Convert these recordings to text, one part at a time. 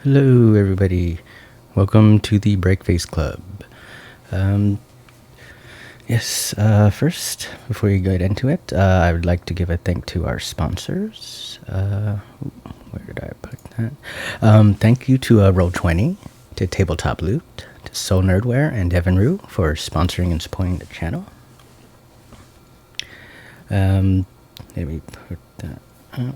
Hello, everybody. Welcome to the Breakface Club. Um, yes, first, before we get into it, I would like to give a thank to our sponsors. Where did I put that? Thank you to Roll20, to Tabletop Loot, to Soul Nerdware, and Devin Rue for sponsoring and supporting the channel. Let me put that up.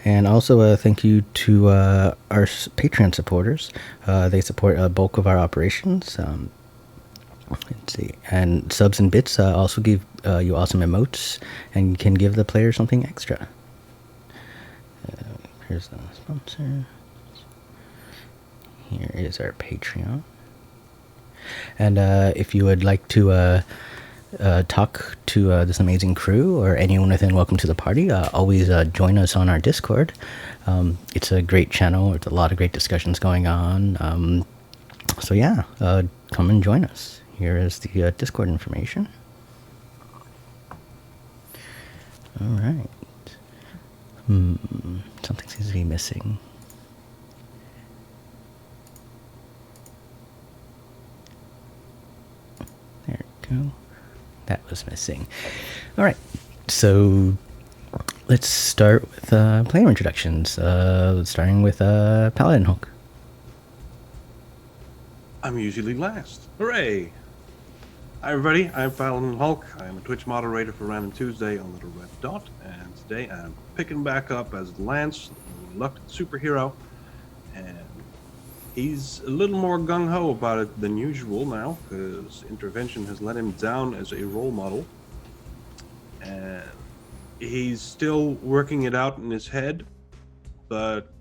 And also thank you to our Patreon supporters. They support a bulk of our operations. Let's see. And subs and bits also give you awesome emotes and can give the player something extra. Here's the sponsor. Here is our Patreon. And if you would like to talk to this amazing crew or anyone within Welcome to the Party, always join us on our Discord. It's a great channel. There's a lot of great discussions going on. So yeah, come and join us. Here is the Discord information. All right. Something seems to be missing. There we go. That was missing. All right, so let's start with player introductions. Starting with Paladin Hulk. I'm usually last. Hooray! Hi everybody, I'm Paladin Hulk. I'm a Twitch moderator for Random Tuesday on Little Red Dot, and today I'm picking back up as Lance, the reluctant superhero, and he's a little more gung-ho about it than usual now, because intervention has let him down as a role model, and he's still working it out in his head, but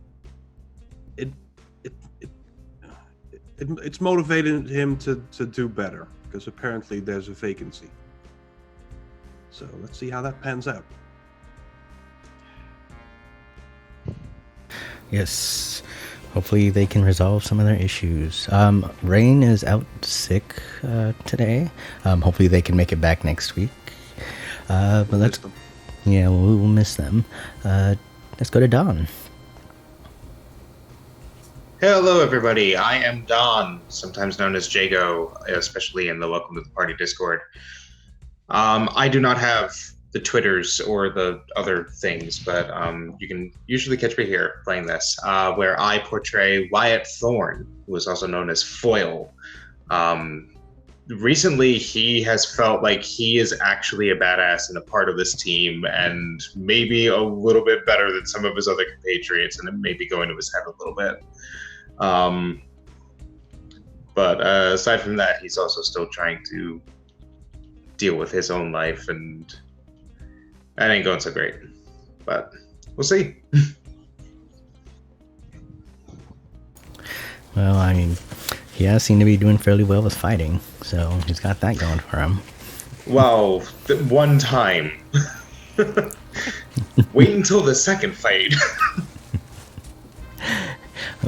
it's motivated him to do better, because apparently there's a vacancy. So let's see how that pans out. Yes, hopefully they can resolve some of their issues. Rain is out sick today. Hopefully they can make it back next week. But let's, yeah, we'll miss them. Let's go to Don. Hello, everybody. I am Don, sometimes known as Jago, especially in the Welcome to the Party Discord. I do not have the Twitters or the other things, but you can usually catch me here playing this, where I portray Wyatt Thorne, who is also known as Foil. Recently, he has felt like he is actually a badass and a part of this team, and maybe a little bit better than some of his other compatriots, and it may be going to his head a little bit. But aside from that, he's also still trying to deal with his own life, and that ain't going so great. But we'll see. Well, I mean, he has seemed to be doing fairly well with fighting, so he's got that going for him. Well, one time. Wait until the second fight.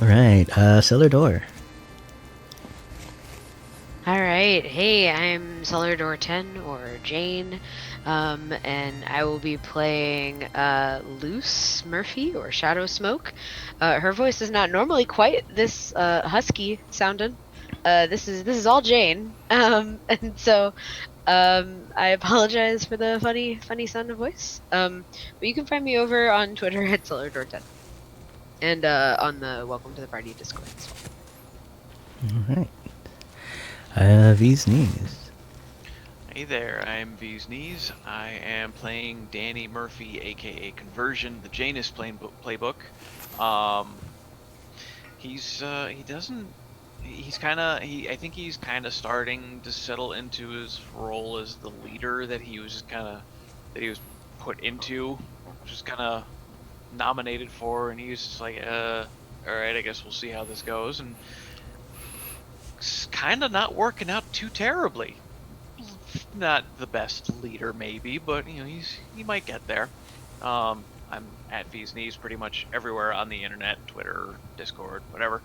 All right, Cellar Door. All right, hey, I'm Cellar Door 10 or Jane, and I will be playing Luce Murphy or Shadow Smoke. Her voice is not normally quite this husky sounding. This is all Jane, and so I apologize for the funny sound of voice. But you can find me over on Twitter at Cellar Door 10. And on the Welcome to the Party Discord as well. All right. V's Knees. Hey there, I'm V's Knees. I am playing Danny Murphy, aka Conversion, the Janus playbook. I think he's kind of starting to settle into his role as the leader that he was put into, which is kind of nominated for, and he's just like, all right, I guess we'll see how this goes, and it's kind of not working out too terribly. Not the best leader, maybe, but he might get there. I'm at V's Knees pretty much everywhere on the internet, Twitter, Discord, whatever.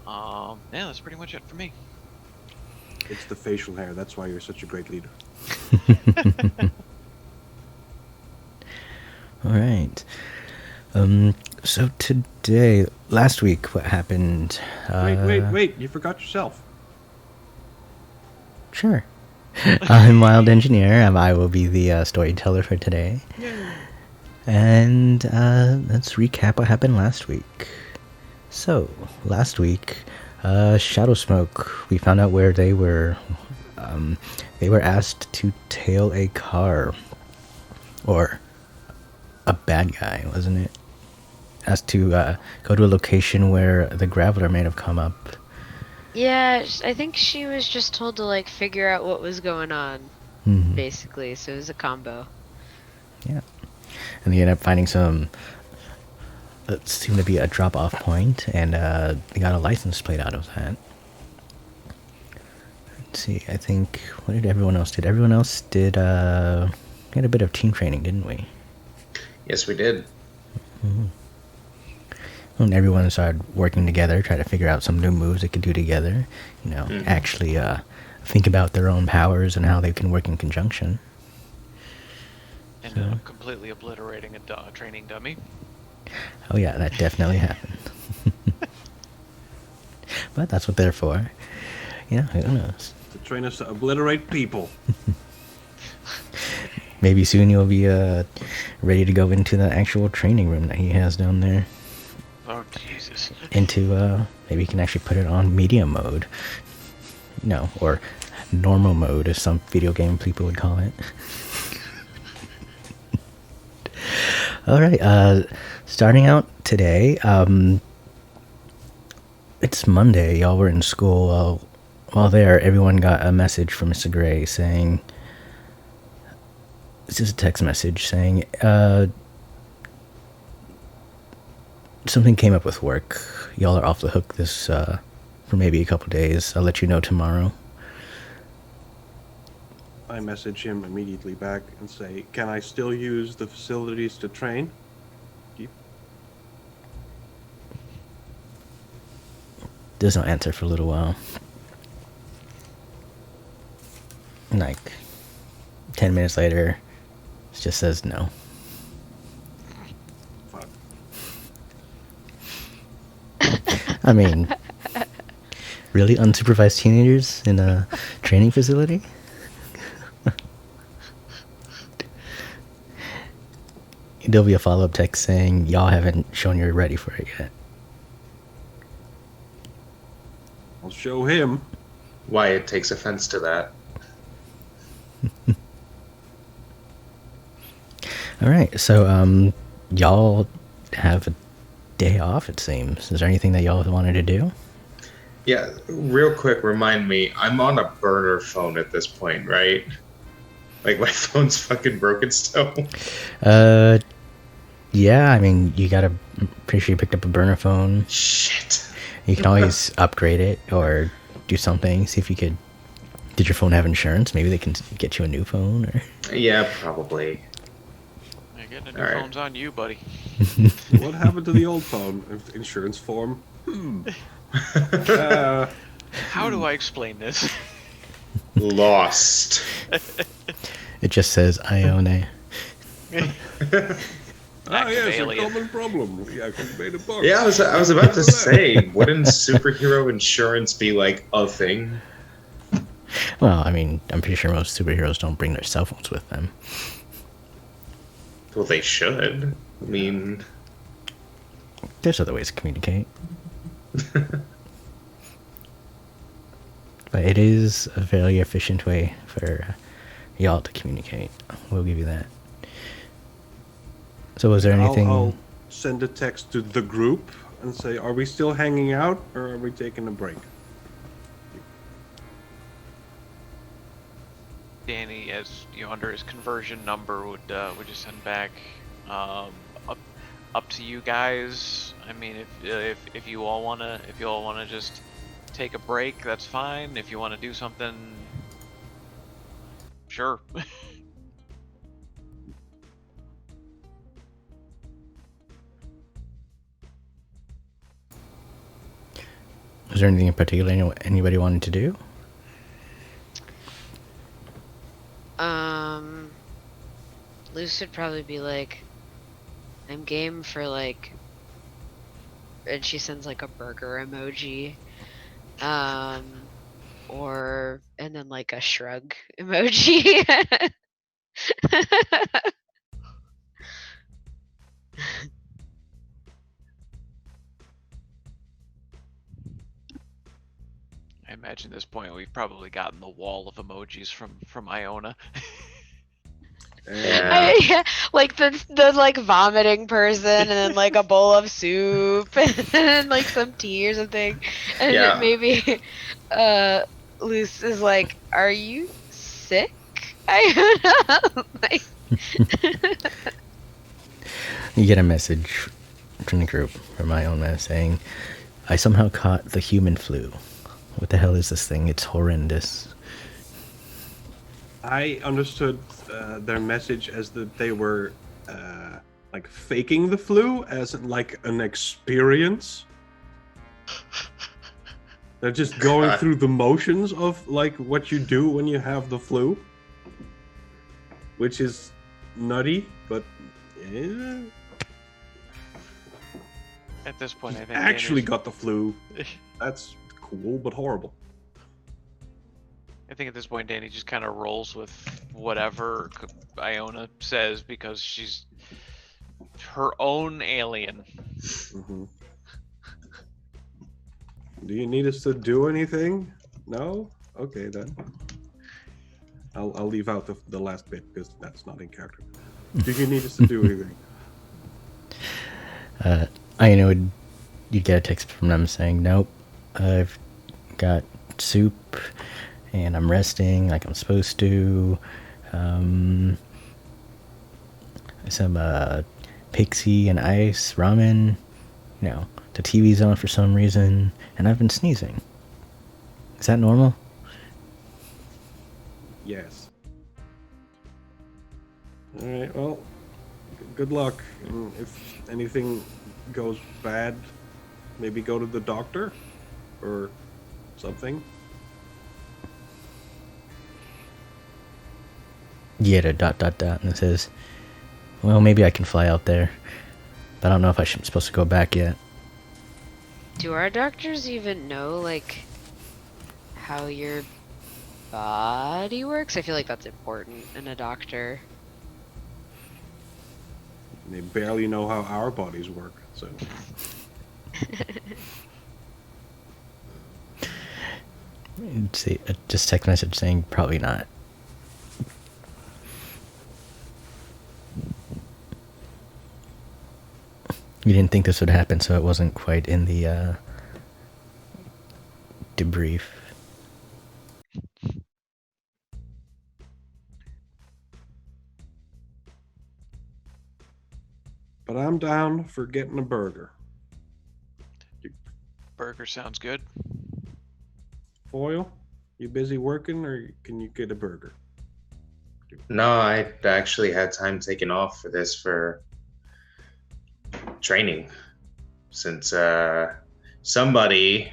Yeah, that's pretty much it for me. It's the facial hair. That's why you're such a great leader. All right. So today, last week, what happened? Wait! You forgot yourself. Sure. I'm Wild Engineer, and I will be the storyteller for today. And let's recap what happened last week. So, last week, Shadow Smoke, we found out where they were. They were asked to tail a car. Or a bad guy, wasn't it? Asked to go to a location where the Graveler may have come up. Yeah, I think she was just told to like figure out what was going on, Mhm. basically. So it was a combo. Yeah. And they ended up finding some, it seemed to be a drop-off point, and they got a license plate out of that. Let's see, I think, what did everyone else did? Everyone else did, we had a bit of team training, didn't we? Yes, we did. And everyone started working together, try to figure out some new moves they could do together. You know, actually think about their own powers and how they can work in conjunction. And completely obliterating a training dummy. Oh yeah, that definitely happened. But that's what they're for. Yeah, who knows? To train us to obliterate people. Maybe soon you'll be ready to go into the actual training room that he has down there. Oh, Jesus. Into, maybe you can actually put it on medium mode. No, or normal mode, as some video game people would call it. Alright, starting out today, it's Monday, y'all were in school. While there, everyone got a message from Mr. Gray saying, this is a text message saying, something came up with work. Y'all are off the hook this, for maybe a couple days. I'll let you know tomorrow. I message him immediately back and say, can I still use the facilities to train? Does not answer for a little while. Like, 10 minutes later, it just says no. Fuck. I mean, really? Unsupervised teenagers in a training facility? There'll be a follow-up text saying, y'all haven't shown you're ready for it yet. I'll show him. Wyatt takes offense to that. Alright, so, y'all have a day off, it seems. Is there anything that y'all wanted to do? Yeah, real quick, remind me, I'm on a burner phone at this point, right? Like, my phone's fucking broken still. Yeah, I mean, I'm pretty sure you picked up a burner phone. Shit. You can always upgrade it or do something. See if you could. Did your phone have insurance? Maybe they can get you a new phone. Or Yeah, probably. Yeah, getting a new Alright. phone's on you, buddy. What happened to the old phone? Insurance form? How do I explain this? Lost. it just says I own a. Yes, a alien. common problem. We actually made a box. Yeah, I was about to say, wouldn't superhero insurance be like a thing? Well, I mean, I'm pretty sure most superheroes don't bring their cell phones with them. Well, they should. I mean, There's other ways to communicate. But it is a fairly efficient way for y'all to communicate. We'll give you that. So was there anything... I'll send a text to the group and say, are we still hanging out or are we taking a break? Danny, as under his conversion number, would just send back up to you guys. I mean, if you all wanna just take a break, that's fine. If you want to do something, sure. Was there anything in particular anybody wanted to do? Luce would probably be like, I'm game for like, and she sends like a burger emoji, or and then like a shrug emoji. I imagine at this point we've probably gotten the wall of emojis from Iona. Yeah. Yeah, like the like vomiting person, and then like a bowl of soup, and then like some tea or something, and Yeah. maybe Luce is like, "Are you sick?" I don't know. Like, You get a message from the group, from my own man, saying, I somehow caught the human flu. What the hell is this thing? It's horrendous. I understood their message as that they were like faking the flu, as in like an experience. They're just going God. through the motions of like what you do when you have the flu, which is nutty, but yeah. At this point, I think Actually Danny's- got the flu. That's cool, but horrible. I think at this point Danny just kind of rolls with whatever Iona says because she's her own alien. Mm-hmm. Do you need us to do anything? No? Okay, then. I'll leave out the last bit because that's not in character. Do you need us to do anything? I know you get a text from them saying, nope, I've got soup and I'm resting like I'm supposed to. Some pixie and ice, ramen. The TV's on for some reason, and I've been sneezing. Is that normal? Yes. Alright, well, good luck. And if anything goes bad, maybe go to the doctor or something. You get a ... and it says, well, maybe I can fly out there, but I don't know if I'm supposed to go back yet. do our doctors even know like how your body works? I feel like that's important in a doctor. They barely know how our bodies work, so. See, just text message saying probably not. You didn't think this would happen, so it wasn't quite in the debrief. But I'm down for getting a burger. Burger sounds good. Foil, you busy working or can you get a burger? No, I actually had time taken off for this for training since somebody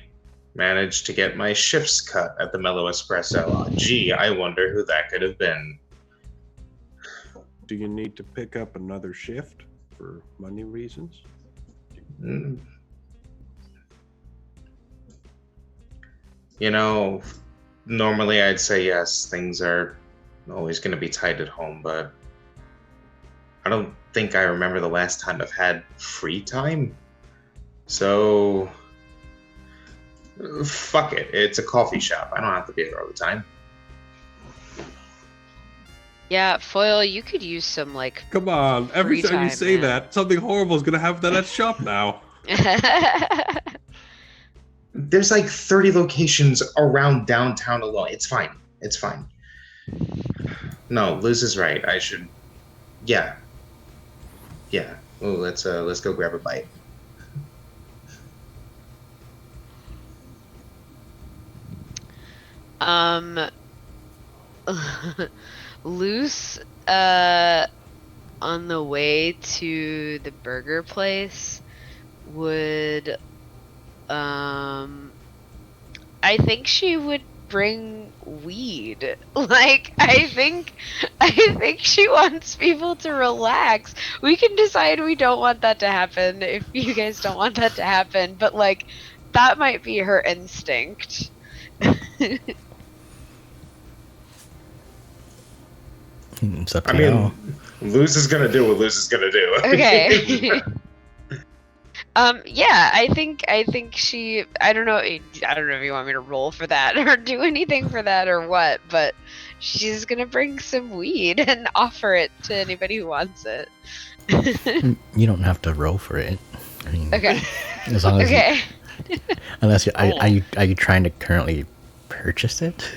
managed to get my shifts cut at the Mellow Espresso. Gee, I wonder who that could have been. Do you need to pick up another shift for money reasons? Mm. You know, normally I'd say yes, things are always going to be tight at home, but I don't think I remember the last time I've had free time. So, fuck it. It's a coffee shop. I don't have to be there all the time. Yeah, Foil, you could use some like Come on, every Free time you time, say man. that, something horrible is gonna happen to that shop now. There's like 30 locations around downtown alone. It's fine. It's fine. No, Liz is right. I should. Yeah. Yeah. Oh, let's go grab a bite. Loose on the way to the burger place would I think she would bring weed. Like, I think she wants people to relax. We can decide we don't want that to happen if you guys don't want that to happen, but like, that might be her instinct. It's up to I y'all. mean, Luz is gonna do what Luz is gonna do. Okay. Yeah, I think she, I don't know if you want me to roll for that or do anything for that or what, but she's gonna bring some weed and offer it to anybody who wants it. You don't have to roll for it. I mean, Okay. as long as Okay. unless you, Cool. are you trying to currently purchase it?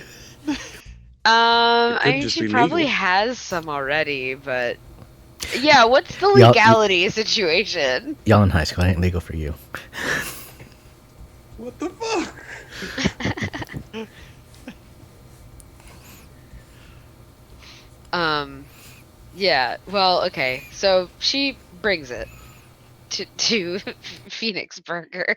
I could mean, just she be probably legal. has some already, but yeah, what's the Y'all- legality situation? Y'all in high school, it ain't legal for you. What the fuck? Yeah, well, okay, so she brings it to Phoenix Burger.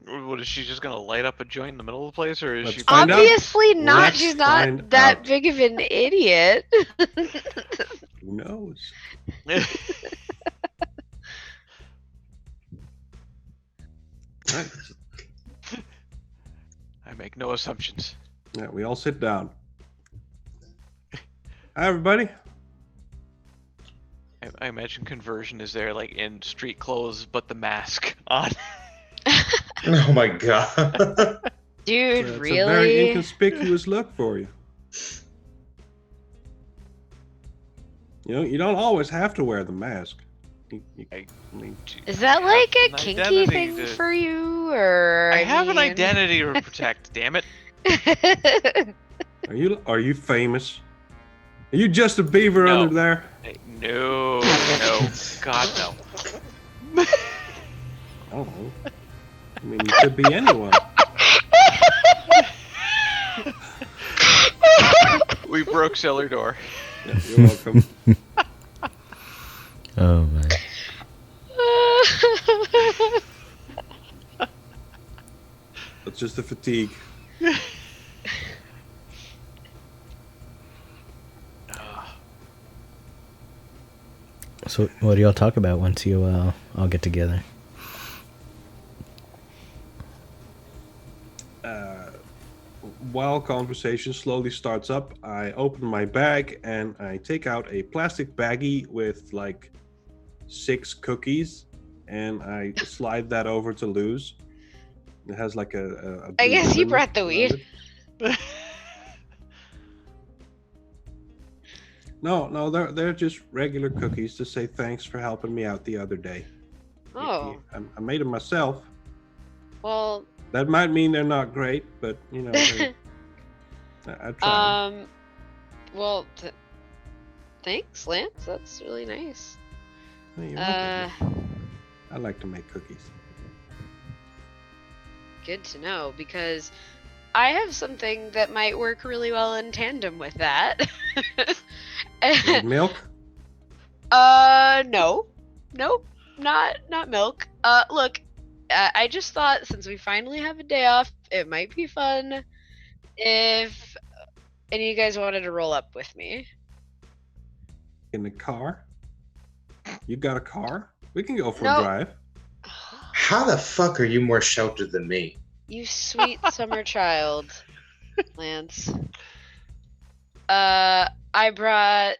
What is she just gonna light up a joint in the middle of the place, or is Let's she? find out. Obviously not. Let's She's not find that out. big of an idiot. Who knows? Right. I make no assumptions. Yeah, we all sit down. Hi, everybody. I imagine conversion is there, like in street clothes, but the mask on. Oh my god. Dude, It's a very really? inconspicuous look for you. You know, you don't always have to wear the mask. I mean, Is that like a an kinky identity thing to- for you, or I have an mean- identity to protect. Damn it! are you famous? Are you just a beaver No. under there? Hey, no, God no. I don't know. I mean, you could be anyone. We broke cellar door. Yeah, you're welcome. Oh man. That's just the fatigue. So what do y'all talk about once you all get together? While conversation slowly starts up, I open my bag and I take out a plastic baggie with like 6 cookies, and I slide that over to Luz. It has like a I blue guess you ribbon brought the around weed. it. No, they're just regular cookies to say thanks for helping me out the other day. Oh, I made them myself. well, That might mean they're not great, but you know, I tried. well, thanks, Lance. That's really nice. Hey, you're welcome. I like to make cookies. Good to know, because I have something that might work really well in tandem with that. With milk? No, nope, not milk. Look, I just thought since we finally have a day off, it might be fun if any of you guys wanted to roll up with me. In the car? You got a car? We can go for No. a drive. How the fuck are you more sheltered than me? You sweet summer child, Lance. I brought,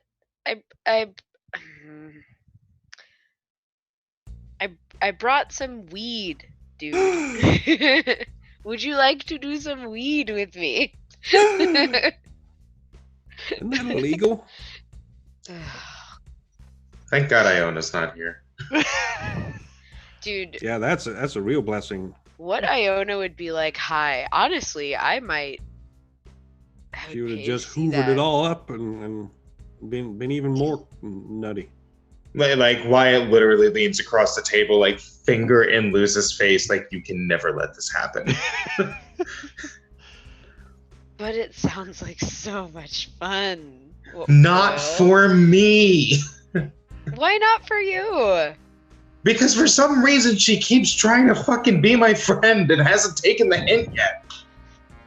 I brought some weed, dude. Would you like to do some weed with me? Isn't that illegal? Thank God Iona's not here. Dude, Yeah, that's a real blessing. what Iona would be like, hi. Honestly, I would She would have pay just to see hoovered that. it all up and been even more nutty. Like Wyatt literally leans across the table, like finger in Luz's face, like you can never let this happen. But it sounds like so much fun. Not Well, for me. Why not for you? Because for some reason she keeps trying to fucking be my friend and hasn't taken the hint yet.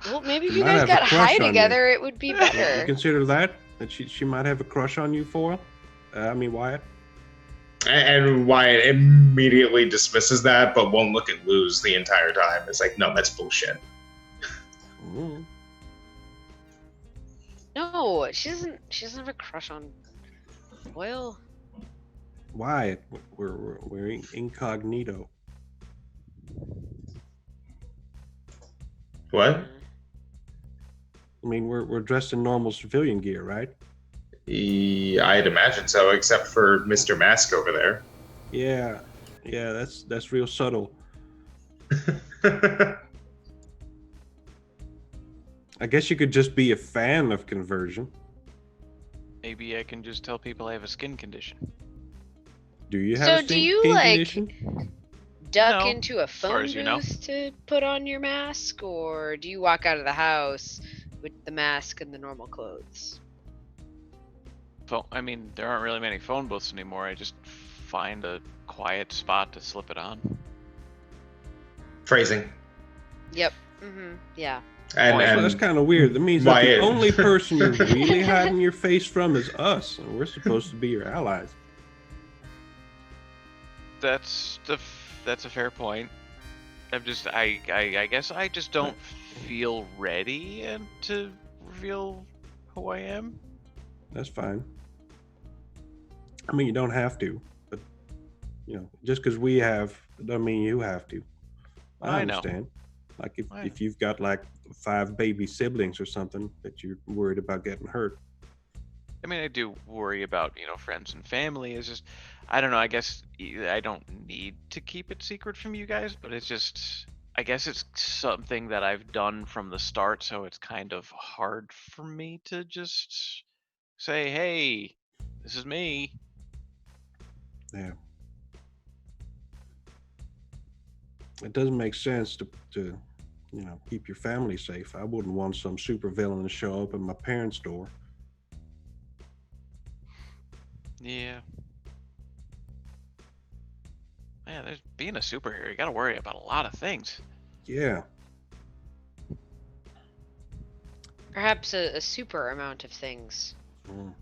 Well, maybe if She you might guys have a got high crush on you. together, it would be You better. consider that she might have a crush on you for? Wyatt. And Wyatt immediately dismisses that, but won't look at Luz the entire time. It's like, no, that's bullshit. Mm. No, she doesn't have a crush on Boyle. Wyatt, we're incognito. What? I mean, we're dressed in normal civilian gear, right? I'd imagine so, except for Mr. Mask over there. Yeah, that's real subtle. I guess you could just be a fan of conversion. Maybe I can just tell people I have a skin condition. Do you have So a do skin you, like, condition? duck No, into a as far phone as you know. booth to put on your mask, or do you walk out of the house with the mask and the normal clothes? I mean, there aren't really many phone booths anymore. I just find a quiet spot to slip it on. Phrasing. Yep. Yeah. And, Also, and that's kind of weird. That means that the Wyatt. only person you're really hiding your face from is us, and we're supposed to be your allies. That's a fair point. I'm just I guess I just don't feel ready and to reveal who I am. That's fine. I mean, you don't have to, but just because we have, doesn't mean you have to. I know. understand. Like I know. if you've got like 5 baby siblings or something that you're worried about getting hurt. I mean, I do worry about, friends and family. It's just, I don't know. I guess I don't need to keep it secret from you guys, but it's just, I guess it's something that I've done from the start, so it's kind of hard for me to just say, hey, this is me. Yeah. It doesn't make sense to keep your family safe. I wouldn't want some supervillain to show up at my parents' door. Yeah. Man, there's being a superhero, you gotta worry about a lot of things. Yeah. Perhaps a super amount of things. Mm.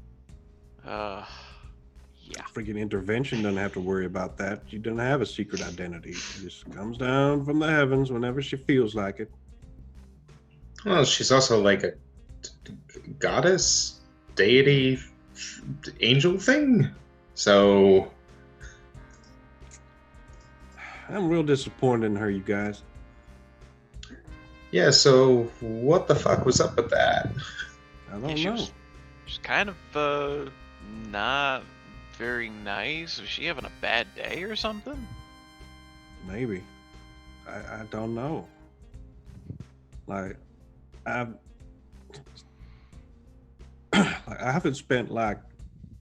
Yeah. Freaking intervention doesn't have to worry about that. She doesn't have a secret identity. She just comes down from the heavens whenever she feels like it. Well, she's also like a goddess, deity, angel thing. So I'm real disappointed in her, you guys. yeah, so what the fuck was up with that? I don't know. She's kind of not very nice. Was she having a bad day or something? Maybe. I don't know. Like, I haven't spent like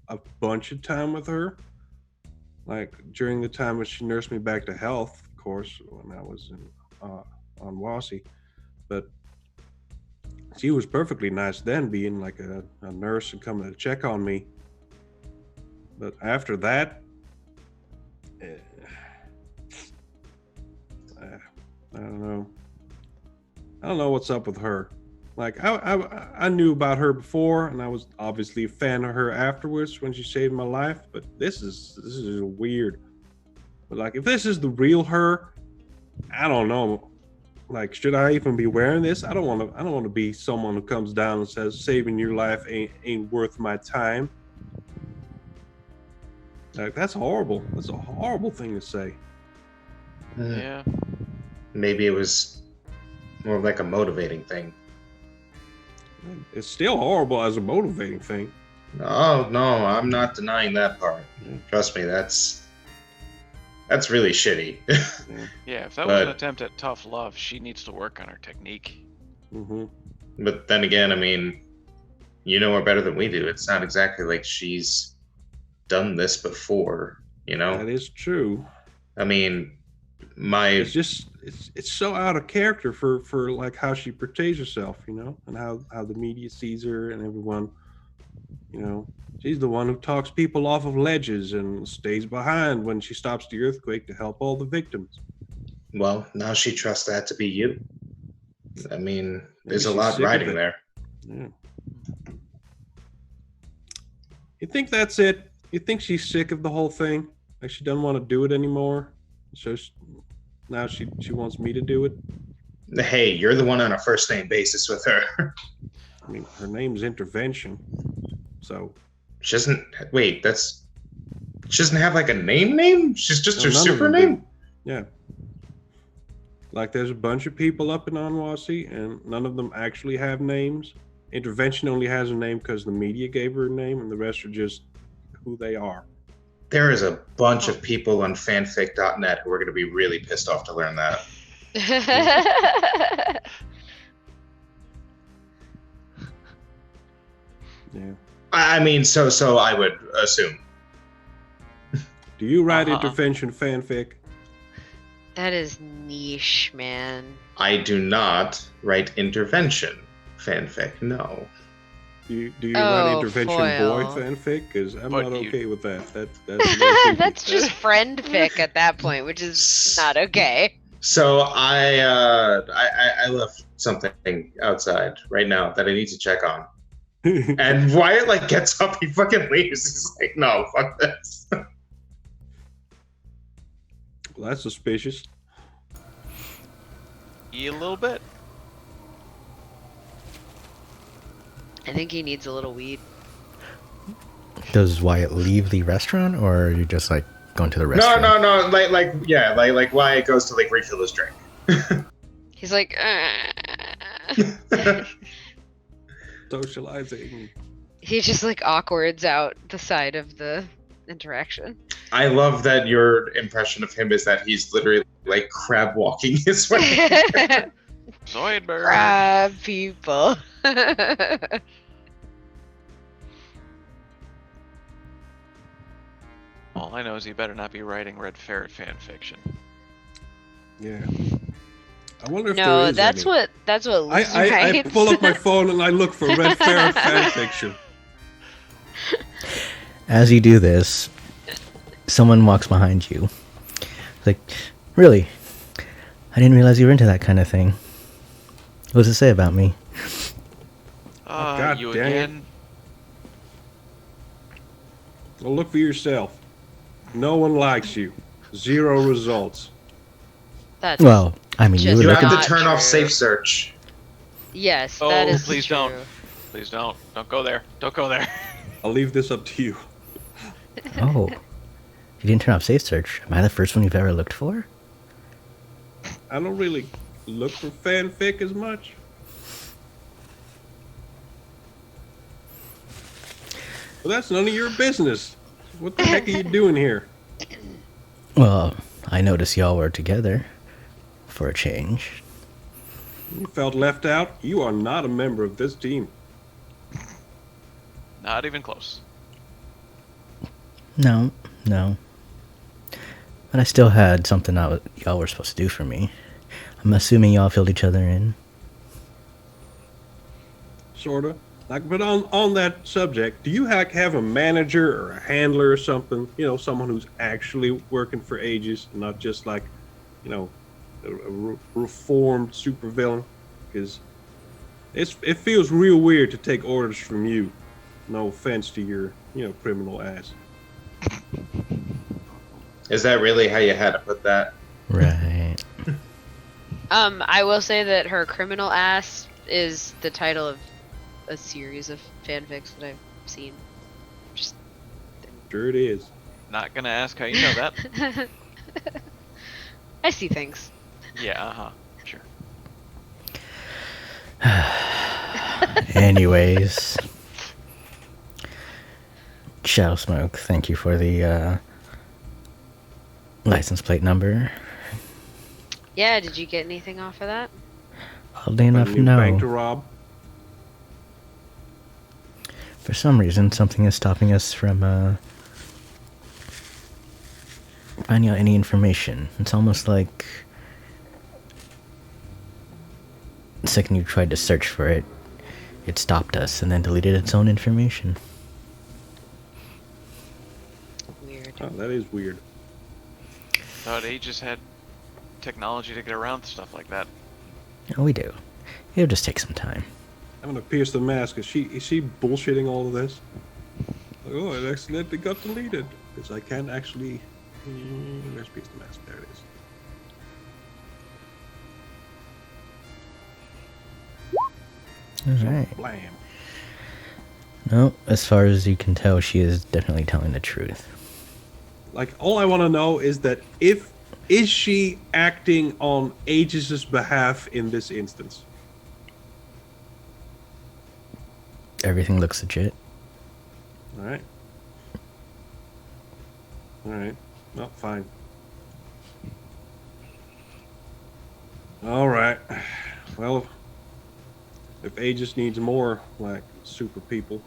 a bunch of time with her. Like during the time when she nursed me back to health, of course, when I was on WASI. But she was perfectly nice then, being like a nurse and coming to check on me. But after that, I don't know. I don't know what's up with her. Like I knew about her before, and I was obviously a fan of her afterwards when she saved my life. But this is weird. But like, if this is the real her, I don't know. Like, should I even be wearing this? I don't want to be someone who comes down and says saving your life ain't worth my time. Like, that's horrible. That's a horrible thing to say. Yeah. Maybe it was more like a motivating thing. It's still horrible as a motivating thing. Oh no, I'm not denying that part. Trust me, that's really shitty. Yeah, if that was an attempt at tough love, she needs to work on her technique. Mm-hmm. But then again, I mean, you know her better than we do. It's not exactly like she's done this before, That is true. I mean, it's just it's so out of character for like how she portrays herself, and how the media sees her and everyone. She's the one who talks people off of ledges and stays behind when she stops the earthquake to help all the victims. Well, now she trusts that to be you. I mean, Maybe there's a she's lot sick of riding it. there. Yeah. You think that's it? You think she's sick of the whole thing? Like she doesn't want to do it anymore? So now she wants me to do it? Hey, you're the one on a first name basis with her. I mean, her name's Intervention. So. She doesn't. Wait, she doesn't have like a name? She's just her None of super them name? do. Yeah. Like there's a bunch of people up in Anwasi, and none of them actually have names. Intervention only has a name because the media gave her a name, and the rest are just who they are. There is a bunch of people on fanfic.net who are going to be really pissed off to learn that. Yeah. I mean, so I would assume. Do you write Intervention fanfic? That is niche, man. I do not write intervention fanfic. No. Do you write Intervention boy foil. fanfic? Because I'm But not you- okay with that. That's That's just friend fic at that point, which is not okay. So I left something outside right now that I need to check on. And Wyatt like gets up, he fucking leaves. He's like, no, fuck this. Well, that's suspicious. Eat a little bit. I think he needs a little weed. Does Wyatt leave the restaurant, or are you just like going to the restaurant? No. Like Wyatt goes to like refill his drink. He's like, Socializing. he just like awkwards out the side of the interaction. I love that your impression of him is that he's literally like crab walking his way. Zoidberg. Grab people. All I know is he better not be writing Red Ferret fan fiction. Yeah. I wonder if there No, is that's any. what Lucy I writes. pull up my phone and I look for Red Ferret fanfiction. As you do this, someone walks behind you. Like, really? I didn't realize you were into that kind of thing. What does it say about me? God You dang it. again? Well, look for yourself. No one likes you. 0 results. That's Well, I mean, you Just were You looking. have not to turn off true. safe search. yes, Oh, that is please true. don't. Please don't. Don't go there. Don't go there. I'll leave this up to you. Oh, you didn't turn off safe search. Am I the first one you've ever looked for? I don't really look for fanfic as much. Well, that's none of your business. What the heck are you doing here? Well, I noticed y'all were together. For a change. You felt left out? You are not a member of this team. Not even close. No. But I still had something y'all were supposed to do for me. I'm assuming y'all filled each other in. Sorta. Like, but on that subject, do you have a manager or a handler or something? You know, someone who's actually working for Aegis, not just like, you know, a reformed supervillain? Because it feels real weird to take orders from you. No offense to your, criminal ass. Is that really how you had to put that? Right. I will say that her criminal ass is the title of a series of fanfics that I've seen. Just Sure it is. Not gonna ask how you know that. I see things. Yeah, sure. Anyways. Shadow Smoke, thank you for the license plate number. Yeah, did you get anything off of that? Oddly enough, A new bank to no. rob. For some reason, something is stopping us from finding out any information. It's almost like the second you tried to search for it, it stopped us and then deleted its own information. Weird. Oh, that is weird. Thought Aegis had technology to get around stuff like that. Oh, we do. It'll just take some time. I'm gonna pierce the mask. Is she bullshitting all of this? Like, oh, it accidentally got deleted because I can't actually. Where's pierce the mask? There it is. Alright. Blam. No, as far as you can tell, she is definitely telling the truth. Like, all I want to know is that is she acting on Aegis's behalf in this instance? Everything looks legit. All right. All right. No, fine. All right. Well, if Aegis needs more like super people,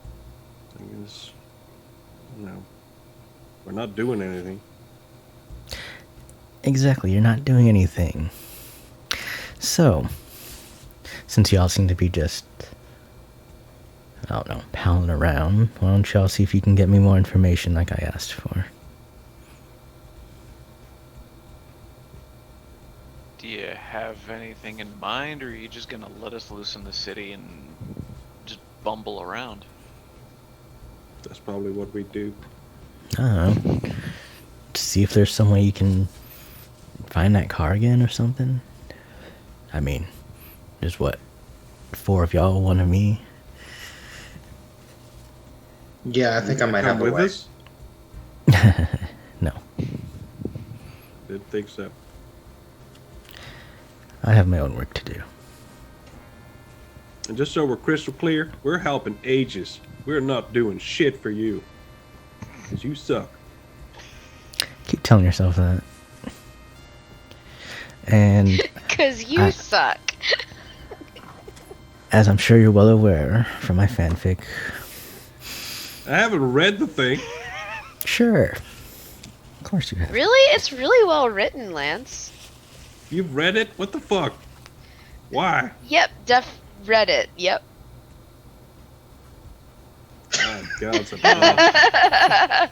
I guess, we're not doing anything. Exactly, you're not doing anything. So, since y'all seem to be just, I don't know, palling around, why don't y'all see if you can get me more information like I asked for? Do you have anything in mind, or are you just gonna let us loose in the city and just bumble around? That's probably what we do. I don't know. To see if there's some way you can find that car again or something? I mean, there's what? 4 of y'all, 1 of me? Yeah, I think I might Come have a with way. us? No. Didn't think so. I have my own work to do. And just so we're crystal clear, we're helping Aegis. We're not doing shit for you. Because you suck. Keep telling yourself that. And Because you suck. as I'm sure you're well aware from my fanfic, I haven't read the thing. sure. Of course you have. Really? It's really well written, Lance. You've read it? What the fuck? Why? Yep, read it. Yep. Oh, God, it's a bad.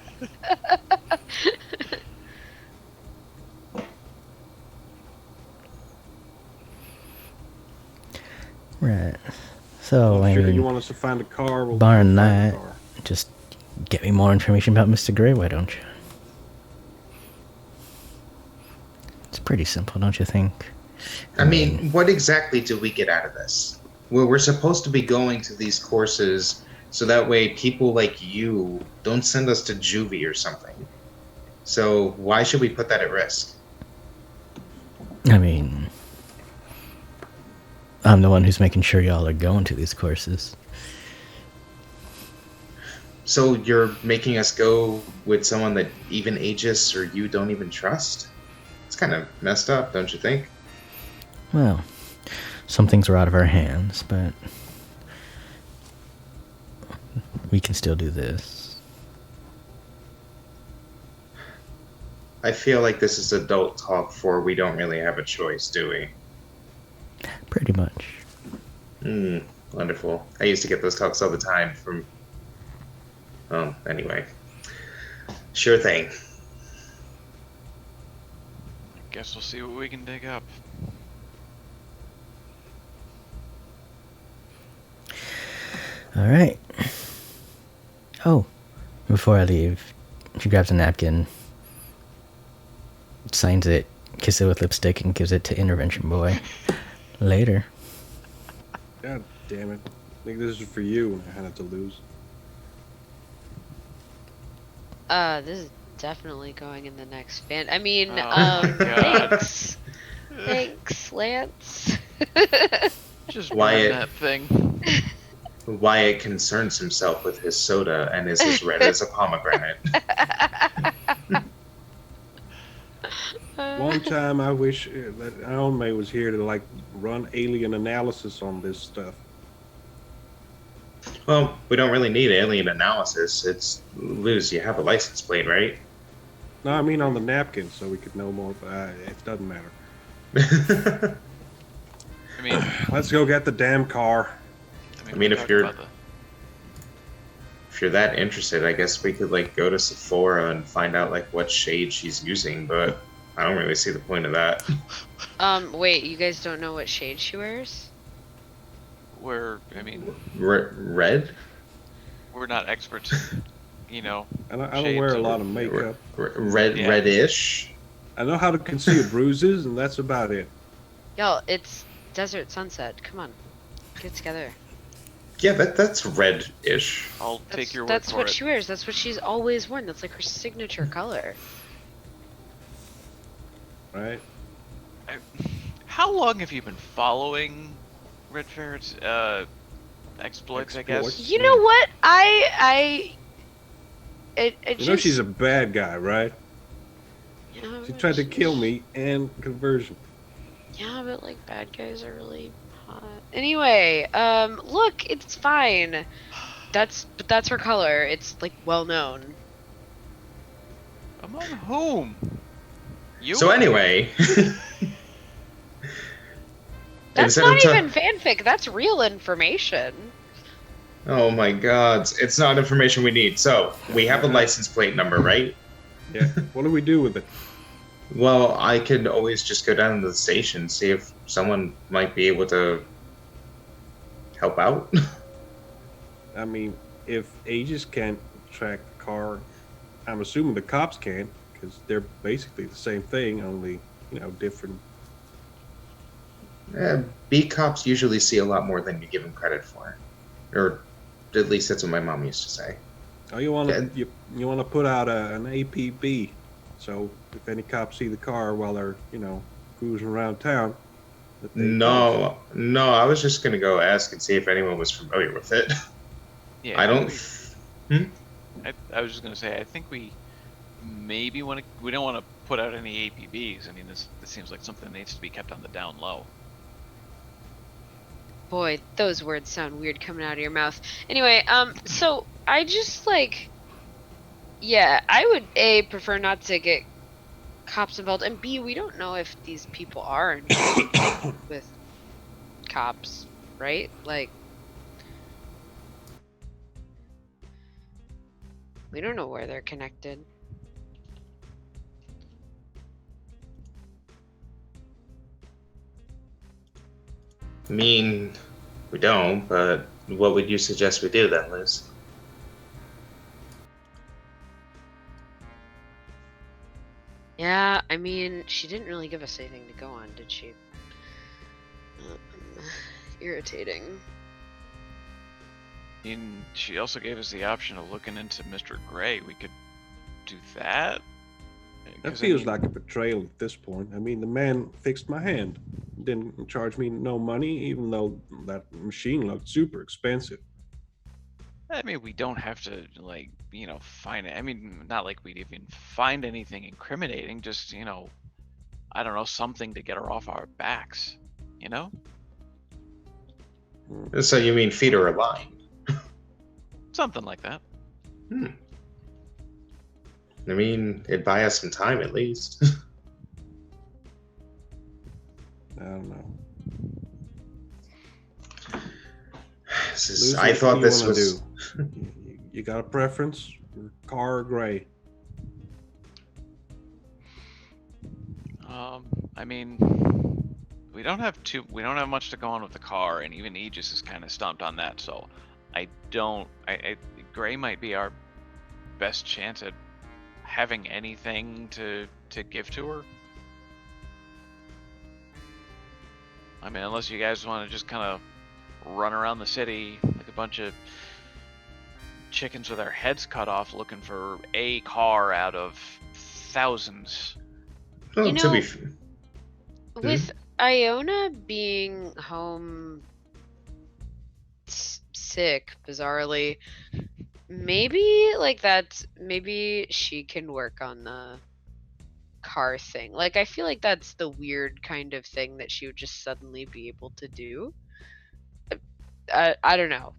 Right. So, I Sure, mean, you want us to find a car? We'll barring find a that, car. just get me more information about Mr. Gray, why don't you? It's pretty simple, don't you think? I mean, what exactly do we get out of this? Well, we're supposed to be going to these courses so that way people like you don't send us to juvie or something. So why should we put that at risk? I mean, I'm the one who's making sure y'all are going to these courses. So you're making us go with someone that even Aegis or you don't even trust? It's kind of messed up, don't you think? Well, some things are out of our hands, but we can still do this. I feel like this is adult talk for we don't really have a choice, do we? Pretty much. Wonderful. I used to get those talks all the time from... Oh, anyway. Sure thing. Guess we'll see what we can dig up. Alright. Oh, before I leave, she grabs a napkin, signs it, kisses it with lipstick, and gives it to Intervention Boy. Later. God damn it. I think this is for you and I had it to lose. This is definitely going in the next fan. I mean, Oh my God. thanks. Thanks, Lance. Just Wyatt. burn that thing. Wyatt concerns himself with his soda and is as red as a pomegranate. One time I wish that Aome was here to like run alien analysis on this stuff. Well, we don't really need alien analysis. It's Luz, you have a license plate, right? No, I mean on the napkin so we could know more, but it doesn't matter. I mean, Let's go get the damn car. I mean, we if talked you're- about If you're that interested, I guess we could like go to Sephora and find out like what shade she's using, but I don't really see the point of that. Wait, you guys don't know what shade she wears? I mean, Red? we're not experts in, I don't shades wear a of- lot of makeup. Yeah. Reddish? I know how to conceal bruises, and that's about it. Y'all, it's desert sunset. Come on, get together. Yeah, that's reddish. I'll take your word That's for what it. she wears. That's what she's always worn. That's like her signature color. Right? How long have you been following Red Ferret's exploits? I guess. Exploits? You know what? It You know she's a bad guy, right? Yeah, She but tried to kill me and conversion. Yeah, but like bad guys are really hot. Anyway, look, it's fine. But that's her color. It's like well known. Among whom? You. So anyway, That's instead not of even fanfic. That's real information. oh my god, it's not information we need. So we have a license plate number, right? Yeah. What do we do with it? Well, I could always just go down to the station, see if someone might be able to help out. I mean, if Aegis can't track the car, I'm assuming the cops can, because they're basically the same thing, only, different. B cops usually see a lot more than you give them credit for, or at least that's what my mom used to say. Oh, you want to you want to put out an APB, so if any cops see the car while they're cruising around town. that they No, I was just gonna go ask and see if anyone was familiar with it. Yeah. I don't. I was just gonna say. I think we maybe want to. We don't want to put out any APBs. I mean, this seems like something that needs to be kept on the down low. Boy, those words sound weird coming out of your mouth. Anyway, so I just yeah, I would A, prefer not to get cops involved, and B, we don't know if these people are involved with cops, right? Like, we don't know where they're connected. I mean, we don't. But what would you suggest we do then, Liz? Yeah, I mean, she didn't really give us anything to go on, did she? Irritating. And she also gave us the option of looking into Mr. Gray. We could do that. That 'Cause, feels like a betrayal at this point. I mean, the man fixed my hand, didn't charge me no money, even though that machine looked super expensive. I mean, we don't have to find it. I mean, not like we'd even find anything incriminating. Just I don't know, something to get her off our backs. So you mean feed her a line? Something like that. I mean, it'd buy us some time at least. I don't know. I thought this was. You got a preference? Car or gray? I mean, we don't have much to go on with the car, and even Aegis is kind of stumped on that. So, Gray might be our best chance at having anything to give to her. I mean, unless you guys want to just kind of run around the city like a bunch of chickens with their heads cut off looking for a car out of thousands. Well, to be With Iona being home sick, bizarrely, maybe maybe she can work on the car thing. Like, I feel like that's the weird kind of thing that she would just suddenly be able to do. I don't know.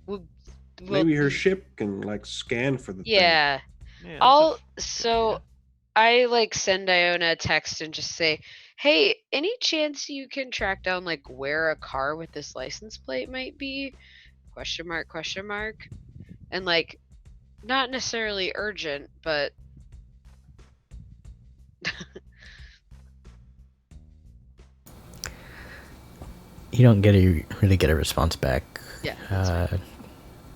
Maybe her ship can scan for the thing. Yeah. I send Iona a text and just say, hey, any chance you can track down where a car with this license plate might be? Question mark, question mark. And not necessarily urgent, but You don't really get a response back Yeah. That's fine.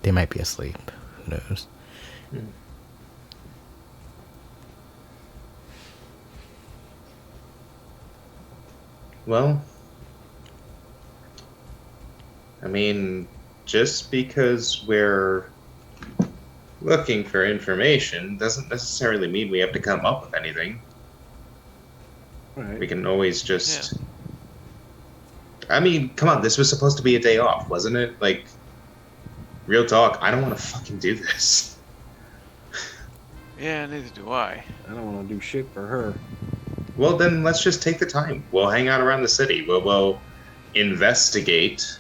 They might be asleep. Who knows? Well, I mean, just because we're looking for information doesn't necessarily mean we have to come up with anything. Right. We can always just. I mean, come on, this was supposed to be a day off, wasn't it? Like, real talk, I don't want to fucking do this. Yeah, neither do I. I don't want to do shit for her. Well, then let's just take the time. We'll hang out around the city. We'll investigate,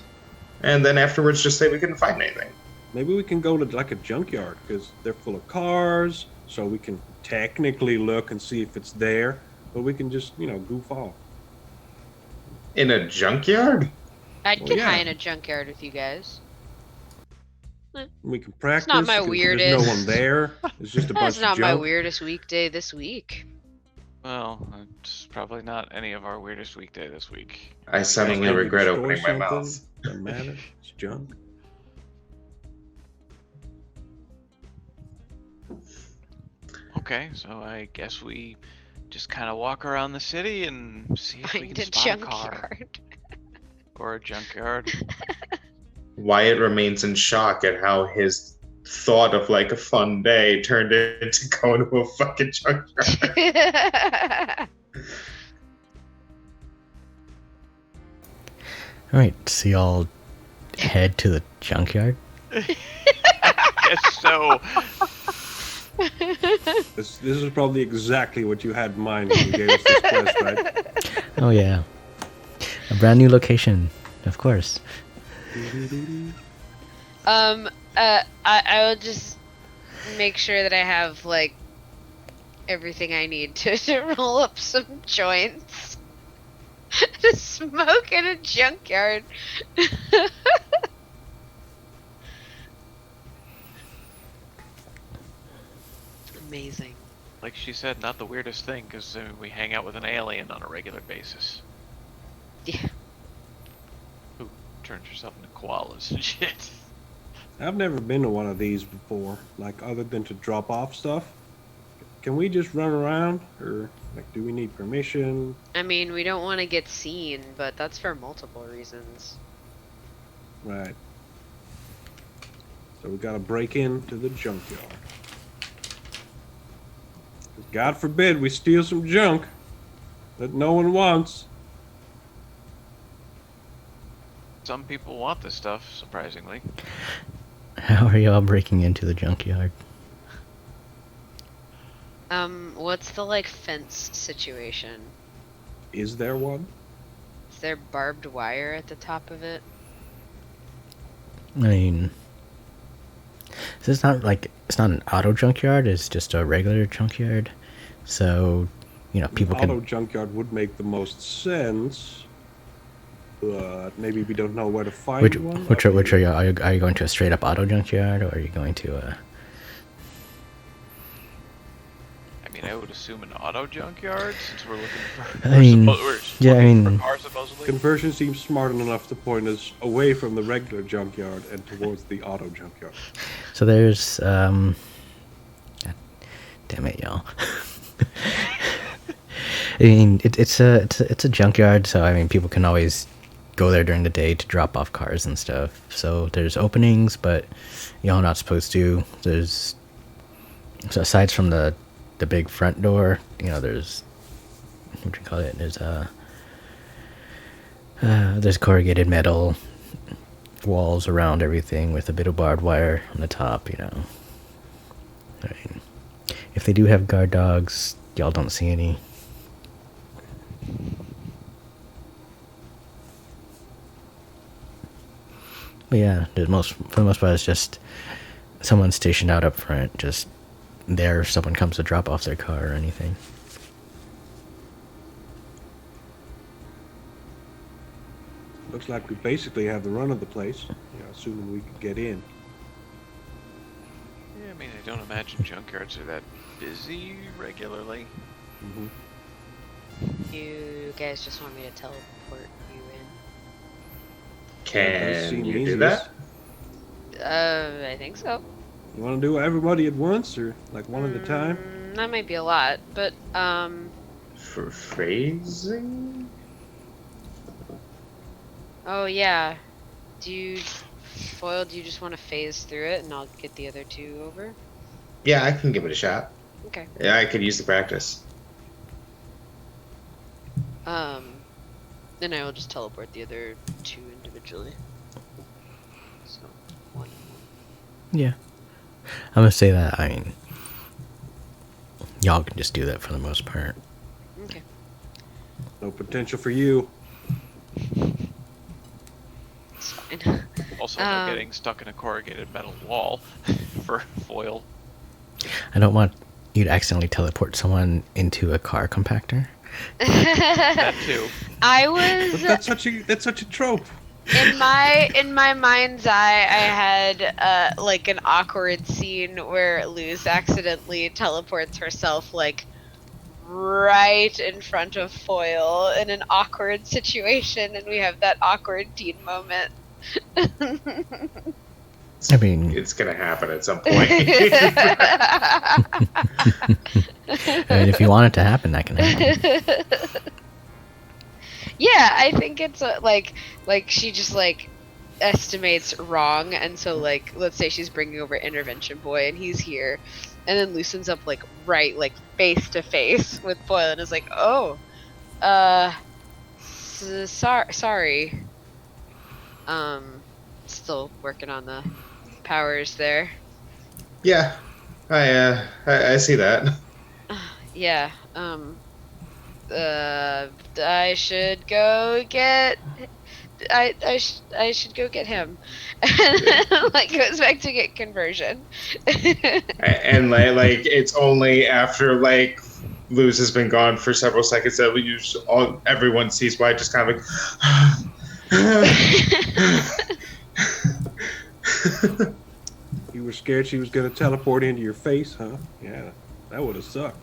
and then afterwards just say we couldn't find anything. Maybe we can go to like a junkyard because they're full of cars, so we can technically look and see if it's there, but we can just, goof off. In a junkyard? I'd Well, get yeah. high in a junkyard with you guys. We can practice. not my 'cause weirdest. There's no one there. It's just a bunch That's not of my junk. weirdest weekday this week. Well, it's probably not any of our weirdest weekday this week. I suddenly Maybe regret destroy opening my something. mouth. Doesn't matter. It's junk. Okay, so I guess we just kind of walk around the city and see if we Find can a spot a car junkyard. or a junkyard. Wyatt remains in shock at how his thought of like a fun day turned into going to a fucking junkyard. All right, so y'all head to the junkyard. Yes, so This is probably exactly what you had in mind when you gave us this quest, right? Oh yeah, a brand new location, of course. I will just make sure that I have like everything I need to roll up some joints to smoke in a junkyard. Amazing. like she said, not the weirdest thing because we hang out with an alien on a regular basis Yeah. who turns herself into koalas and shit. I've never been to one of these before, like other than to drop off stuff. Can we just run around, or like, do we need permission? I mean, we don't want to get seen, but that's for multiple reasons. Right. So we gotta break into the junkyard. 'Cause God forbid we steal some junk that no one wants. Some people want this stuff, surprisingly. How are y'all breaking into the junkyard? What's the like fence situation? Is there one? Is there barbed wire at the top of it? I mean, so it's not an auto junkyard. It's just a regular junkyard. So, people Auto can. junkyard would make the most sense, but maybe we don't know where to find Which one. which are you? Are you going to a straight up auto junkyard, or are you going to a? I mean, I would assume an auto junkyard since we're looking for. I mean, we're yeah, I looking mean- for cars supposedly. Conversion seems smart enough to point us away from the regular junkyard and towards the auto junkyard. So there's God damn it, y'all. I mean, it's a junkyard, so I mean, people can always go there during the day to drop off cars and stuff. So there's openings, but y'all not supposed to. So aside from the big front door, there's what do you call it? There's corrugated metal walls around everything with a bit of barbed wire on the top. I mean, if they do have guard dogs, y'all don't see any. But yeah, for the most part, it's just someone stationed out up front, just there if someone comes to drop off their car or anything. Looks like we basically have the run of the place, assuming we could get in. Yeah, I mean, I don't imagine junkyards are that busy regularly. Mm-hmm. You guys just want me to teleport you in? That does Can seem you do easiest. that? I think so. You want to do everybody at once, or like one at a time? That might be a lot, but For phrasing? oh yeah. Foil, do you just want to phase through it and I'll get the other two over? Yeah, I can give it a shot. Okay. Yeah, I could use the practice. Then I will just teleport the other two individually. So, 1 and 1. Yeah. I'm gonna say that, I mean, y'all can just do that for the most part. Okay. No potential for you. It's fine. Also, no getting stuck in a corrugated metal wall for foil. I don't want you to accidentally teleport someone into a car compactor. That too. I But was that's such a trope. in my mind's eye. I had like an awkward scene where Luz accidentally teleports herself like right in front of Foil in an awkward situation, and we have that awkward teen moment. I mean, It's gonna happen at some point. and if you want it to happen, that can happen. Yeah, I think it's like she just like estimates wrong, and so like let's say she's bringing over Intervention Boy and he's here, and then loosens up like right like face to face with Foil and is like, oh, sorry. Still working on the powers there. Yeah, I see that. Yeah. I should go get. I should go get him. And like goes back to get conversion. And like it's only after like Luz has been gone for several seconds that everyone sees why, just kind of like. You were scared she was going to teleport into your face, huh? Yeah, that would have sucked.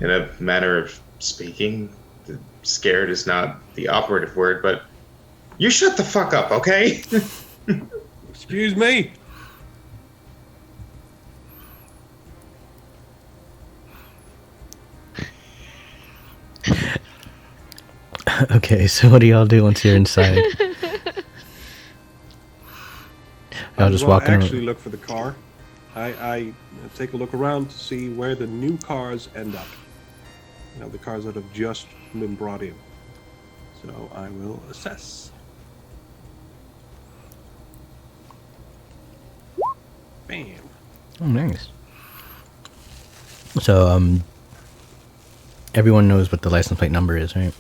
In a manner of speaking, scared is not the operative word, but you shut the fuck up, okay? Excuse me. Okay, so what do y'all do once you're inside? Y'all just walking around. Actually look for the car. I take a look around to see where the new cars end up. You know, the cars that have just been brought in. So I will assess. Bam. Oh, nice. So, everyone knows what the license plate number is, right?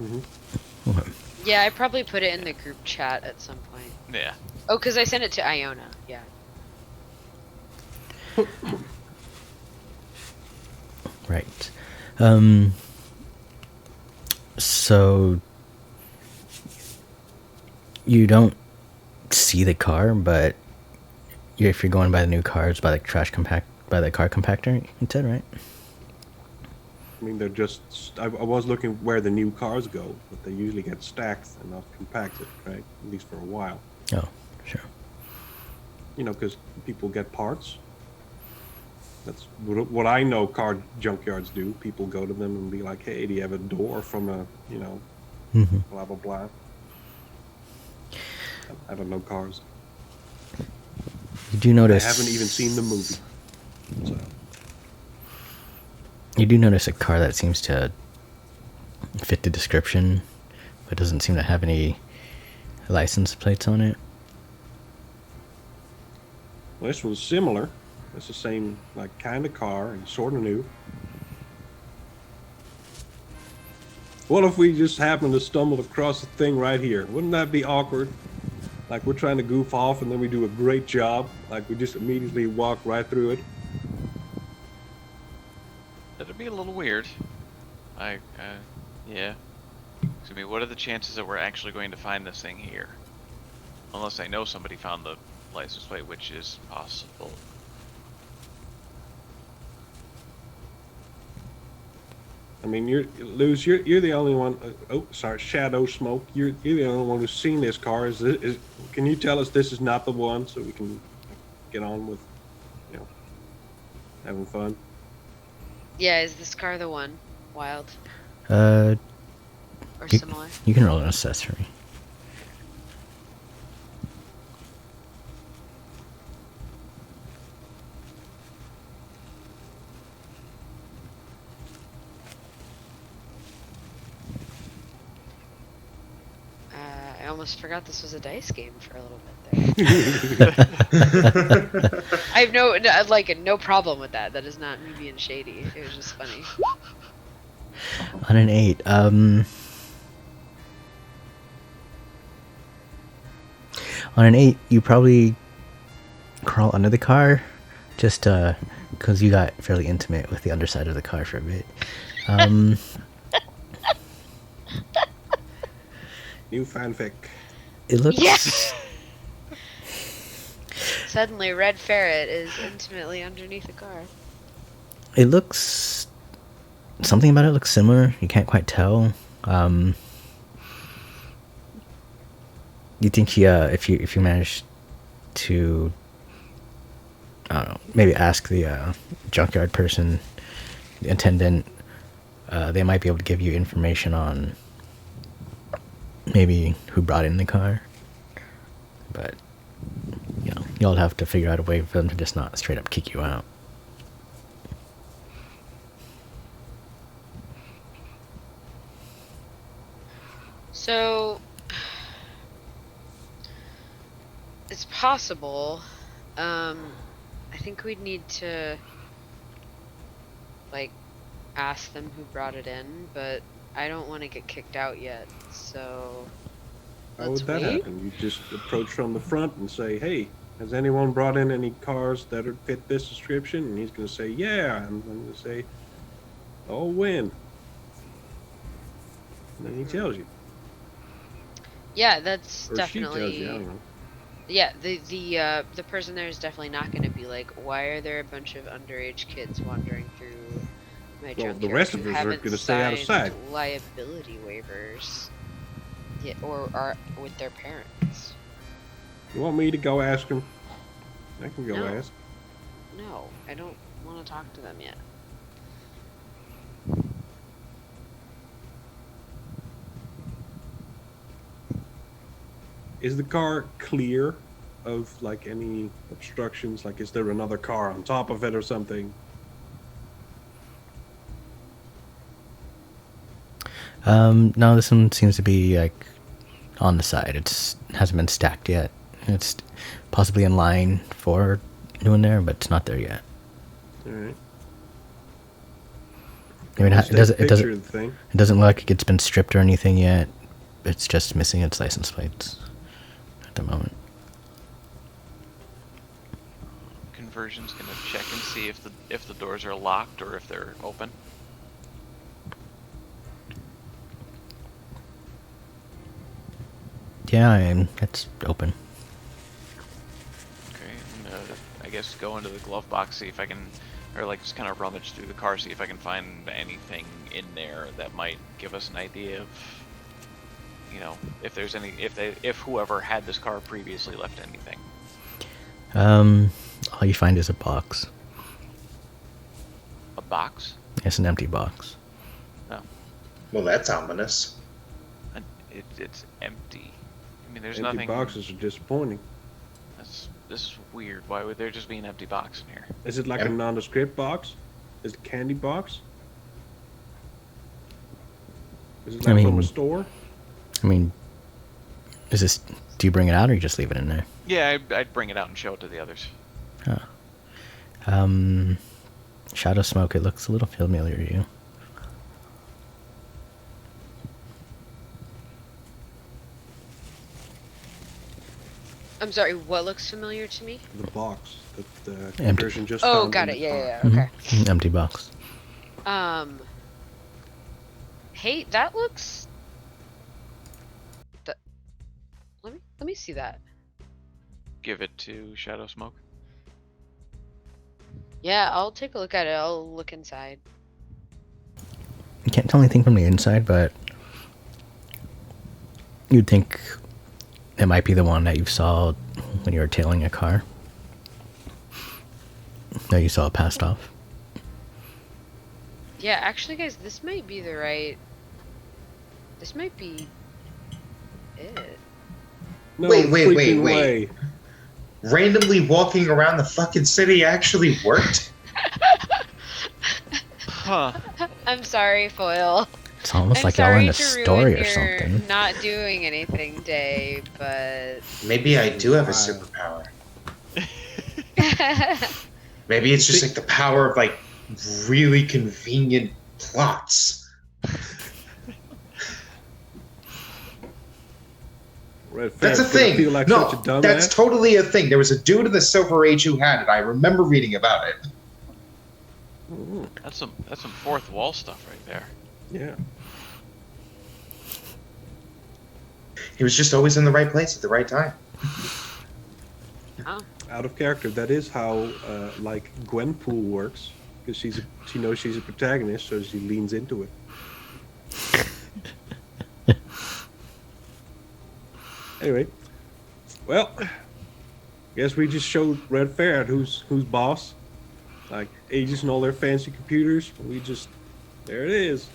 Mm-hmm. Okay. Yeah, I probably put it in the group chat at some point. Yeah. Oh, because I sent it to Iona. Yeah. Right. So you don't see the car, but if you're going by the new cars, by the by the car compactor, you said, right? I mean, they're just. I was looking where the new cars go, but they usually get stacked and not compacted, right? At least for a while. Oh, sure. You know, because people get parts. That's what I know car junkyards do. People go to them and be like, hey, do you have a door from a, you know, blah, blah, blah. I don't know cars. You do notice. I haven't even seen the movie. So. You do notice a car that seems to fit the description, but doesn't seem to have any license plates on it. Well, this one's similar. It's the same, like, kind of car and sort of new. What if we just happen to stumble across a thing right here? Wouldn't that be awkward? Like, we're trying to goof off and then we do a great job. Like, we just immediately walk right through it. That'd be a little weird. Yeah. I mean, what are the chances that we're actually going to find this thing here? Unless I know somebody found the license plate, which is possible. I mean, Luz. You're the only one. Oh, sorry, Shadow Smoke. You're the only one who's seen this car. Can you tell us this is not the one so we can get on with, you know, having fun? Yeah, is this car the one? Wild Uh, or you, similar? you can roll an accessory. I almost forgot this was a dice game for a little bit there. I have no problem with that. That is not me being shady. It was just funny. On an 8, on an 8, you probably crawl under the car, just because you got fairly intimate with the underside of the car for a bit. New fanfic. It looks. Yes! Suddenly, Red Ferret is intimately underneath a car. It looks. Something about it looks similar. You can't quite tell. You think if you manage to, I don't know, maybe ask the junkyard person, the attendant, they might be able to give you information on maybe who brought in the car. But y'all have to figure out a way for them to just not straight up kick you out. So, it's possible. I think we'd need to, like, ask them who brought it in, but I don't want to get kicked out yet, so How let's would that wait. happen? You just approach from the front and say, "Hey, has anyone brought in any cars that fit this description?" And he's going to say, "Yeah," and I'm going to say, "Oh, when?" And then he tells you, Yeah, that's or definitely. she tells you. I don't know. Yeah, the person there is definitely not going to be like, why are there a bunch of underage kids wandering through my Well, junkyard the rest who of us are haven't going to stay out of signed sight. liability waivers, yet, or are with their parents? You want me to go ask him? I can go No. ask. No, I don't want to talk to them yet. Is the car clear of like any obstructions? Like, is there another car on top of it or something? No, this one seems to be like on the side. It hasn't been stacked yet. It's possibly in line for doing there, but it's not there yet. All right. I mean, Let's it doesn't. take a It picture doesn't. of the thing. It doesn't look like it's been stripped or anything yet. It's just missing its license plates at the moment. Conversion's gonna check and see if the doors are locked or if they're open. Yeah, it's open. Okay, I'm gonna, I guess, go into the glove box, see if I can, or like just kind of rummage through the car, see if I can find anything in there that might give us an idea of, if there's any, if whoever had this car previously left anything. All you find is a box. A box? It's an empty box. No, Well, that's ominous. it's empty. I mean, there's Empty nothing. boxes are disappointing. This is weird. Why would there just be an empty box in here? Is it like a Yep. nondescript box? Is it a candy box? Is it I like from a mean- store? I mean, is this? Do you bring it out or you just leave it in there? Yeah, I'd bring it out and show it to the others. Shadow smoke. It looks a little familiar to you. I'm sorry, what looks familiar to me? The box that the Empty. conversion just Oh, found got in it. the car. Yeah, okay. Empty box. Hey, that looks. Let me see that. Give it to Shadow Smoke. Yeah, I'll take a look at it. I'll look inside. You can't tell anything from the inside, but you'd think it might be the one that you saw when you were tailing a car. That you saw it passed off. Yeah, actually, guys, this might be it. No Wait. freaking way. Randomly walking around the fucking city actually worked? Huh. I'm sorry, Foil. It's almost I'm like y'all in sorry a to story ruin or your something. not doing anything day, but Maybe I do have a Wow. superpower. Maybe it's just like the power of like really convenient plots. Red That's a Ferret's gonna thing. Feel like No, such a dumbass. that's totally a thing. There was a dude in the Silver Age who had it. I remember reading about it. That's some fourth wall stuff right there. Yeah. He was just always in the right place at the right time. oh, Out of character. That is how like Gwenpool works, because she knows she's a protagonist, so she leans into it. Anyway, well, guess we just showed Red Ferret who's boss. Like Aegis and all their fancy computers. There it is.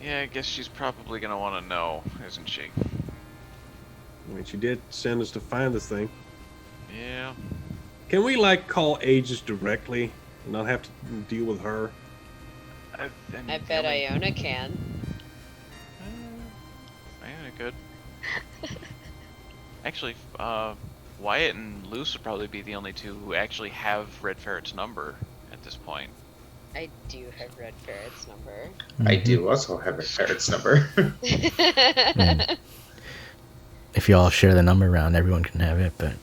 Yeah, I guess she's probably gonna want to know, isn't she? I mean, she did send us to find this thing. Yeah. Can we like call Aegis directly and not have to deal with her? I bet Iona can. Iona could. Actually, Wyatt and Luce would probably be the only two who actually have Red Ferret's number at this point. I do have Red Ferret's number. I do also have a Ferret's number. If you all share the number around, everyone can have it, but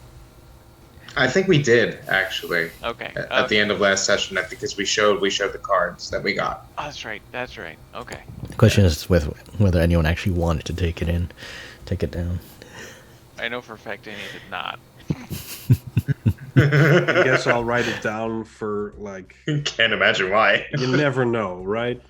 I think we did actually Okay. at the end of last session, because we showed the cards that we got. Oh, that's right. That's right. Okay. the question is with whether anyone actually wanted to take it down. I know for a fact Danny did not. I guess I'll write it down for like. Can't imagine why. You never know, right?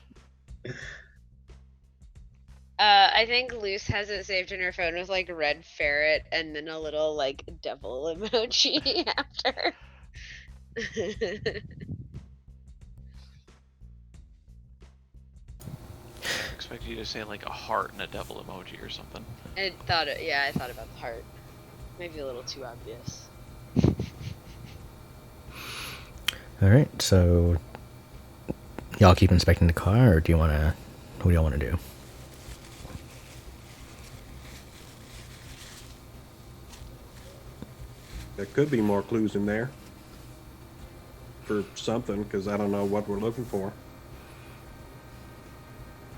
I think Luce has it saved in her phone with like Red Ferret and then a little like devil emoji after. I expect you to say like a heart and a devil emoji or something. I thought about the heart. Maybe a little too obvious. All right, so y'all keep inspecting the car, or what do y'all want to do? There could be more clues in there for something, because I don't know what we're looking for.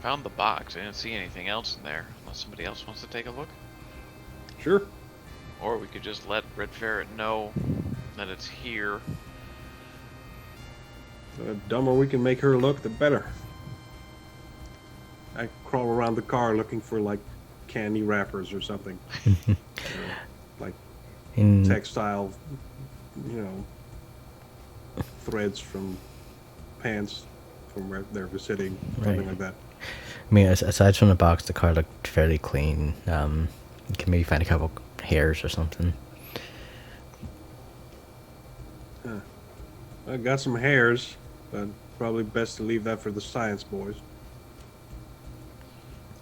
Found the box. I didn't see anything else in there, unless somebody else wants to take a look. Sure. Or we could just let Red Ferret know that it's here. The dumber we can make her look, the better. I crawl around the car looking for like candy wrappers or something. Like textile, threads from pants from where they're sitting, something Right. like that. I mean, aside from the box, the car looked fairly clean. You can maybe find a couple hairs or something. I got some hairs, but probably best to leave that for the science boys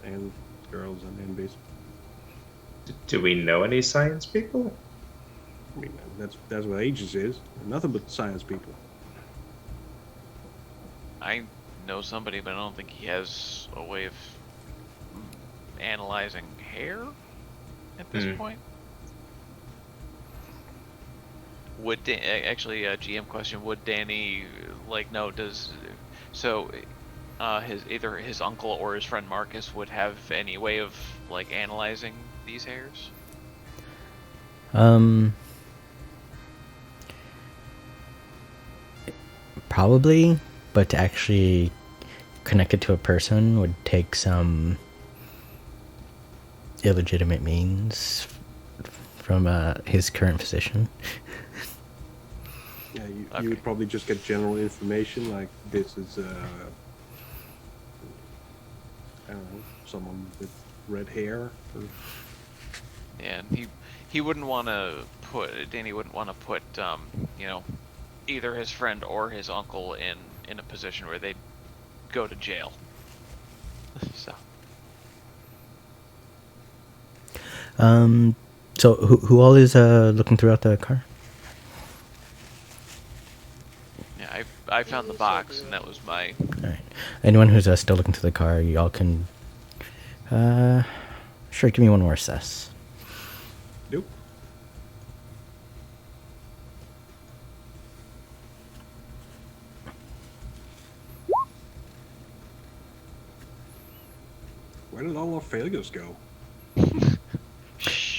and girls and NBs. Do we know any science people? I mean, that's what Aegis is. Nothing but science people. I know somebody, but I don't think he has a way of analyzing hair at this point. Would actually GM question? Would Danny know? Either his uncle or his friend Marcus would have any way of analyzing these hairs? Probably, but to actually connect it to a person would take some illegitimate means from his current physician. Yeah, you Okay. would probably just get general information like this is I don't know, someone with red hair. Or... And he wouldn't want to put Danny wouldn't want to put either his friend or his uncle in a position where they'd go to jail. So So who all is looking throughout the car? yeah, I found the box and that was my. All right. Anyone who's still looking through the car, y'all can. Sure. Give me one more assess. Nope. Where did all our failures go?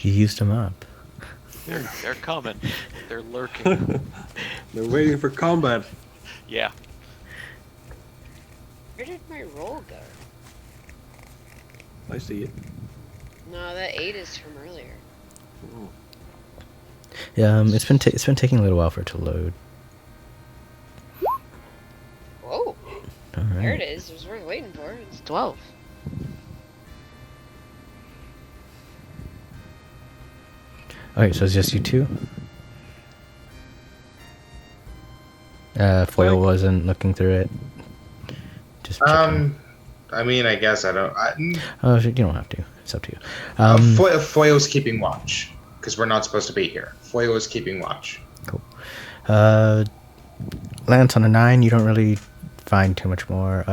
You used them up. They're coming. They're lurking. They're waiting for combat. Yeah. Where did my roll go? I see it. No, that 8 is from earlier. Oh. Yeah. It's been taking a little while for it to load. Whoa, All right. there it is. It was worth waiting for. It's 12. Okay, so it's just you two. Foil Like- wasn't looking through it. Just checking. I mean, I guess I don't. Oh, you don't have to. It's up to you. Foil's keeping watch because we're not supposed to be here. Foil is keeping watch. Cool. Lance on a 9, you don't really find too much more.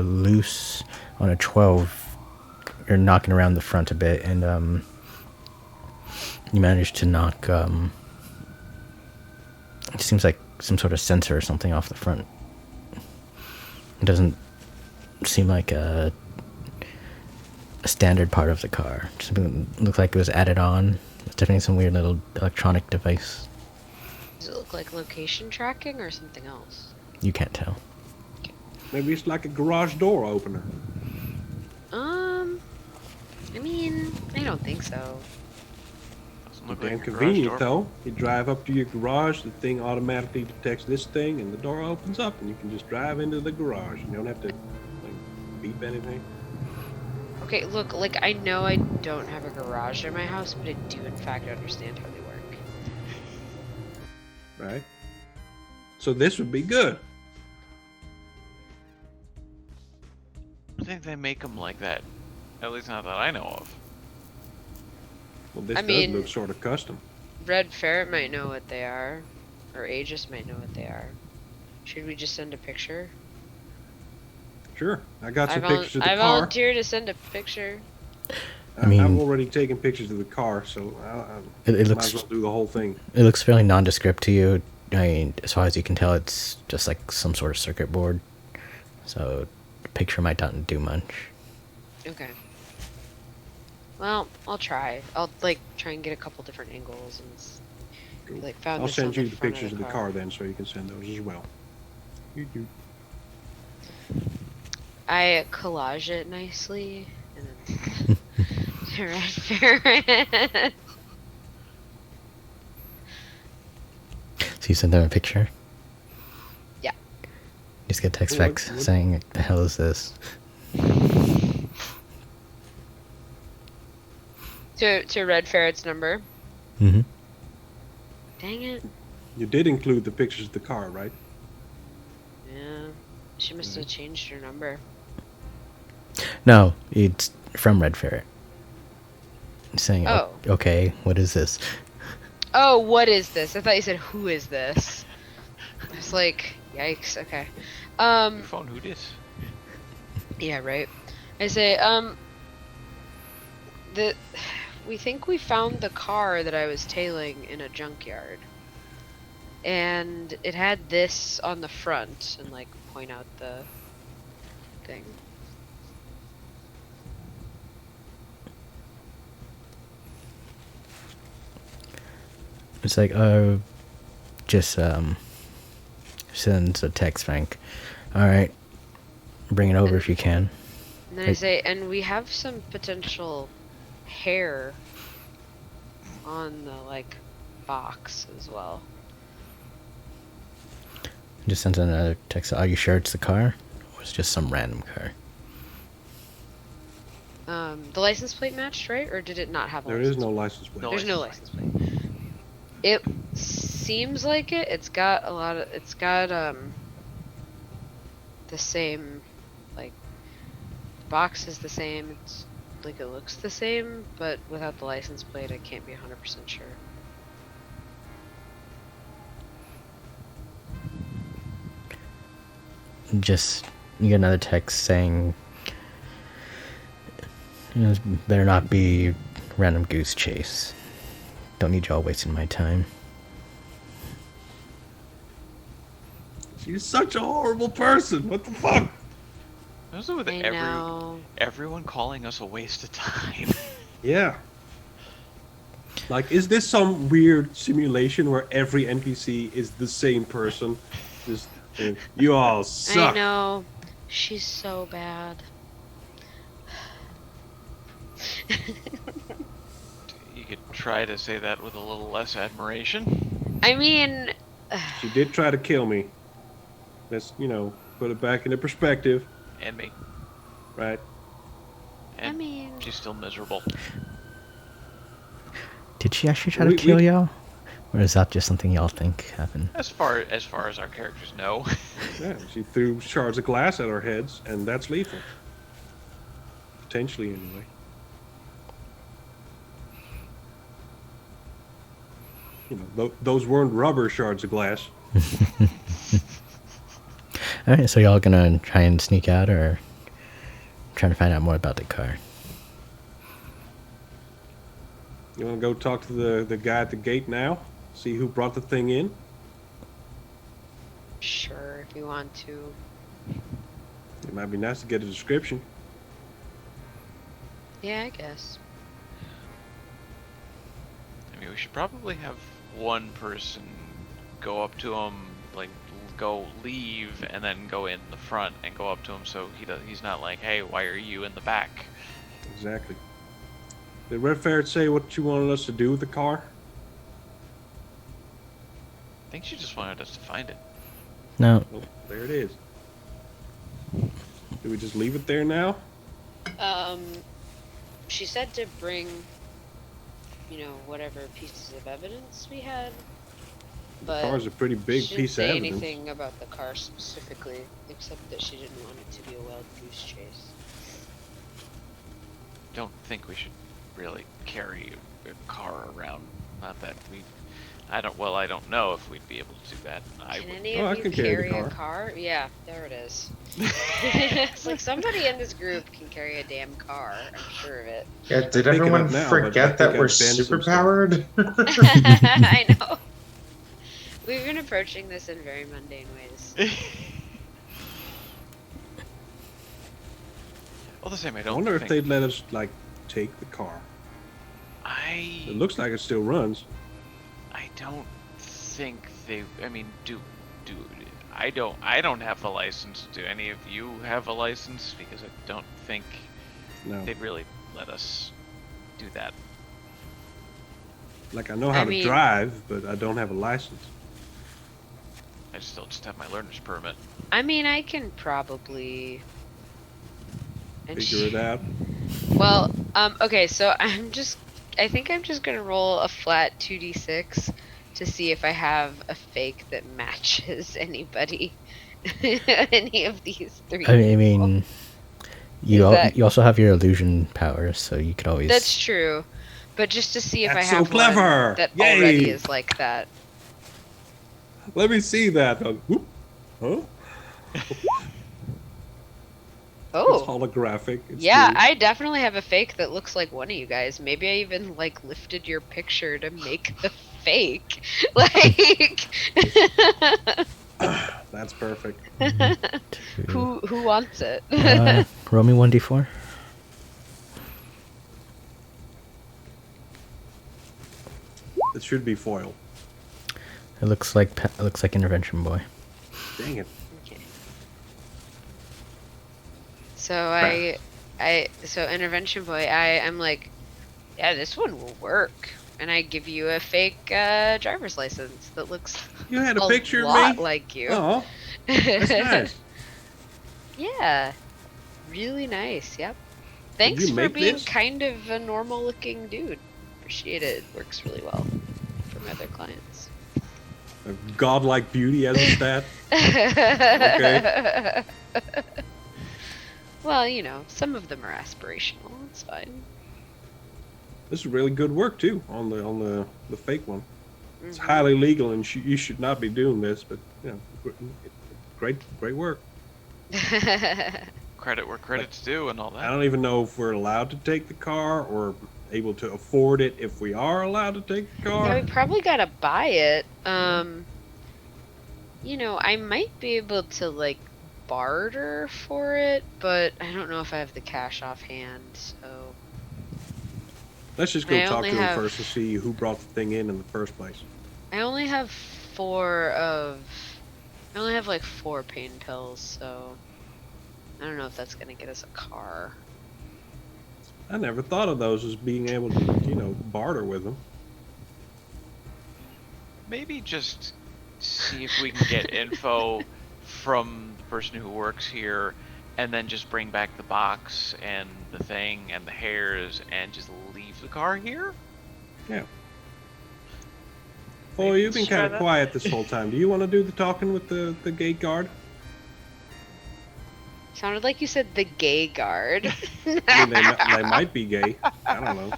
Loose on a 12, you're knocking around the front a bit, and you manage to knock. It seems like some sort of sensor or something off the front. It doesn't seem like a standard part of the car. It just looked like it was added on. It's definitely some weird little electronic device. Does it look like location tracking or something else? You can't tell. Maybe it's like a garage door opener. I mean, I don't think so. Doesn't look Damn like a garage convenient, door. though. You drive up to your garage, the thing automatically detects this thing, and the door opens up, and you can just drive into the garage. You don't have to beep anything. Okay, look, like, I know I don't have a garage in my house, but I do, in fact, understand how they work. Right? So this would be good. I think they make them like that. At least not that I know of. Well, this I does mean- look sort of custom. Red Ferret might know what they are, or Aegis might know what they are. Should we just send a picture? Sure. I got some I pictures of the I car. volunteer to send a picture. I mean- I've already taken pictures of the car, so I It might looks as well do the whole thing. it looks fairly nondescript to you. I mean, as far as you can tell, it's just like some sort of circuit board. So the picture might not do much. Okay. Well, I'll try. I'll try and get a couple different angles and Cool. found I'll this send on you the the front pictures of the car then, so you can send those as well. You do. I collage it nicely and then Red Ferret. So you send them a picture. Yeah. Just get text What- back what- saying, "The hell is this?" to Red Ferret's number. Mm-hmm. Dang it. You did include the pictures of the car, right? Yeah. She must have changed her number. No, it's from Red Ferret. Saying, Oh. Okay, what is this?" Oh, what is this? I thought you said, who is this? I was like, yikes, okay. Your phone, who dis? Yeah, right. I say, we think we found the car that I was tailing in a junkyard. And it had this on the front, and point out the thing. It's like, just sends a text, Frank. All right, bring it over if you can. And then I say, and we have some potential hair on the box as well. Just sends another text. Are you sure it's the car, or it's just some random car? The license plate matched, right? Or did it not have a There license is no plate? license plate. No There's no license license plate. It seems like it. It's got the same, like, the box is the same. It's like it looks the same, but without the license plate, I can't be 100% sure. Just you get another text saying, "This better not be random goose chase. Don't need y'all wasting my time." She's such a horrible person. What the fuck? What's with I know. everyone calling us a waste of time? Yeah. Like, is this some weird simulation where every NPC is the same person? Just, you all suck. I know. She's so bad. You could try to say that with a little less admiration. I mean, She did try to kill me. Let's, put it back into perspective, And me. right? And I mean, she's still miserable. Did she actually try to kill y'all? Or is that just something y'all think happened? As far as our characters know. Yeah, she threw shards of glass at our heads, and that's lethal. Potentially, anyway. Those weren't rubber shards of glass. Alright, so y'all gonna try and sneak out, or trying to find out more about the car? You want to go talk to the guy at the gate now? See who brought the thing in? sure, if you want to. It might be nice to get a description. Yeah, I guess. I mean, we should probably have one person go up to him, like go leave, and then go in the front and go up to him, so he's not like, hey, why are you in the back? Exactly. Did Red Ferret say what you wanted us to do with the car? I think she just wanted us to find it. No. Oh, there it is. Do we just leave it there now? She said to bring, whatever pieces of evidence we had. But The car's a pretty big she didn't piece of say evidence. anything about the car specifically, except that she didn't want it to be a wild goose chase. Don't think we should really carry a car around. Not that we. I don't know if we'd be able to do that. I Can would. any I of you can carry the carry a car. car? Yeah, there it is. It's like somebody in this group can carry a damn car. I'm sure of it. Yeah, did picking everyone up now, but I forget think that we're I've banned some stuff. superpowered? I know. We've been approaching this in very mundane ways. All the same, I I don't wonder if think. they'd let us, take the car. It looks like it still runs. I don't think they. I mean, I don't have a license. Do any of you have a license? Because I don't think No. they'd really let us do that. I know how to drive, but I don't have a license. I still just have my learner's permit. I mean, I can probably Figure it out. Well, okay, so I think I'm just gonna roll a flat 2d6 to see if I have a fake that matches anybody. Any of these three. I mean, you Is you also have your illusion powers, so you could always. That's true. But just to see if That's I so have clever! one that Yay! already is like that. Let me see that. Whoop. Huh? Oh. It's holographic. It's Yeah, weird. I definitely have a fake that looks like one of you guys. Maybe I even lifted your picture to make the fake. That's perfect. Who wants it? Roll me 1d4. It should be foil. It looks like intervention boy. Dang it. Okay. So intervention boy, I'm like, yeah, this one will work, and I give you a fake driver's license that looks You had a picture of lot me? like you. Oh, that's nice. Yeah, really nice. Yep. Thanks you for make being this? kind of a normal-looking dude. Appreciate it. Works really well for my other clients. A godlike beauty as a stat? Okay. Well, you know, some of them are aspirational. It's fine. This is really good work too on the fake one. It's Mhm. highly legal, and you should not be doing this. But you know, great work. Credit where credit's due and all I that. don't even know if we're allowed to take the car or able to afford it if we are allowed to take the car. Yeah, we probably gotta buy it. You know, I might be able to like barter for it, but I don't know if I have the cash offhand. So Let's just go I talk only to him have- first and see who brought the thing in the first place. I only have like 4 pain pills, so I don't know if that's gonna get us a car. I never thought of those as being able to, barter with them. Maybe just see if we can get info from the person who works here, and then just bring back the box and the thing and the hairs, and just leave the car here. Yeah. Maybe Oh, you've been let's try kind of that. quiet this whole time. Do you want to do the talking with the gate guard? Sounded like you said the gay guard. I mean, they might be gay. I don't know.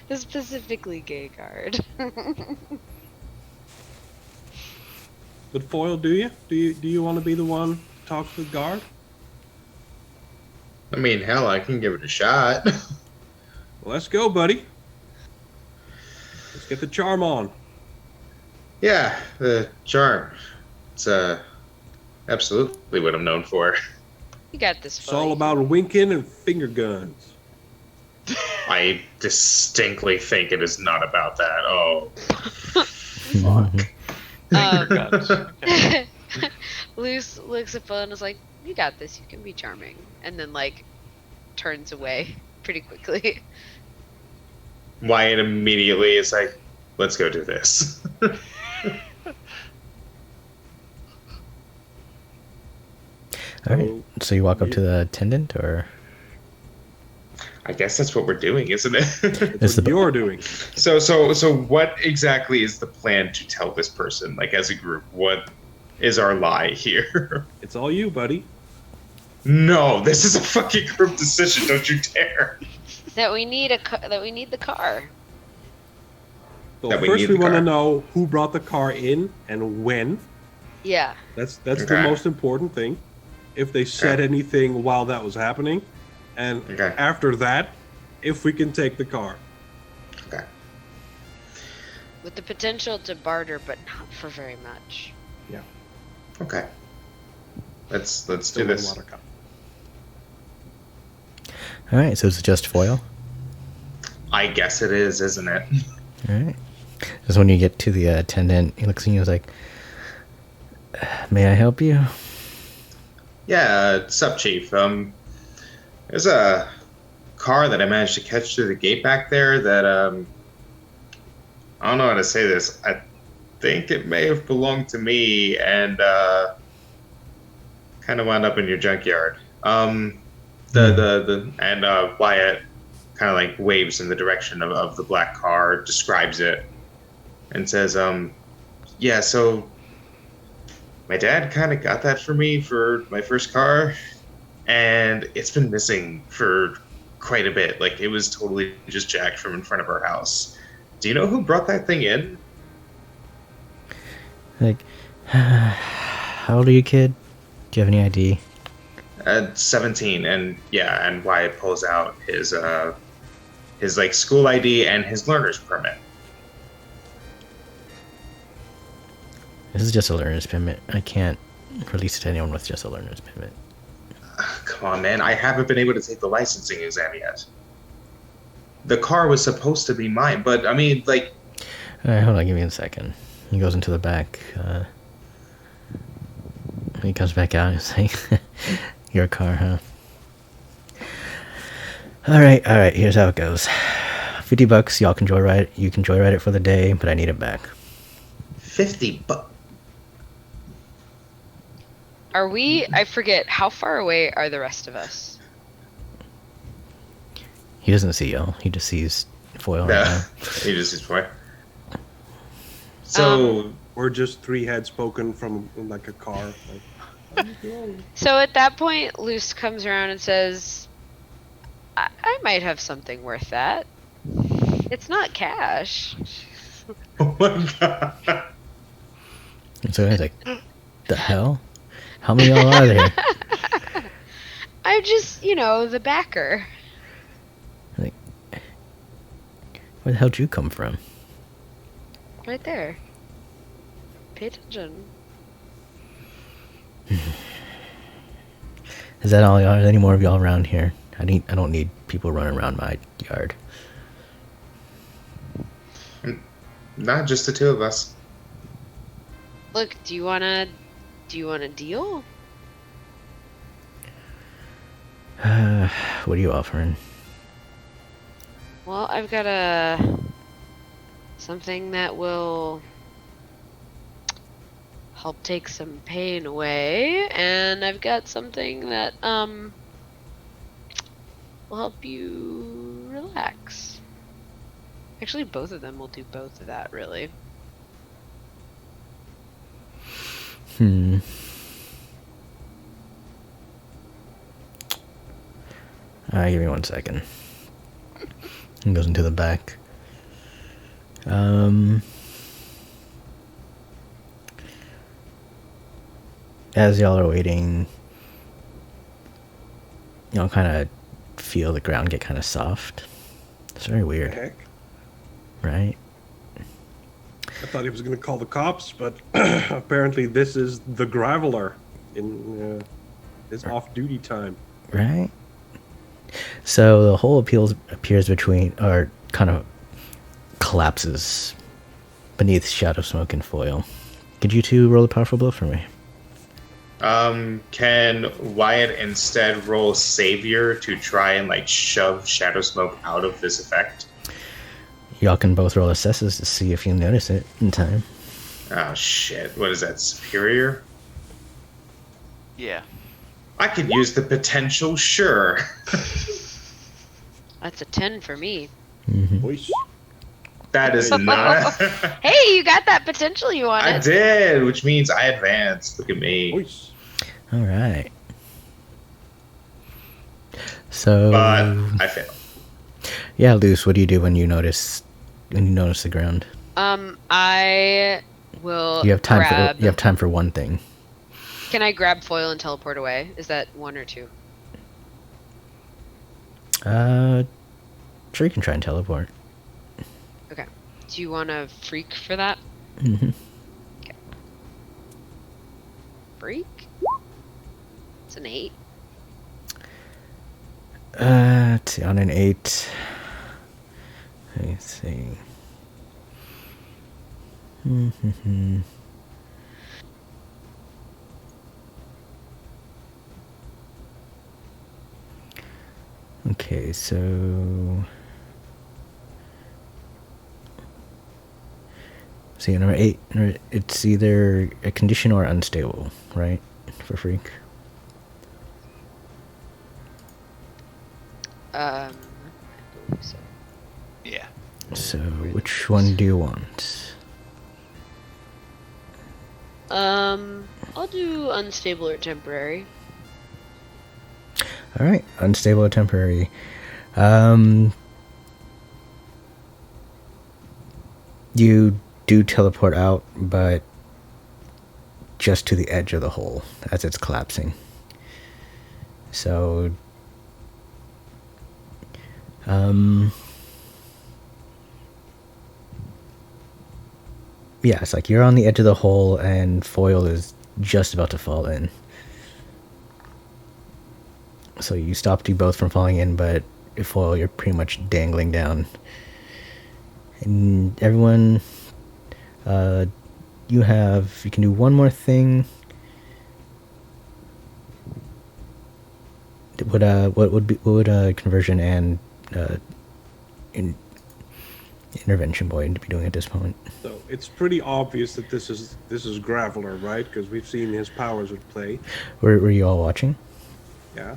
The specifically gay guard. But Foil, do you want to be the one to talk to the guard? I mean, hell, I can give it a shot. Well, let's go, buddy. Let's get the charm on. Yeah, the charm. It's absolutely what I'm known for. You got this. It's all about winking and finger guns. I distinctly think it is not about that. Oh, Guns. Okay. Luce looks at Phil and is like, "You got this. You can be charming," and then like turns away pretty quickly. Wyatt immediately is like, let's go do this. All right. So you walk up to the attendant, or I guess that's what we're doing, isn't it? That's what you're doing. So what exactly is the plan to tell this person, like as a group? What is our lie here? It's all you, buddy. No, this is a fucking group decision. Don't you dare. That we need the car. So That we first need we the want to car. know who brought the car in and when. Yeah. That's Okay. the most important thing. If they said Okay. anything while that was happening, and Okay. after that, if we can take the car. Okay. With the potential to barter, but not for very much. Okay. Let's do Still this. water cup. all right. So it's just foil. I guess it is, isn't it? All right. Just when you get to the attendant, he looks at you and is like, "May I help you?" Yeah, sup, Chief. There's a car that I managed to catch through the gate back there that I don't know how to say this. I think it may have belonged to me and kind of wound up in your junkyard. And Wyatt kind of like waves in the direction of the black car, describes it, and says, yeah, so my dad kind of got that for me for my first car, and it's been missing for quite a bit. Like, it was totally just jacked from in front of our house. Do you know who brought that thing in? Like, how old are you, kid? Do you have any ID? 17, and yeah, and Wyatt pulls out his like school ID and his learner's permit. This is just a learner's permit. I can't release it to anyone with just a learner's permit. Come on, man, I haven't been able to take the licensing exam yet. The car was supposed to be mine, but I mean, like, All right, hold on. Give me a second. He goes into the back. He comes back out and he's like, "Your car, huh?" All right. Here's how it goes. $50. Y'all can joyride. You can joyride it for the day, but I need it back. 50 bucks. Are we? I forget. How far away are the rest of us? He doesn't see y'all. He just sees Foil right now. He just is boy. So We're just three heads spoken from like a car. Like, So at that point, Luce comes around and says, I might have something worth that. It's not cash. oh my god. And so he's like, the hell? How many y'all are there? I'm just, the backer. Like, where the hell did you come from? Right there. Pay attention. Is that all y'all? Are there any more of y'all around here? I don't need people running around my yard. Not just the two of us. Look, do you wanna deal? What are you offering? Well, I've got something that will help take some pain away, and I've got something that will help you relax. Actually, both of them will do both of that, really. Give me 1 second. He goes into the back. As y'all are waiting, y'all kind of feel the ground get kind of soft. It's very weird, heck? right? I thought he was going to call the cops, but apparently this is the Graveler in his off-duty time. Right? So the hole appears between, or kind of collapses beneath Shadow Smoke and Foil. Could you two roll a powerful blow for me? Can Wyatt instead roll Savior to try and shove Shadow Smoke out of this effect? Y'all can both roll assesses to see if you notice it in time. Oh shit! What is that? Superior? Yeah. I could use the potential. Sure. That's a 10 for me. Voice. That is not. Hey, you got that potential you wanted. I did, which means I advanced. Look at me. Voice. All right. So, But I failed. yeah, Luce, what do you do when you notice the ground? I will You have time grab... for you have time for one thing. Can I grab Foil and teleport away? Is that 1 or 2? Sure, you can try and teleport. Okay. Do you want to freak for that? Mm-hmm. Okay. Freak? It's an 8. Let's see, on an 8. Let me see. Okay, so see, number 8, it's either a condition or unstable, right? For freak. I believe so. Yeah. So, which one do you want? I'll do unstable or temporary. All right, unstable or temporary. You do teleport out, but just to the edge of the hole as it's collapsing. So, yeah, it's like you're on the edge of the hole and Foil is just about to fall in. So you stopped you both from falling in, but Foil, you're pretty much dangling down. And everyone, you can do one more thing. What would conversion and intervention boy be doing at this point? So it's pretty obvious that this is Graveler, right? Because we've seen his powers at play. Were you all watching? Yeah.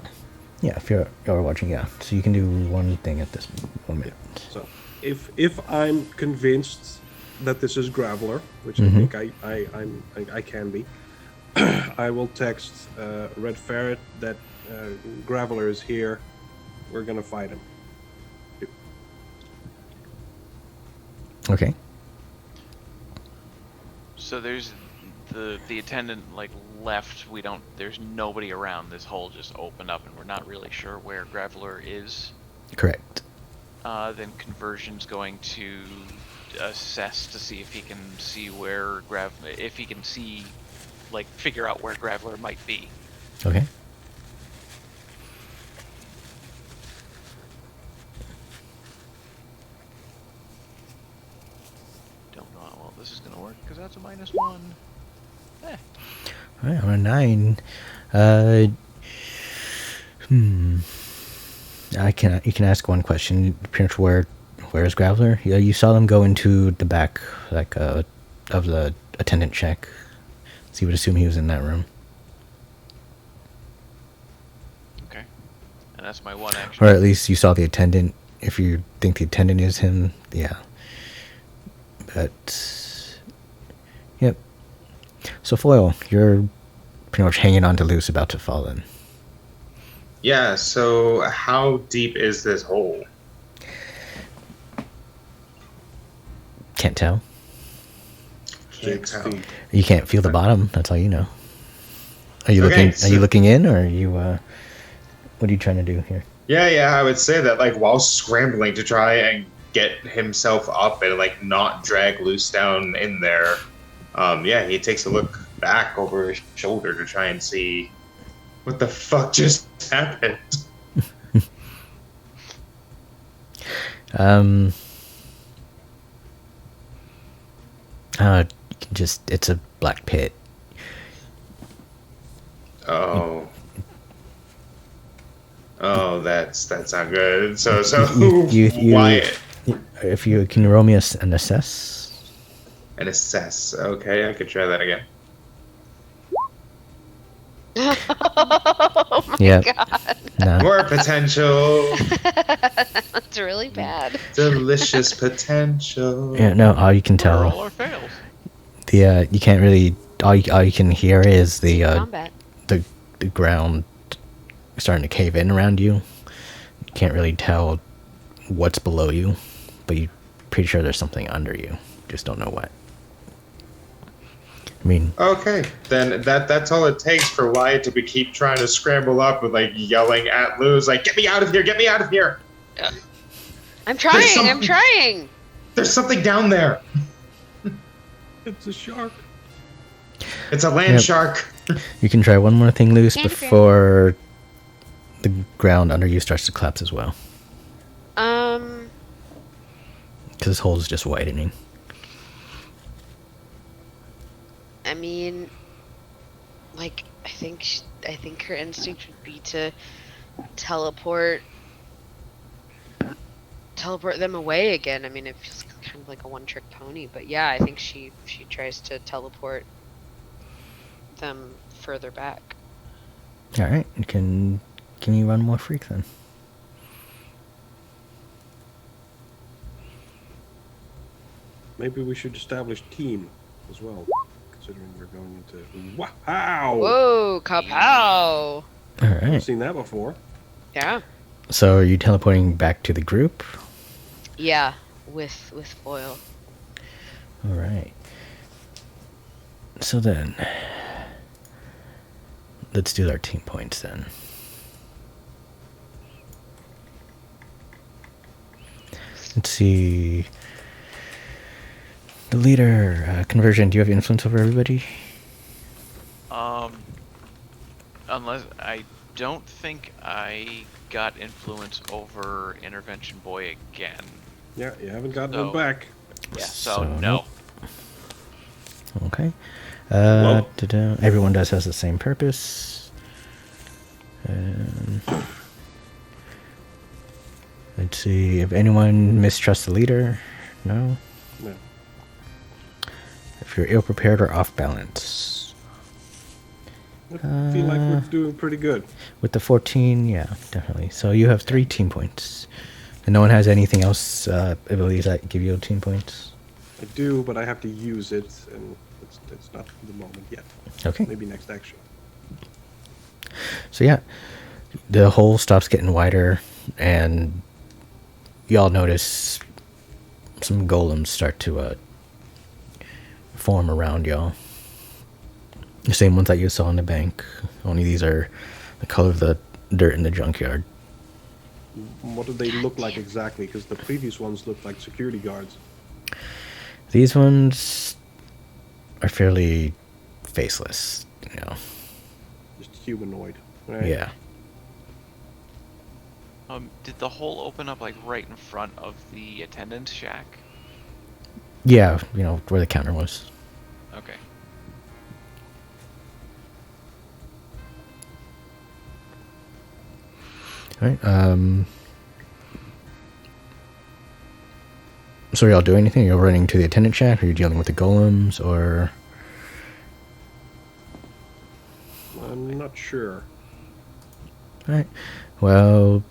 Yeah, if you're watching, yeah. So you can do one thing at this moment. So, if I'm convinced that this is Graveler, which Mhm. I think I can be, I will text Red Ferret that Graveler is here. We're gonna fight him. Okay. So there's the attendant like left. There's nobody around. This hole just opened up, and we're not really sure where Graveler is. Correct. Then Conversion's going to assess to see if he can see where if he can see, like, figure out where Graveler might be. Okay. Don't know how well this is gonna work because that's a -1. All right, on a 9. You can ask one question. Pretty much where is Graveler? Yeah, you saw them go into the back, like of the attendant check. So you would assume he was in that room, Okay. And that's my one action. or at least you saw the attendant. If you think the attendant is him, yeah. But yep. So Foil, you're pretty much hanging on to Loose, about to fall in. Yeah, so how deep is this hole? Can't tell. Can't 6 tell. feet. You can't feel the bottom. That's all you know. Are you Okay, looking? Are you looking in, or are you? What are you trying to do here? Yeah, I would say that, like, while scrambling to try and get himself up and, like, not drag Loose down in there, he takes a look back over his shoulder to try and see what the fuck just happened. You can just, it's a black pit. Oh, that's not good. So You- why If you can roll me an assess. an assess? Okay, I could try that again. Oh my Yeah. god. Nah. More potential, That's really bad. delicious potential. Yeah, no. All you can Or all tell, our fails. you can't really. All you can hear is the Combat. the ground starting to cave in around you. You can't really tell what's below you, but you're pretty sure there's something under you. Just don't know what. I mean, Okay, then that's all it takes for Wyatt to keep trying to scramble up with, like, yelling at Luz, like, "Get me out of here! Get me out of here! I'm trying. I'm something- trying. There's something down there. It's a shark. It's a land Yep. shark." you can try one more thing loose Candy before the ground under you starts to collapse as well, because this hole is just widening. I mean, like, I think her instinct would be to teleport them away again. I mean, it feels kind of like a one-trick pony, but yeah, I think she tries to teleport them further back. All right, can you run more freak then? Maybe we should establish team as well, considering we're going into. Wow! Whoa, kapow! All I've right. seen that before. Yeah, So are you teleporting back to the group? yeah, with foil. All right. So then, let's do our team points then. Let's see. The leader, Conversion, do you have influence over everybody? Unless I don't think I got influence over Intervention Boy again. Yeah, you haven't gotten So- one back. Yeah, so So, no. Okay. Well- Everyone does has the same purpose. Let's see. If anyone mistrusts the leader, no. No. If you're ill prepared or off balance. I feel like we're doing pretty good. With the 14, yeah, definitely. So you have 3 team points. And no one has anything else, abilities that give you team points? I do, but I have to use it, and it's not the moment yet. Okay. Maybe next action. So yeah, the hole stops getting wider, and y'all notice some golems start to form around y'all. The same ones that you saw on the bank, only these are the color of the dirt in the junkyard. What do they look like exactly? Because the previous ones looked like security guards. These ones are fairly faceless, you know. Just humanoid, right? Yeah. Did the hole open up like right in front of the attendant shack? Yeah, you know, where the counter was. Okay. Alright, so are y'all doing anything? Are you running to the attendant shack? Are you dealing with the golems, or... I'm not sure. Alright, well,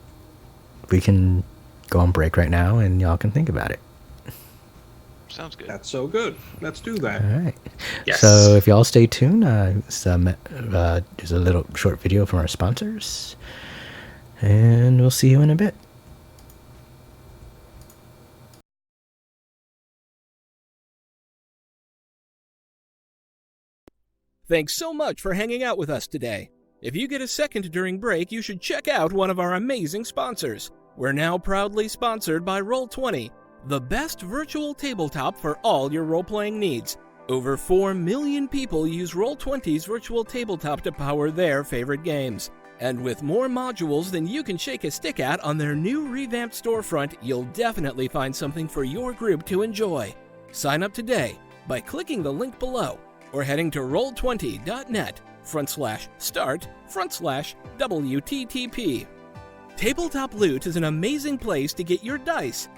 we can go on break right now, and y'all can think about it. Sounds good. That's so good. Let's do that. Alright. Yes. So if y'all stay tuned, there's a little short video from our sponsors, and we'll see you in a bit. Thanks so much for hanging out with us today. If you get a second during break, you should check out one of our amazing sponsors. We're now proudly sponsored by Roll20, the best virtual tabletop for all your role-playing needs. Over 4 million people use Roll20's virtual tabletop to power their favorite games. And with more modules than you can shake a stick at on their new revamped storefront, you'll definitely find something for your group to enjoy. Sign up today by clicking the link below or heading to roll20.net/start/WTTP. Tabletop Loot is an amazing place to get your dice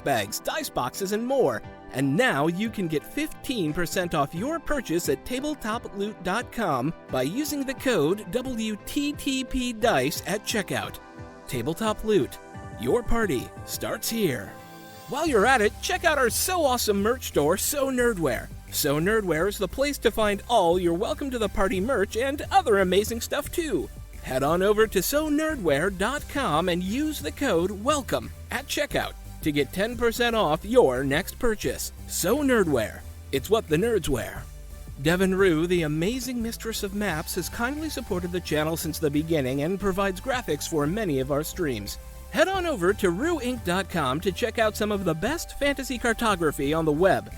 bags, dice boxes, and more. And now you can get 15% off your purchase at tabletoploot.com by using the code WTTPDICE at checkout. Tabletop Loot. Your party starts here. While you're at it, check out our so awesome merch store, So Nerdware. So Nerdware is the place to find all your Welcome to the Party merch and other amazing stuff too. Head on over to sonerdware.com and use the code WELCOME at checkout to get 10% off your next purchase. So Nerdware. It's what the nerds wear. Devin Rue, the amazing mistress of maps, has kindly supported the channel since the beginning and provides graphics for many of our streams. Head on over to rueinc.com to check out some of the best fantasy cartography on the web.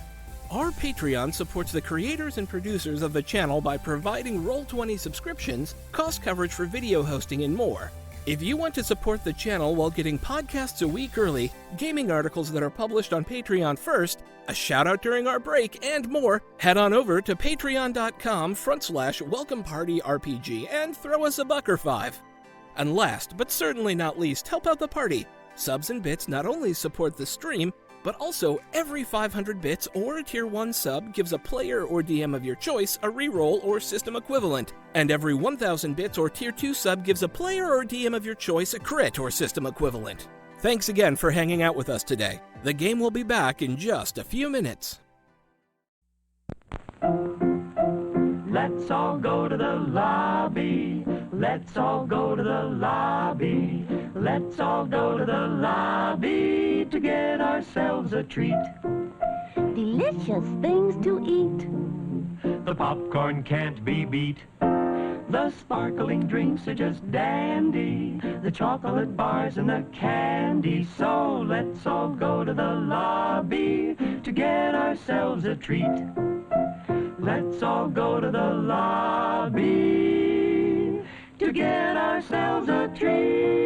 Our Patreon supports the creators and producers of the channel by providing Roll20 subscriptions, cost coverage for video hosting, and more. If you want to support the channel while getting podcasts a week early, gaming articles that are published on Patreon first, a shout out during our break, and more, head on over to patreon.com/welcomepartyrpg and throw us a buck or $5. And last, but certainly not least, help out the party. Subs and bits not only support the stream, but also every 500 bits or a tier 1 sub gives a player or DM of your choice a reroll or system equivalent, and every 1000 bits or tier 2 sub gives a player or DM of your choice a crit or system equivalent. Thanks again for hanging out with us today. The game will be back in just a few minutes. Let's all go to the lobby. Let's all go to the lobby. Let's all go to the lobby to get ourselves a treat. Delicious things to eat. The popcorn can't be beat. The sparkling drinks are just dandy. The chocolate bars and the candy. So let's all go to the lobby to get ourselves a treat. Let's all go to the lobby to get ourselves a treat.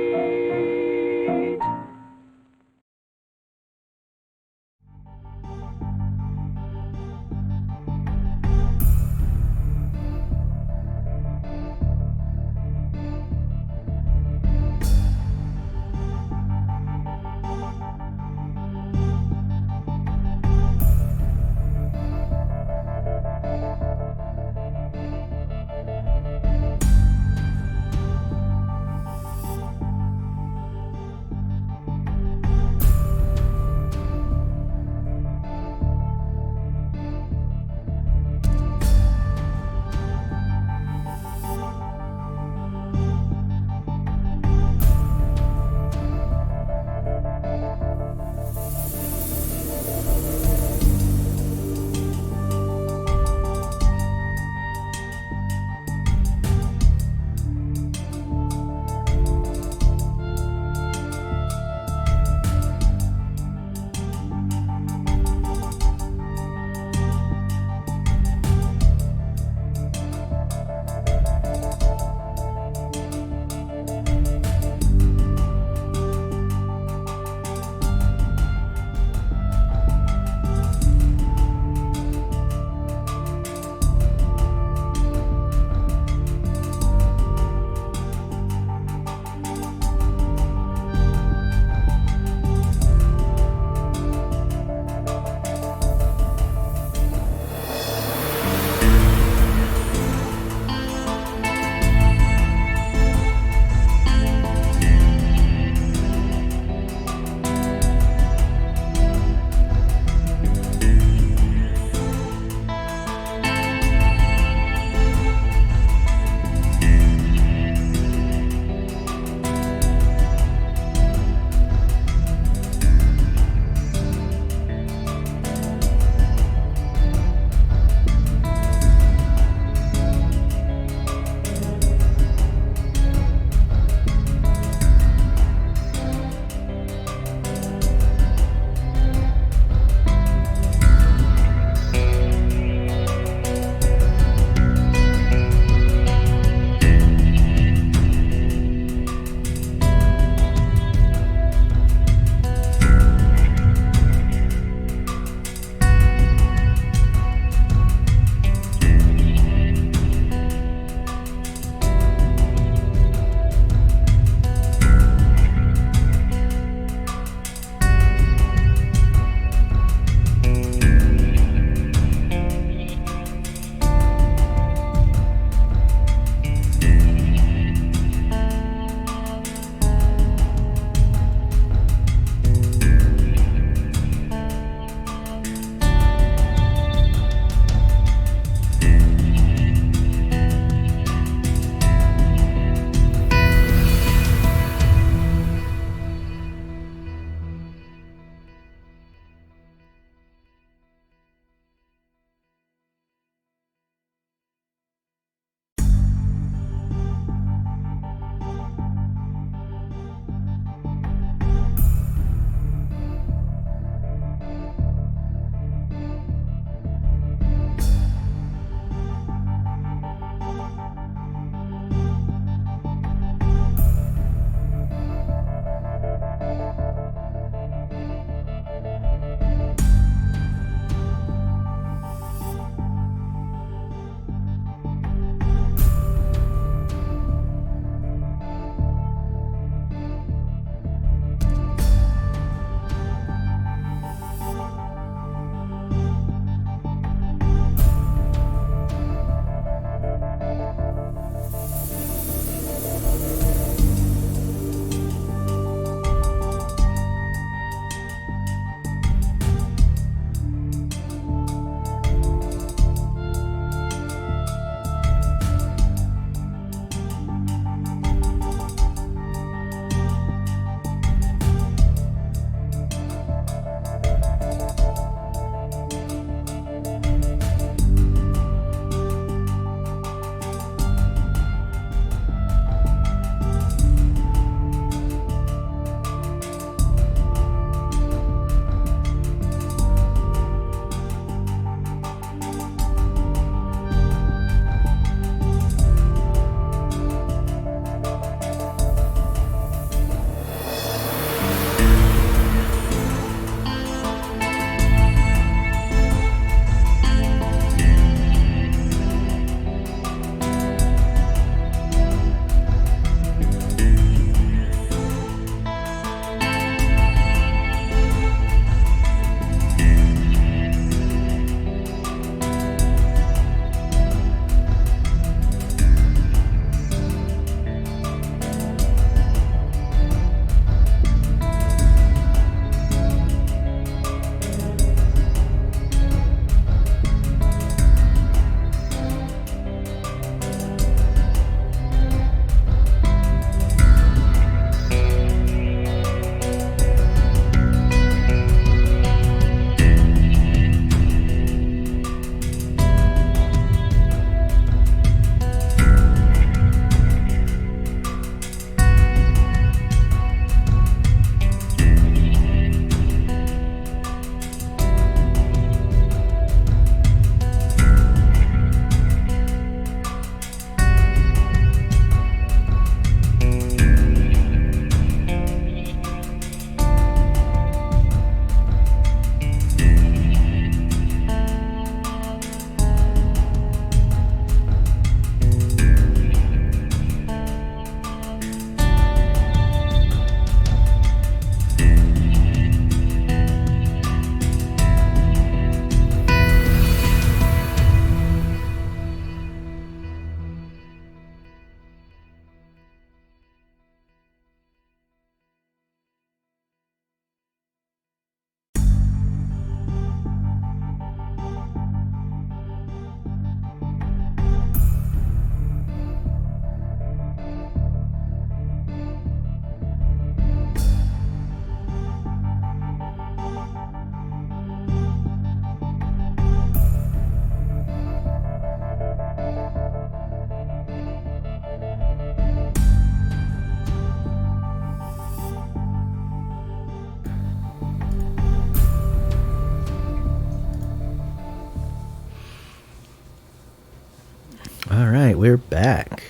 All right, we're back.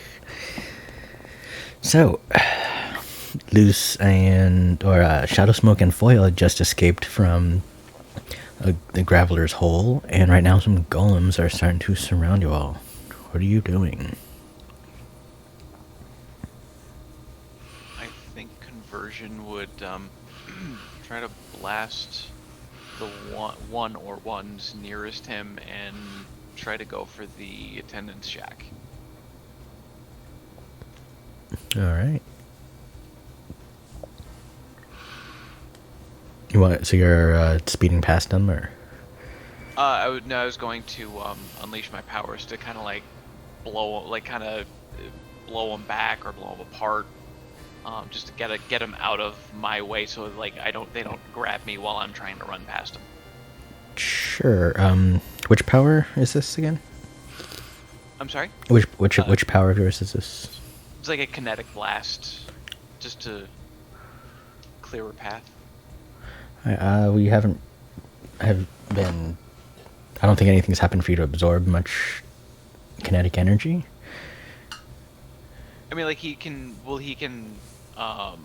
So, Loose Shadow Smoke and Foil had just escaped from the Graveler's hole, and right now some golems are starting to surround you all. What are you doing? I think Conversion would try to blast the one or ones nearest him and try to go for the attendant's shack. All right. So you're speeding past them, or? I was going to unleash my powers to kind of blow them back or blow them apart, just to get them out of my way, so they don't grab me while I'm trying to run past them. Sure. Which power is this again? I'm sorry. Which power of yours is this? It's like a kinetic blast, just to clear a path. We have been. I don't think anything's happened for you to absorb much kinetic energy. I mean, he can. Well, he can. No,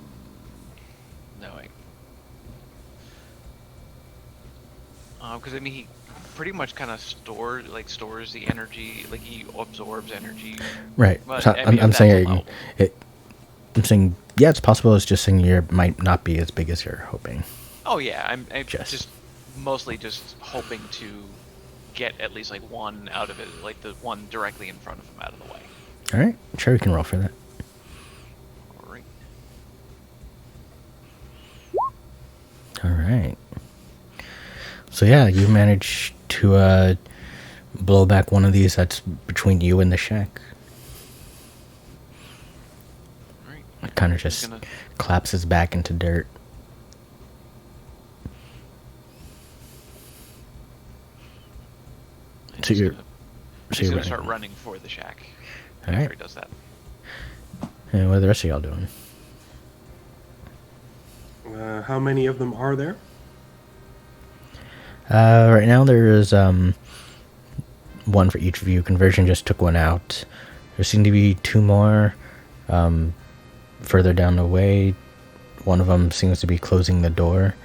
because I mean, he pretty much kind of stores the energy. Like, he absorbs energy. Right. But, So I mean, I'm saying I'm saying level. it's possible. It's just saying you might not be as big as you're hoping. Oh yeah, I'm just mostly just hoping to get at least one out of it, like the one directly in front of him out of the way. All right. Sure, we can roll for that. All right. All right. So yeah, you managed to blow back one of these that's between you and the shack. All right. It kind of just collapses back into dirt. So you're gonna start running for the shack. All right. After he does that. And what are the rest of y'all doing? How many of them are there? Right now there is one for each of you. Conversion just took one out. There seem to be two more further down the way. One of them seems to be closing the door.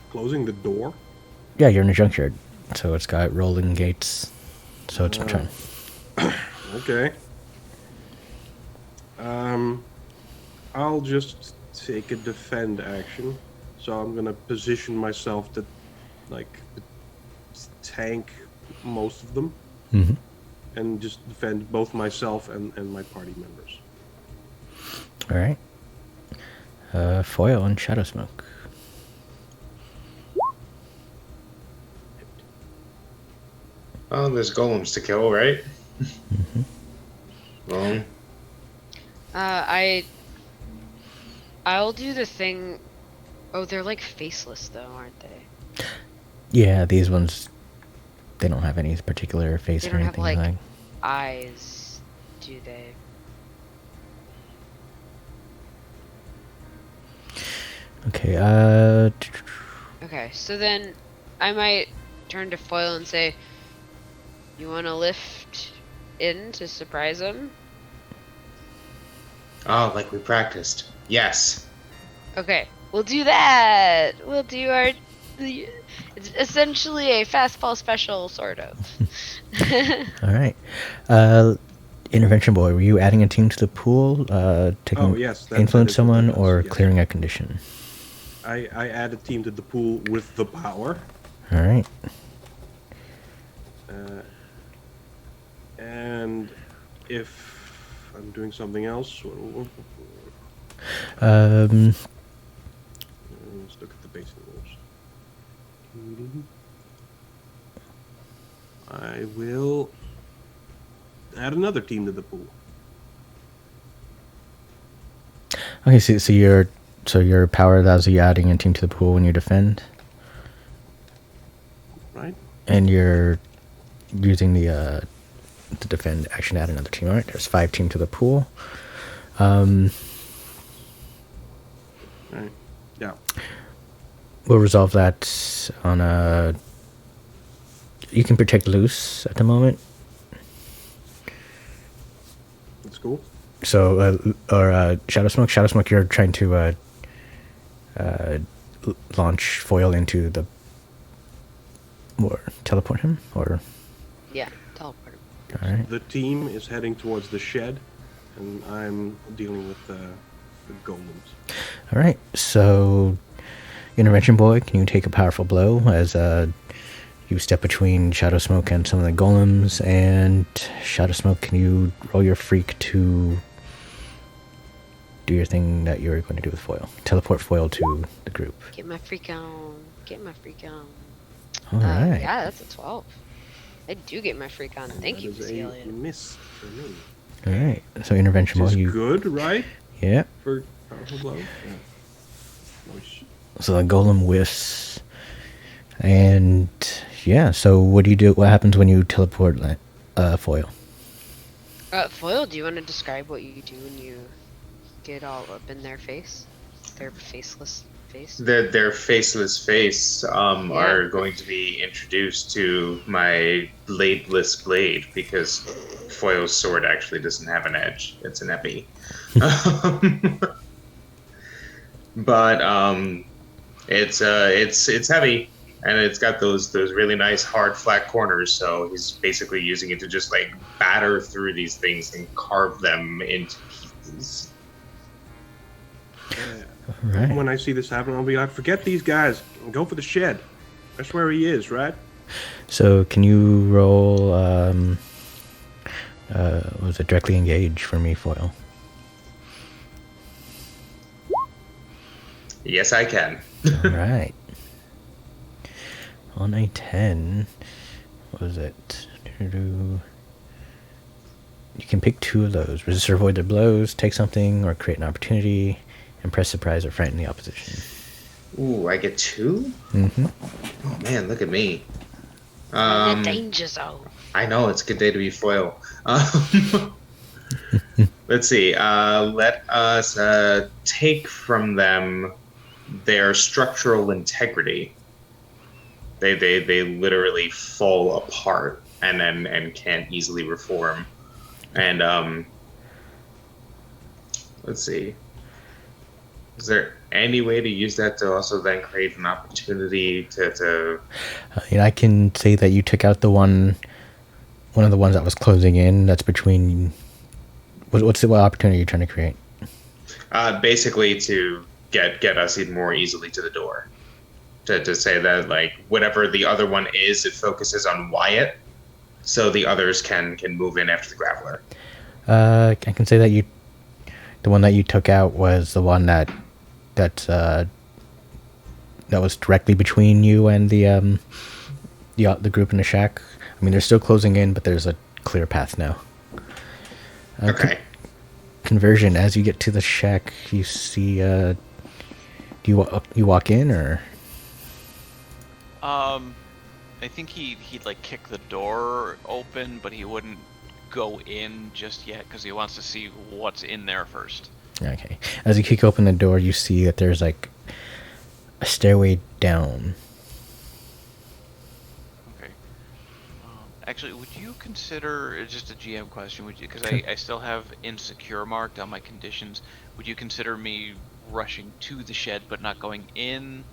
Closing the door? Yeah, you're in a junkyard, so it's got rolling gates. So it's trying. Okay. I'll just take a defend action. So I'm gonna position myself to, tank most of them, and just defend both myself and my party members. All right. Foil and Shadow Smoke. Oh, there's golems to kill, right? Well, I'll do the thing. Oh, they're faceless though, aren't they? Yeah, these ones, they don't have any particular face They or don't have anything. eyes, do they? Okay. Okay, so then I might turn to Foil and say, "You want to lift in to surprise him?" oh, like we practiced. Yes. Okay, we'll do that. We'll do it's essentially a fastball special, sort of. All right. Intervention Boy, were you adding a team to the pool? Taking yes, influence someone what that or is, yes. clearing a condition? I add a team to the pool with the power. All right. And if I'm doing something else, let's look at the basic rules. I will add another team to the pool. Okay, so your power allows you adding a team to the pool when you defend, Right? and you're using the defend action to add another team. All right, there's 5 team to the pool. Right. Yeah. We'll resolve that on a. you can protect loose at the moment. That's cool. So, Shadow Smoke. Shadow Smoke, you're trying to launch foil into the, or teleport him, or Yeah, teleport him. all right. The team is heading towards the shed, and I'm dealing with the golems. All right. So, intervention boy, can you take a powerful blow as you step between Shadow Smoke and some of the golems? And Shadow Smoke, can you roll your freak to do your thing that you're going to do with foil? Teleport foil to the group. Get my freak on. Get my freak on. All right. Yeah, that's a 12. I do get my freak on. Thank you, That is a Alien. miss for me. All right. So intervention Which boy, is you good, right? yeah. For powerful blow. Yeah. Nice. So the golem whiffs, and yeah. So what do you do? What happens when you teleport foil? Foil, do you want to describe what you do when you get all up in their face? Their faceless face? Their faceless face are going to be introduced to my bladeless blade, because Foil's sword actually doesn't have an edge. It's an epi. But it's heavy, and it's got those really nice hard flat corners, so he's basically using it to just like batter through these things and carve them into pieces. Right. When I see this happen, I'll be like, forget these guys and go for the shed. That's where he is, right? So can you roll? Was it directly engage for me, foil? Yes, I can. All right. On a 10, what was it? You can pick two of those. Resist or avoid their blows, take something, or create an opportunity, impress, surprise, or frighten the opposition. Ooh, I get 2? Mm-hmm. Oh man, look at me. In the danger zone. I know, it's a good day to be foil. Let's see. Let us take from them their structural integrity. They literally fall apart and can't easily reform. And let's see. Is there any way to use that to also then create an opportunity to I can say that you took out the one of the ones that was closing in. That's between. What opportunity are you trying to create? basically to get us even more easily to the door? To say that, like, whatever the other one is, it focuses on Wyatt, so the others can move in after the Graveler. I can say that the one that you took out was the one that was directly between you and the group in the shack. I mean, they're still closing in, but there's a clear path now. Okay. Conversion. As you get to the shack, you see. Do you walk in, or? I think he'd like kick the door open, but he wouldn't go in just yet because he wants to see what's in there first. Okay. As you kick open the door, you see that there's like a stairway down. Okay. Actually, would you consider, it's just a GM question, would you, because Sure. I still have insecure marked on my conditions, would you consider me rushing to the shed but not going in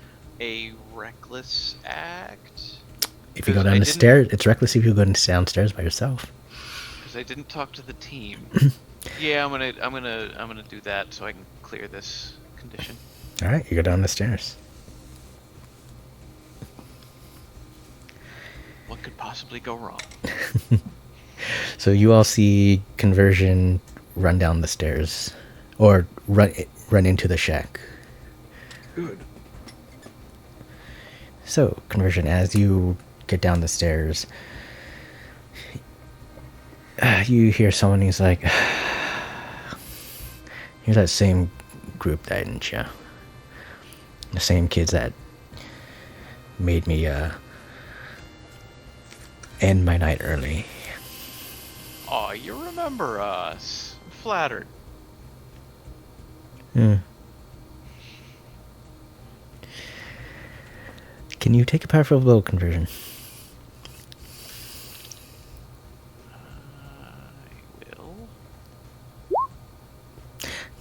a reckless act? If you go 'Cause down I the didn't- stairs, it's reckless if you go downstairs by yourself. Because I didn't talk to the team. Yeah, I'm gonna do that so I can clear this condition. All right, you go down the stairs. What could possibly go wrong? So you all see Conversion run down the stairs, or run into the shack. Good. So Conversion, as you get down the stairs, you hear someone who's like, "You're that same group, didn't you? The same kids that made me end my night early." Oh, you remember us. I'm flattered. Can you take a powerful blow, Conversion?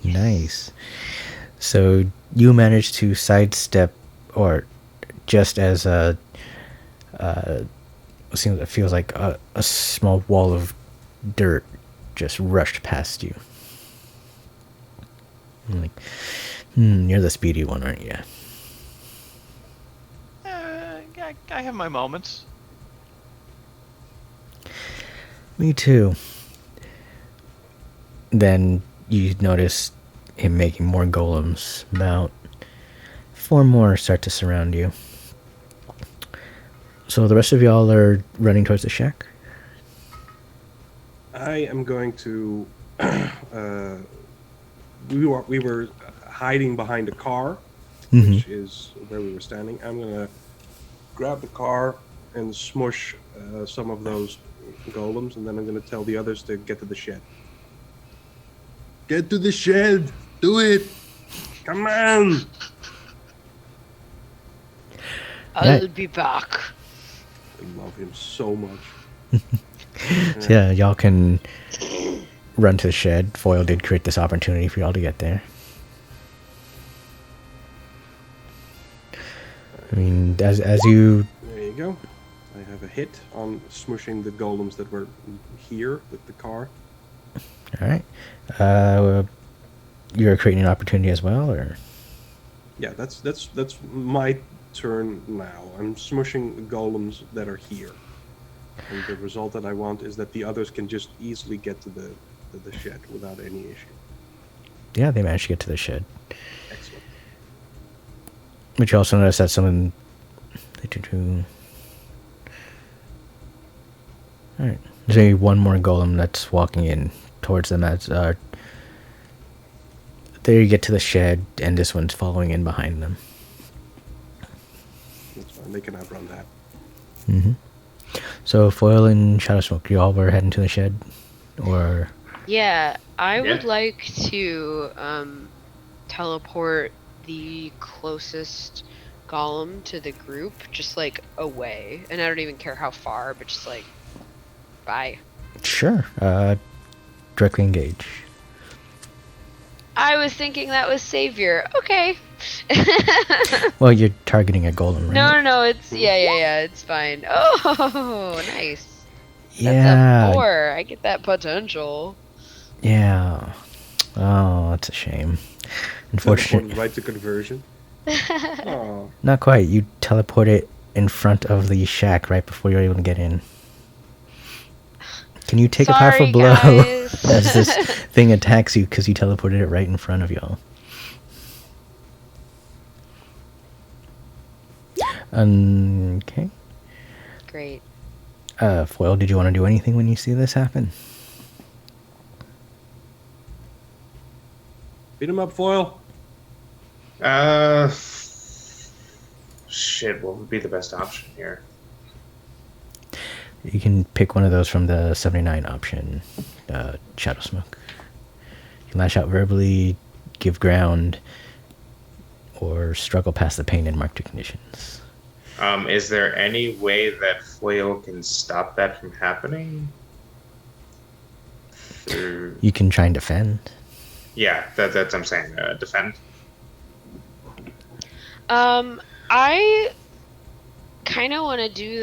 Nice. So you managed to sidestep, or just as it feels like a small wall of dirt just rushed past you. I'm like, you're the speedy one, aren't you? I have my moments. Me too. Then you notice him making more golems. About 4 more start to surround you. So the rest of y'all are running towards the shack? I am going to. We were hiding behind a car, which is where we were standing. I'm gonna grab the car and smush some of those golems, and then I'm gonna tell the others to get to the shed. Get to the shed! Do it! Come on! I'll be back. I love him so much. So yeah, y'all can run to the shed. Foil did create this opportunity for y'all to get there. I mean, as you... There you go. I have a hit on smushing the golems that were here with the car. Alright. You're creating an opportunity as well, or...? Yeah, that's my turn now. I'm smushing the golems that are here. And the result that I want is that the others can just easily get to the shed without any issue. Yeah, they managed to get to the shed. Excellent. But you also notice that someone... Alright. There's only one more golem that's walking in towards them as... there you get to the shed, and this one's following in behind them. That's fine. They can outrun that. So Foil and Shadow Smoke, you all were heading to the shed? Or... Yeah, I would Yeah. like to teleport the closest golem to the group, just like away. And I don't even care how far, but just like, bye. Sure. Directly engage. I was thinking that was Savior. Okay. Well, you're targeting a golem, right? No, it's yeah, it's fine. Oh, nice. That's Yeah. a 4. I get that potential. Yeah. Oh, that's a shame. Unfortunately, Teleport right to conversion. Oh, not quite. You teleport it in front of the shack right before you're able to get in. Can you take a powerful Sorry, blow guys. as this thing attacks you because you teleported it right in front of y'all? Okay. Great. Foil, did you want to do anything when you see this happen? beat him up, Foil. Shit, what would be the best option here? You can pick one of those from the 79 option, Shadow Smoke. You can lash out verbally, give ground, or struggle past the pain and mark two conditions. Is there any way that Foil can stop that from happening? You can try and defend. Yeah, that's what I'm saying. Defend. I kind of want to do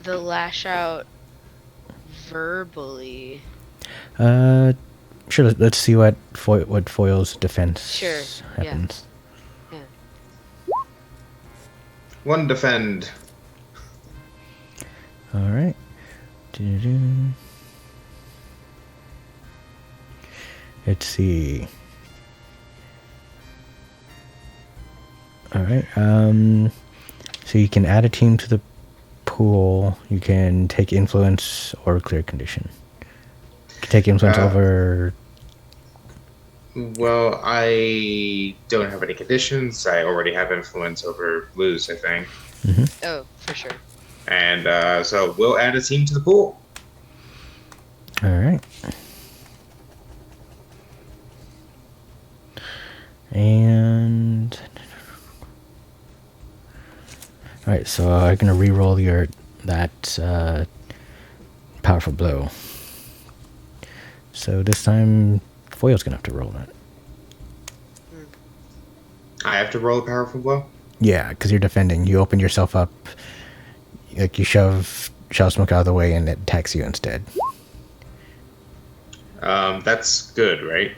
the lash out verbally. Sure. Let's see what Foil's defense Sure, yeah. happens. Yeah. One defend. All right. Let's see. All right. So you can add a team to the pool. You can take influence or clear condition. You can take influence over. Well, I don't have any conditions. I already have influence over Luz, I think. Oh, for sure. And so we'll add a team to the pool. All right. And all right, so I'm gonna re-roll that powerful blow. So this time, Foil's gonna have to roll that. I have to roll a powerful blow? Yeah, because you're defending. You open yourself up, like you shove Shadow Smoke out of the way, and it attacks you instead. That's good, right?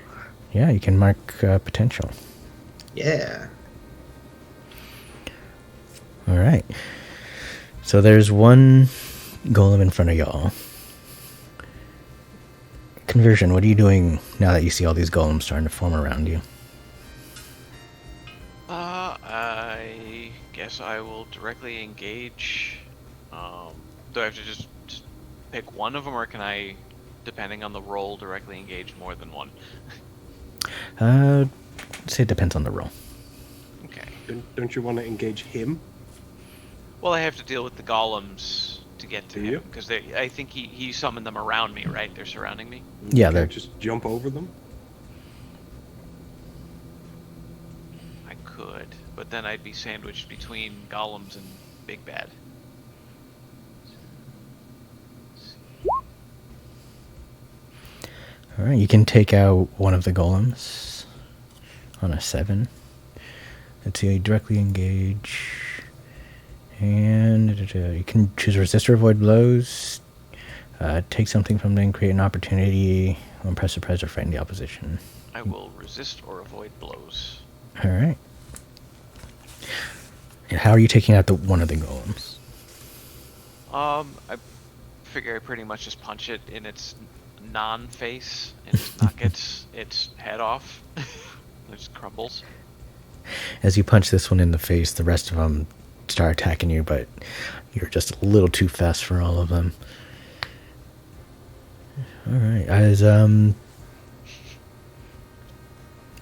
Yeah, you can mark potential. Yeah. All right. So there's one golem in front of y'all. Conversion, what are you doing now that you see all these golems starting to form around you? I guess I will directly engage. Do I have to just pick one of them, or can I, depending on the roll, directly engage more than one? Say it depends on the roll. Okay. Don't you want to engage him? Well, I have to deal with the golems to get to Do him, you? because I think he summoned them around me, right? They're surrounding me. Yeah, You they're can't just jump over them. I could, but then I'd be sandwiched between golems and Big Bad. all right. You can take out one of the golems on a 7. Let's see, directly engage. And you can choose resist or avoid blows. Take something from them, create an opportunity, or press surprise or frighten the opposition. I will resist or avoid blows. All right. And how are you taking out one of the golems? I figure I pretty much just punch it in its non-face and just knock its head off. It just crumbles. As you punch this one in the face, the rest of them start attacking you, but you're just a little too fast for all of them. All right. As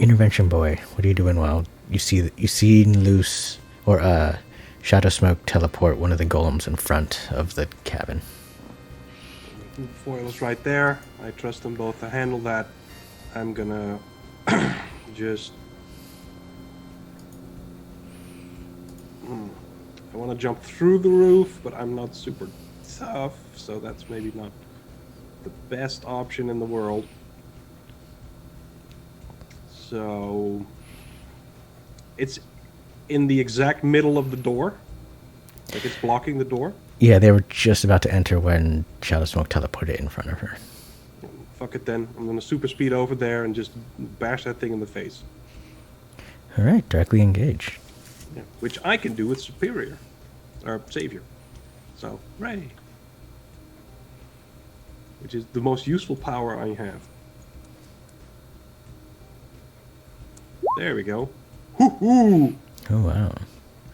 intervention boy, what are you doing while you see loose or Shadow Smoke teleport one of the golems in front of the cabin? Foil is right there. I trust them both to handle that. I'm gonna just. I want to jump through the roof, but I'm not super tough, so that's maybe not the best option in the world. So it's in the exact middle of the door. Like it's blocking the door. Yeah, they were just about to enter when Shadow Smoke teleported in front of her. Fuck it then. I'm gonna super speed over there and just bash that thing in the face. All right, directly engage. Yeah. Which I can do with Superior. Or Savior. So, Ray. Which is the most useful power I have. There we go. Hoo-hoo! Oh, wow.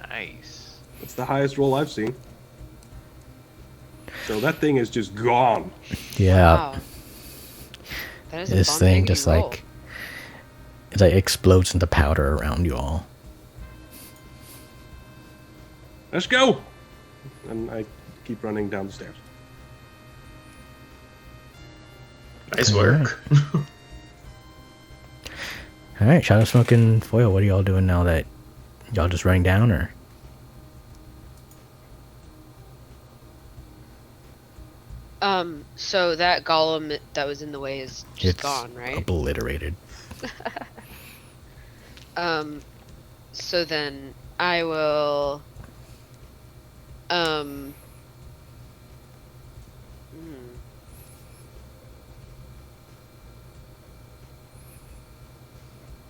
Nice. That's the highest roll I've seen. So that thing is just gone. Yeah. Wow. That is a This thing just roll. like it like explodes into powder around you all. Let's go! And I keep running down the stairs. Nice work. All right, Shadow Smoke and Foil, what are y'all doing now that y'all just running down, or? So that golem that was in the way is just It's gone, right? obliterated. So then I will, hmm.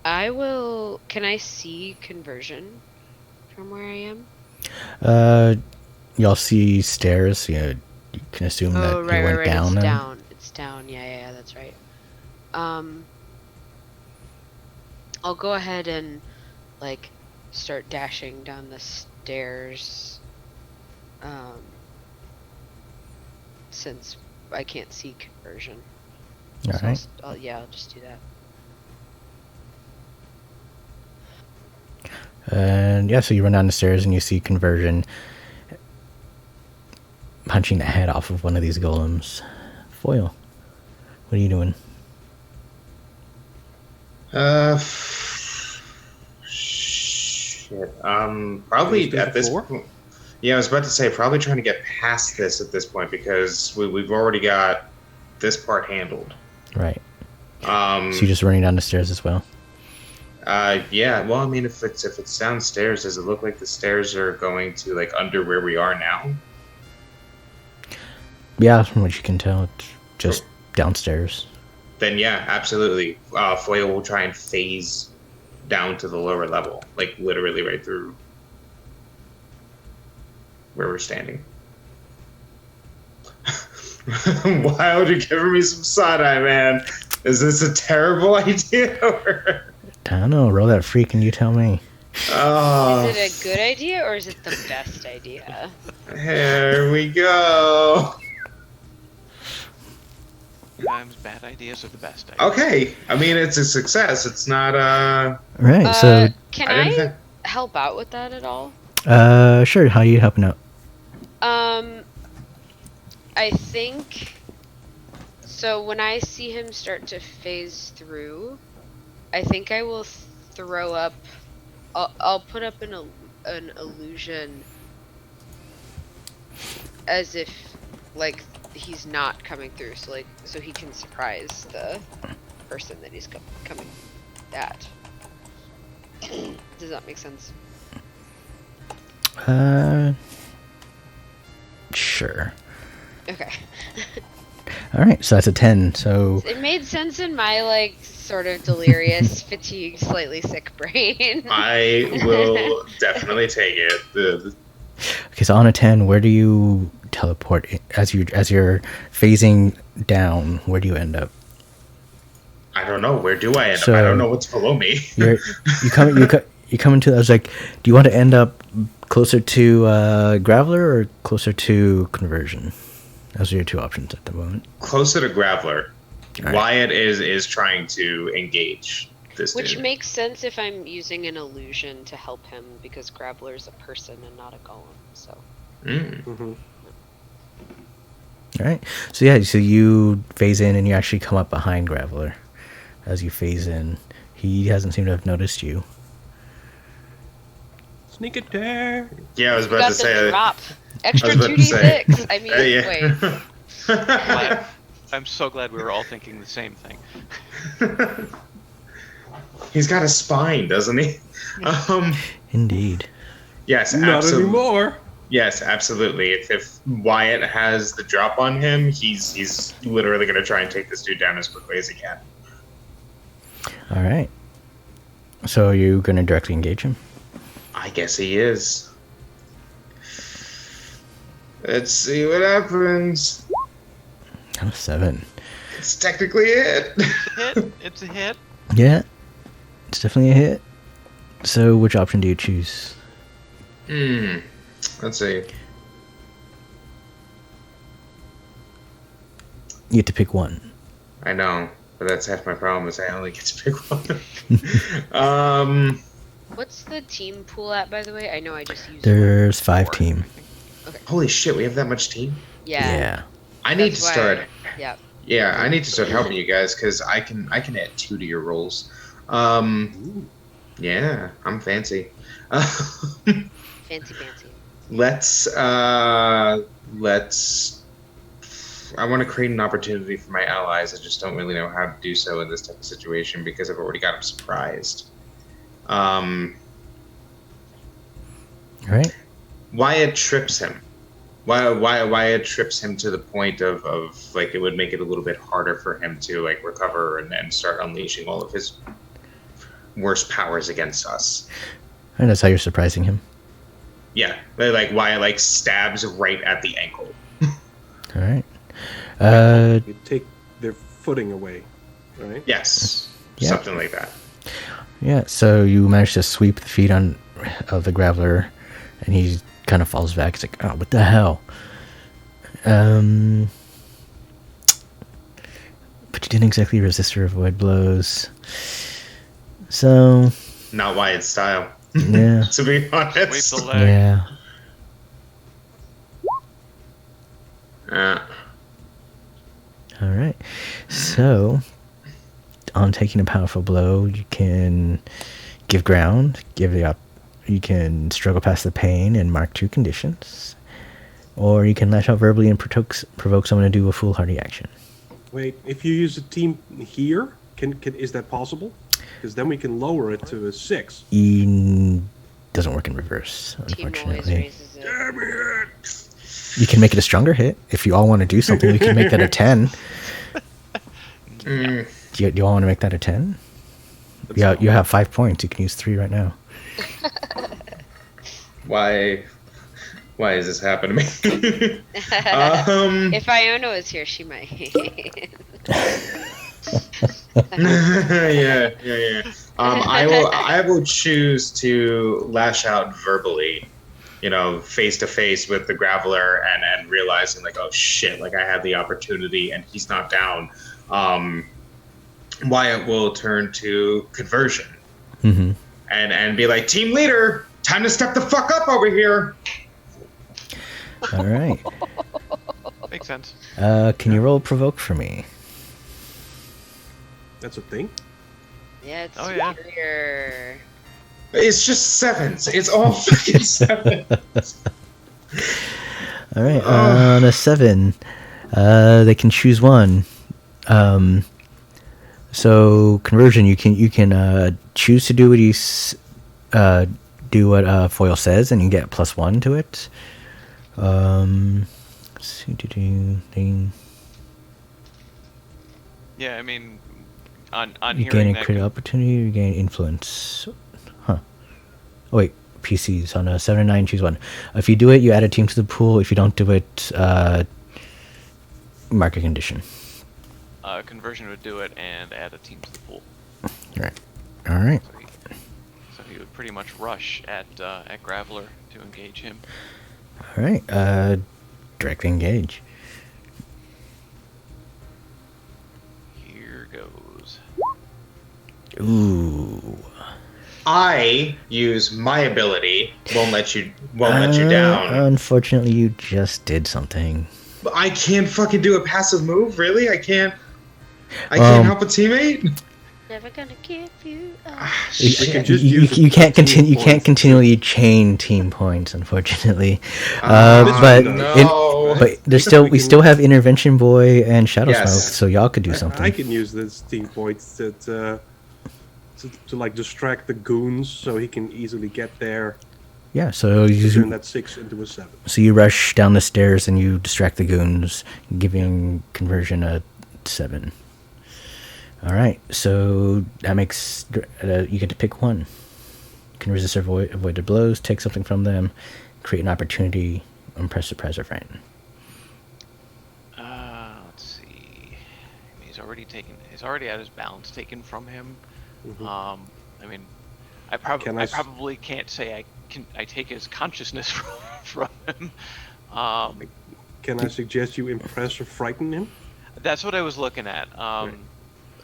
I will, can I see conversion from where I am? Y'all see stairs. You can assume that Oh, right, you went right. down. It's then. down. It's down. Yeah, that's right. I'll go ahead and like start dashing down the stairs. Since I can't see conversion. All So right. I'll just do that. And yeah, so you run down the stairs and you see conversion punching the head off of one of these golems. Foil, what are you doing? Shit. Probably Can you at this floor? point. Yeah, I was about to say probably trying to get past this at this point because we've already got this part handled. Right. So So you're just running down the stairs as well. Yeah. Well, I mean, if it's downstairs, does it look like the stairs are going to like under where we are now? Yeah, from what you can tell, it's just downstairs. Then yeah, absolutely. Foil will try and phase down to the lower level, like literally right through where we're standing. Why would you give me some side-eye, man? Is this a terrible idea? Or... I don't know. Roll that freak and you tell me. Oh, Is it a good idea or is it the best idea? here we go. Sometimes bad ideas are the best ideas. Okay, I mean it's a success. It's not Right. So, Can I didn't I think- help out with that at all? sure. How are you helping out? I think so. When I see him start to phase through, I think I will throw up. I'll put up an illusion as if like he's not coming through, so he can surprise the person that he's coming at. Does that make sense? Sure. Okay. All right. So that's a 10. So It made sense in my like sort of delirious, fatigued, slightly sick brain. I will definitely take it. okay. So on a 10, where do you teleport as you're phasing down? Where do you end up? I don't know. Where do I end So- up? I don't know what's below me. You come into. I was like, do you want to end up closer to Graveler or closer to Conversion? Those are your two options at the moment. Closer to Graveler. Alright. Wyatt is trying to engage this Which dude. makes sense if I'm using an illusion to help him because Graveler's a person and not a golem. So Mm. Mm-hmm. All right. So yeah. So you phase in and you actually come up behind Graveler. As you phase in, he hasn't seemed to have noticed you. Sneak attack. Yeah, I was you about got to say. the drop. Extra I was about to say. 2d6. I mean, Yeah. wait. Glad- I'm so glad we were all thinking the same thing. He's got a spine, doesn't he? Indeed. Yes, Not absolutely. anymore. Yes, absolutely. If Wyatt has the drop on him, he's literally going to try and take this dude down as quickly as he can. All right. So are you going to directly engage him? I guess he is. Let's see what happens. On a 7. It's technically it. Hit. It's a hit. Yeah. It's definitely a hit. So which option do you choose? Let's see. You get to pick one. I know, but that's half my problem is I only get to pick one. What's the team pool at, by the way? I know I just used There's 5 4. team. Holy shit, we have that much team? Yeah. I need that's to why- start. Yeah. Yeah, I need to start helping you guys because I can add 2 to your rolls. Yeah, I'm fancy. Fancy. Let's. I want to create an opportunity for my allies. I just don't really know how to do so in this type of situation because I've already got them surprised. All right. Wyatt trips him. Wyatt trips him to the point of like it would make it a little bit harder for him to like recover and then start unleashing all of his worst powers against us. And that's how you're surprising him. Yeah, like Wyatt like stabs right at the ankle. All right. You take their footing away, right? Yes, Yeah. something like that. Yeah. So you manage to sweep the feet of the Graveler, and he kind of falls back. He's like, "Oh, what the hell?" But you didn't exactly resist or avoid blows. So Not Wyatt's style. yeah, To be Sweep honest. the leg. yeah. All right. So, on taking a powerful blow, you can give ground, you can struggle past the pain and mark 2 conditions, or you can lash out verbally and provoke someone to do a foolhardy action. Wait, if you use a team here, Is that possible? Because then we can lower it to a 6. Doesn't work in reverse, Team always unfortunately. raises it. Damn it! You can make it a stronger hit. If you all want to do something, we can make that a 10. Do you all want to make that a 10? Yeah, you have 5 points. You can use 3 right now. Why is this happening to me? If Iona was here, she might. yeah. I will choose to lash out verbally, face to face with the Graveler and realizing like, oh shit, like I have the opportunity and he's not down. Wyatt will turn to conversion and be like, team leader, time to step the fuck up over here. All right. Makes sense. Can you roll provoke for me? That's a thing? Yeah, it's yeah. superior. It's just 7s. It's all fucking 7s. All right. On a 7, they can choose one. So conversion, you can choose to do what Foil says, and you get +1 to it. Let's see, thing. Yeah, I mean, on You hearing gain a that, crit opportunity. You gain influence. Huh. Oh wait, PCs on a 7 and 9, choose one. If you do it, you add a team to the pool. If you don't do it, mark a condition. conversion would do it and add a team to the pool. All right. So he would pretty much rush at Graveler to engage him. All right. Directly engage. Here goes. Ooh. I use my ability. Won't let you down. Unfortunately, you just did something. But I can't fucking do a passive move. Really? I can't help a teammate. Never gonna give you up. You can't continue. You can't continually chain team points, unfortunately. But we still have Intervention Boy and Shadow Smoke, so y'all could do something. I can use this team points to like distract the goons, so he can easily get there. Yeah, so you turn that 6 into a 7. So you rush down the stairs and you distract the goons, giving conversion a 7. All right, so that makes you get to pick one. You can resist or avoided blows, take something from them, create an opportunity, impress, surprise, or frighten. Let's see. He's already had his balance taken from him. Mm-hmm. I mean, I probably can't say I take his consciousness from him. Can I suggest you impress or frighten him? That's what I was looking at. Right.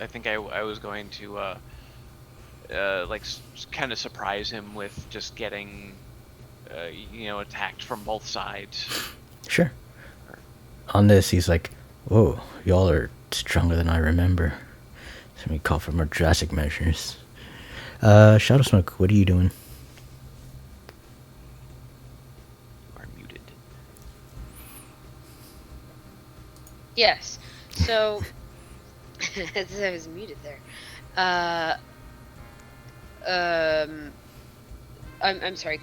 I think I was going to kind of surprise him with just getting attacked from both sides. Sure. On this, he's like, "Whoa, y'all are stronger than I remember. Let me call for more drastic measures." Shadow Smoke, what are you doing? You are muted. Yes. So, as I was muted there. I'm sorry.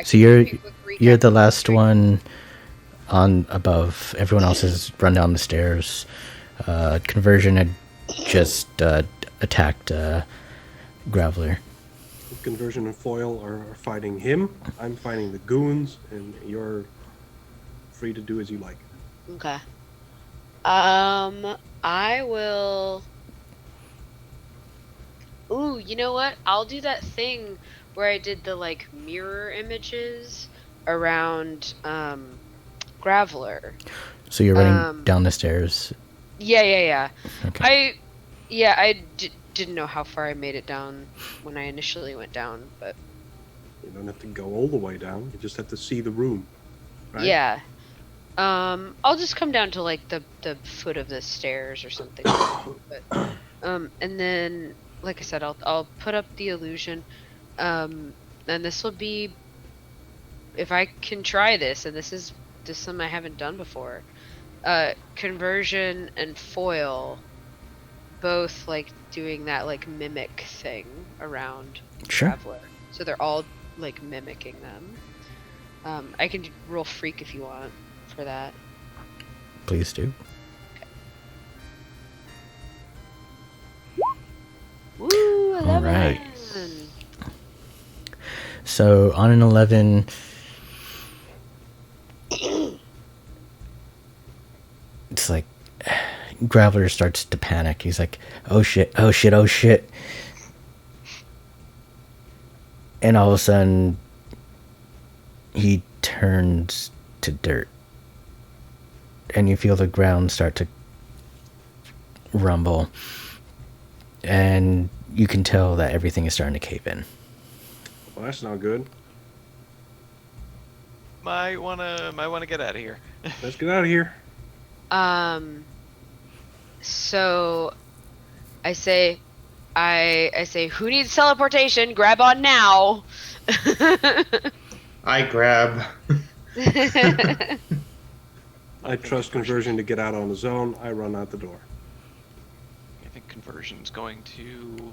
So you're the last one on above. Everyone else has run down the stairs. Conversion had just attacked Graveler. Conversion and Foil are fighting him. I'm fighting the goons, and you're free to do as you like. Okay. I will. Ooh, you know what? I'll do that thing where I did the mirror images around Graveler. So you're running down the stairs. Yeah. Okay. I didn't know how far I made it down when I initially went down, but You don't have to go all the way down. You just have to see the room. Right? yeah. I'll just come down to the foot of the stairs or something. But and then like I said, I'll put up the illusion. And this will be, if I can try this, and this is something I haven't done before. Conversion and Foil both like doing that like mimic thing around Sure. Traveler. So they're all like mimicking them. I can roll freak if you want for that. Please do. Woo, 11. All right. So on an 11, it's like Graveler starts to panic. He's like, "Oh shit! Oh shit! Oh shit!" And all of a sudden, he turns to dirt, and you feel the ground start to rumble, and you can tell that everything is starting to cave in. Well, that's not good. Might wanna get out of here. Let's get out of here. So I say, who needs teleportation? Grab on now. I grab. I trust conversion to get out on his own. I run out the door. I think conversion's going to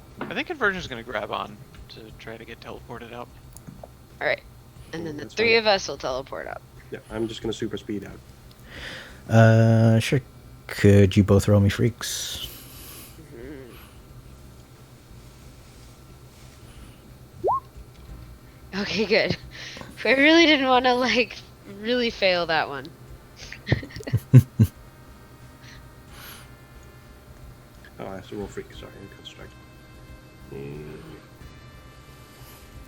grab on to try to get teleported out. All right, and then the That's three fine. of us will teleport up. Yeah, I'm just gonna super speed out. Sure. Could you both roll me freaks? Okay, good. I really didn't want to like really fail that one. Oh, I have to roll freak. Sorry, in construct.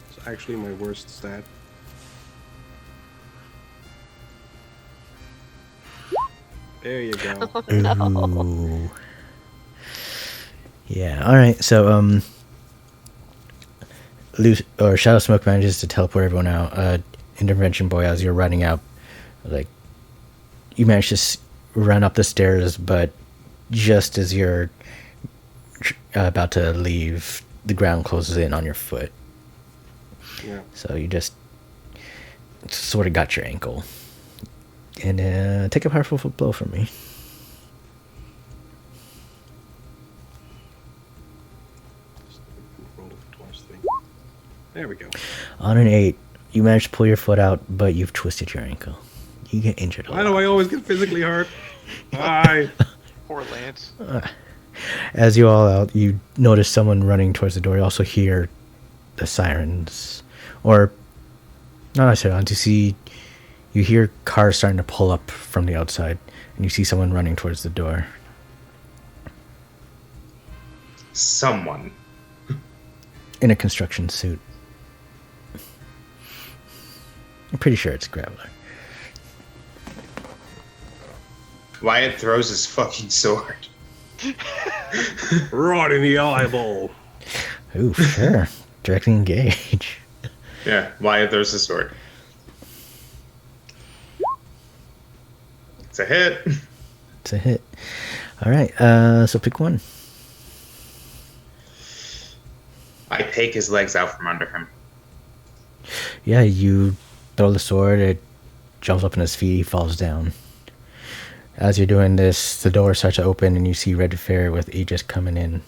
It's actually my worst stat. There you go. Ooh. Yeah. All right. So Shadow Smoke manages to teleport everyone out. Intervention Boy, as you're running out, like you manage to run up the stairs, but just as you're about to leave, the ground closes in on your foot. Yeah. So you just sort of got your ankle. And take a powerful blow from me. Roll the twice thing. There we go. On an 8, you manage to pull your foot out, but you've twisted your ankle. You get injured a Why lot. do I always get physically hurt? Why? Poor Lance. As you all out, you notice someone running towards the door. You also hear the sirens, or not necessarily. You hear cars starting to pull up from the outside, and you see someone running towards the door. Someone. In a construction suit. I'm pretty sure it's Graveler. Wyatt throws his fucking sword. Right in the eyeball. Ooh, sure. Directly engage. Yeah, Wyatt throws his sword. It's a hit. It's a hit. All right, so pick one. I take his legs out from under him. Yeah, you throw the sword, it jumps up on his feet, he falls down. As you're doing this, the door starts to open and you see Red Fair with Aegis coming in.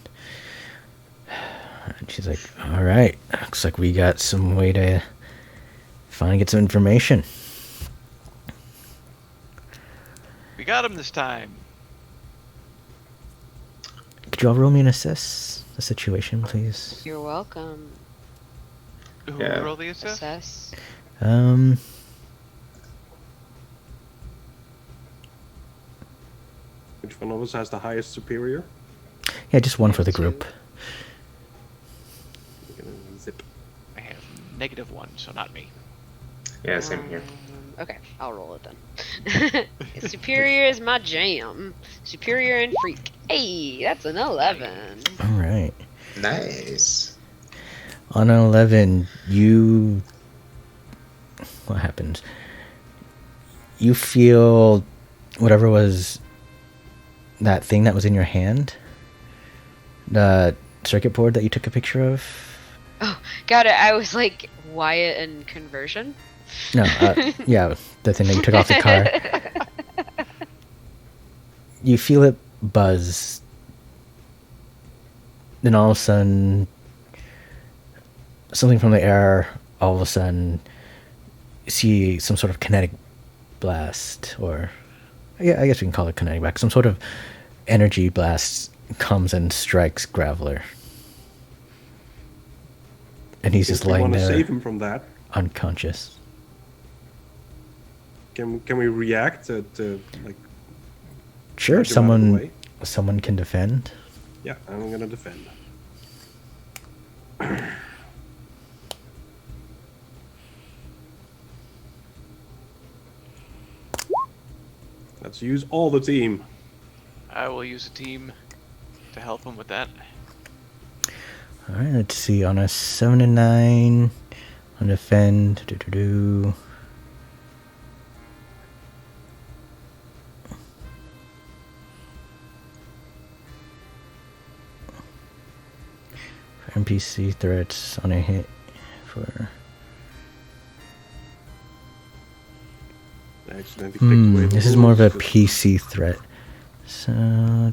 And she's like, all right, looks like we got some way to finally get some information. We got him this time. Could you all roll me and assess the situation, please? You're welcome. Who Yeah. roll the assist? Assess. Which one of us has the highest superior? Yeah, just one for the group. We're gonna zip. I have -1, so not me. Yeah, same here. Okay, I'll roll it then. Superior is my jam. Superior and freak. Hey, that's an 11. All right. Nice. On an 11, what happens? You feel whatever was that thing that was in your hand, the circuit board that you took a picture of. Oh, got it. I was like Wyatt and conversion. No, yeah, the thing that you took off the car. You feel it buzz then all of a sudden, something from the air, all of a sudden, you see some sort of kinetic blast, or yeah, I guess we can call it kinetic blast. Some sort of energy blast comes and strikes Graveler, and he's just If we lying want to there, save him from that, unconscious. can we react to like? Sure, nudge him out of the way? someone can defend. Yeah, I'm gonna defend. Let's use all the team. I will use a team to help him with that. All right, let's see. On a 7 and 9, on defend. Do. For NPC threats on a hit for. I accidentally picked away the This is more of a rules. PC threat. So,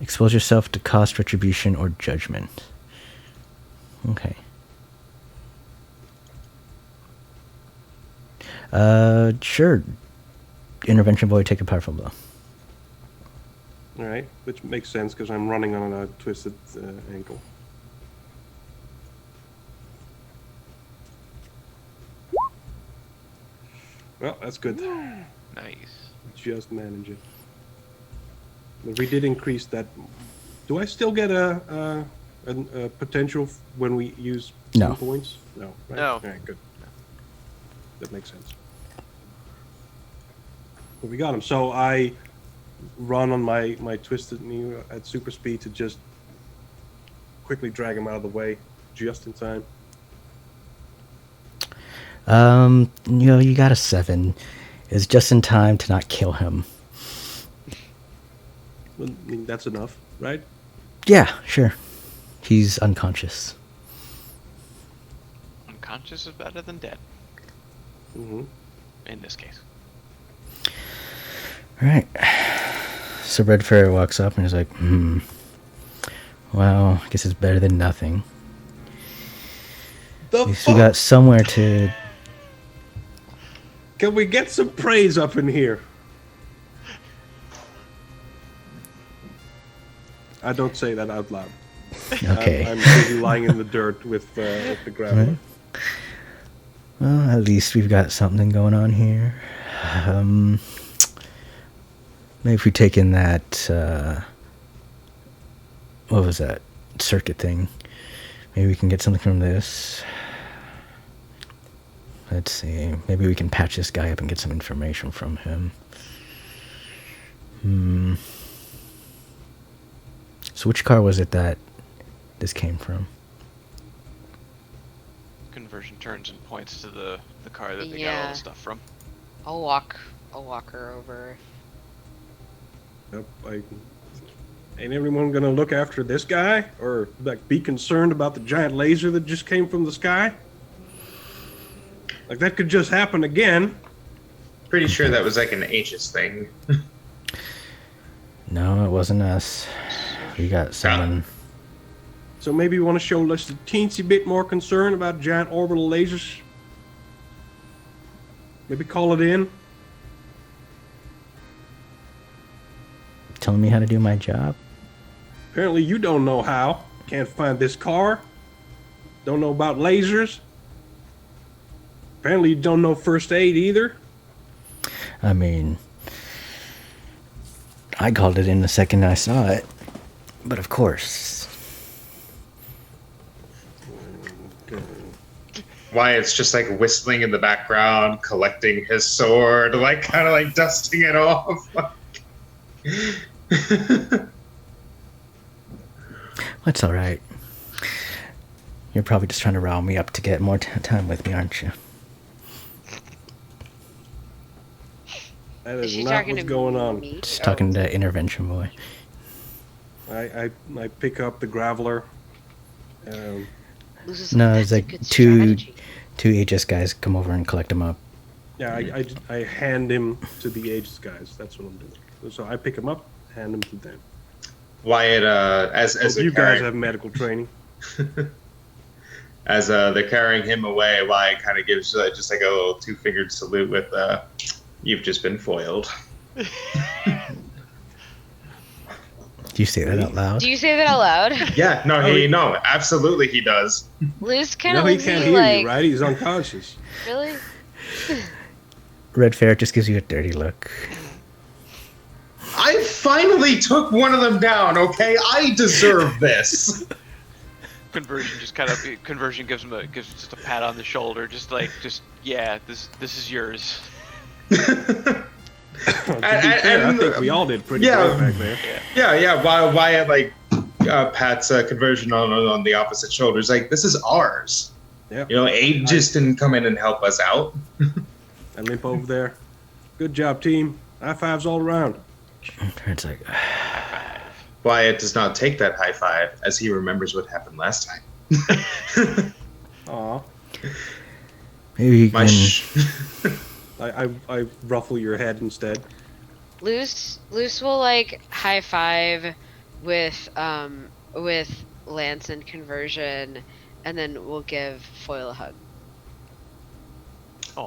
expose yourself to cost, retribution, or judgment. Okay. Sure. Intervention boy, take a powerful blow. All right, which makes sense because I'm running on a twisted ankle. Well, that's good. Nice. Just manage it. But we did increase that. Do I still get a potential when we use No. points? No. Right? No. All right, good. That makes sense. But we got him. So I run on my twisted knee at super speed to just quickly drag him out of the way, just in time. You got a 7. It's just in time to not kill him. Well, I mean, that's enough, right? Yeah, sure. He's unconscious. Unconscious is better than dead. Mm-hmm. In this case. Alright. So Red Fairy walks up and is like, well, I guess it's better than nothing. The At least we got somewhere to... Can we get some praise up in here? I don't say that out loud. Okay. I'm busy lying in the dirt with the gravel. Well, at least we've got something going on here. Maybe if we take in that... what was that? Circuit thing. Maybe we can get something from this. Let's see. Maybe we can patch this guy up and get some information from him. So which car was it that this came from? Conversion turns and points to the car that they got all Yeah. the stuff from. I'll walk her over. Yep, ain't everyone gonna look after this guy? Or, like, be concerned about the giant laser that just came from the sky? Like, that could just happen again. Pretty sure that was like an Aegis thing. No, it wasn't us. We got someone... So maybe you want to show us a teensy bit more concern about giant orbital lasers? Maybe call it in? telling me how to do my job? Apparently you don't know how. Can't find this car. Don't know about lasers. Apparently you don't know first aid either. I mean, I called it in the second I saw it. But of course. Wyatt's just like whistling in the background, collecting his sword, like kind of like dusting it off. That's alright. You're probably just trying to rile me up to get more time with me, aren't you? That Is is she not talking what's to going on. me? Just talking to Intervention Boy. I pick up the graveler. Loses No, some- it's that's a like good two strategy. Aegis guys come over and collect him up. Yeah, I hand him to the Aegis guys. That's what I'm doing. So I pick him up, hand him to them. Wyatt, as Hope they're you guys carrying, have medical training. as they're carrying him away, Wyatt kind of gives just like a little two-fingered salute with, "You've just been foiled." Do you say that out loud? Do you say that out loud? Yeah, no, no, absolutely he does. Liz You kind know of he looks at can't you hear like, you, right? He's unconscious. really? Red Ferret just gives you a dirty look. I finally took one of them down. Okay, I deserve this. Conversion gives him gives just a pat on the shoulder, just yeah, this is yours. To be fair, I think we all did pretty good back there. Yeah. Wyatt like pats Conversion on the opposite shoulder. He's like, "This is ours." Yeah. You know, Abe just didn't come in and help us out. I limp over there. Good job, team. High fives all around. It's like, Wyatt does not take that high five as he remembers what happened last time. Aw. maybe you My can... I ruffle your head instead. Luce will like high five with Lance and Conversion, and then we'll give Foil a hug.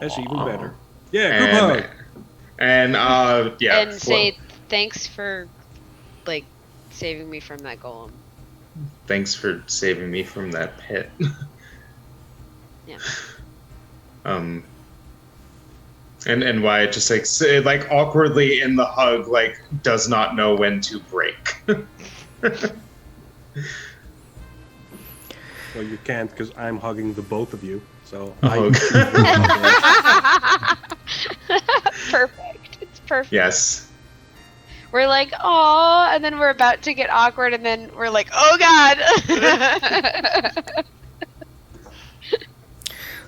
That's even Aw. better. Yeah, group hug. And yeah. And say thanks for like saving me from that golem. Thanks for saving me from that pit. Yeah. And Wyatt just like awkwardly in the hug, like does not know when to break. Well, you can't because I'm hugging the both of you. So Perfect. It's perfect. Yes. We're like, oh, and then we're about to get awkward, and then we're like, oh god.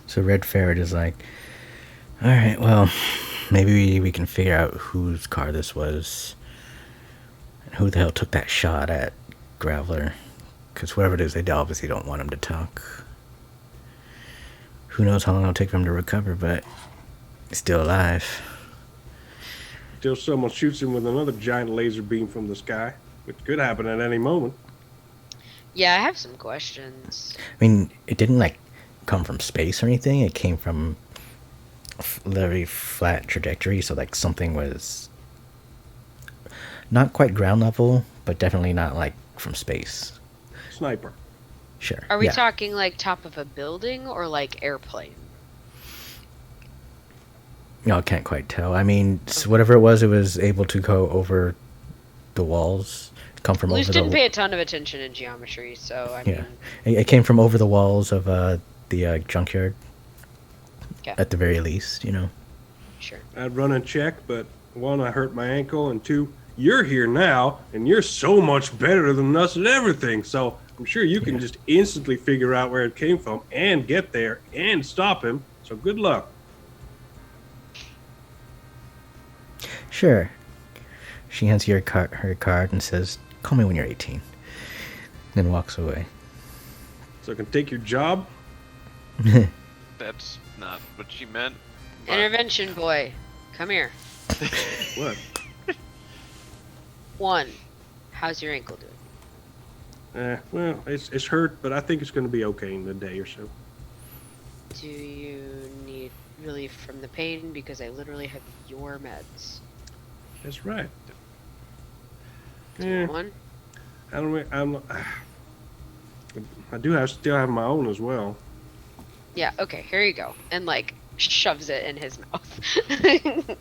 So Red Ferret is like, all right, well, maybe we can figure out whose car this was and who the hell took that shot at Graveler. Because whoever it is, they obviously don't want him to talk. Who knows how long it'll take for him to recover, but he's still alive. Until someone shoots him with another giant laser beam from the sky, which could happen at any moment. Yeah, I have some questions. I mean, it didn't like come from space or anything. It came from a very flat trajectory, so like something was not quite ground level, but definitely not like from space. Sniper. Sure. Are we yeah. talking like top of a building or like airplane? No, I can't quite tell. I mean, whatever it was able to go over the walls. Come from Luce over didn't the pay a ton of attention in geometry, so I yeah. mean, It came from over the walls of the junkyard. Okay. At the very least, you know. sure. I'd run and check, but one, I hurt my ankle, and two, you're here now, and you're so much better than us at everything. So I'm sure you can just instantly figure out where it came from and get there and stop him. So good luck. Sure. She hands you her card and says, "Call me when you're 18." Then walks away. So I can take your job? That's not what she meant. but- Intervention boy, come here. What? 1, how's your ankle doing? Well, it's hurt, but I think it's going to be okay in a day or so. Do you need relief from the pain? Because I literally have your meds. That's right. Do you want one? I still have my own as well. Yeah, okay, here you go. And like shoves it in his mouth.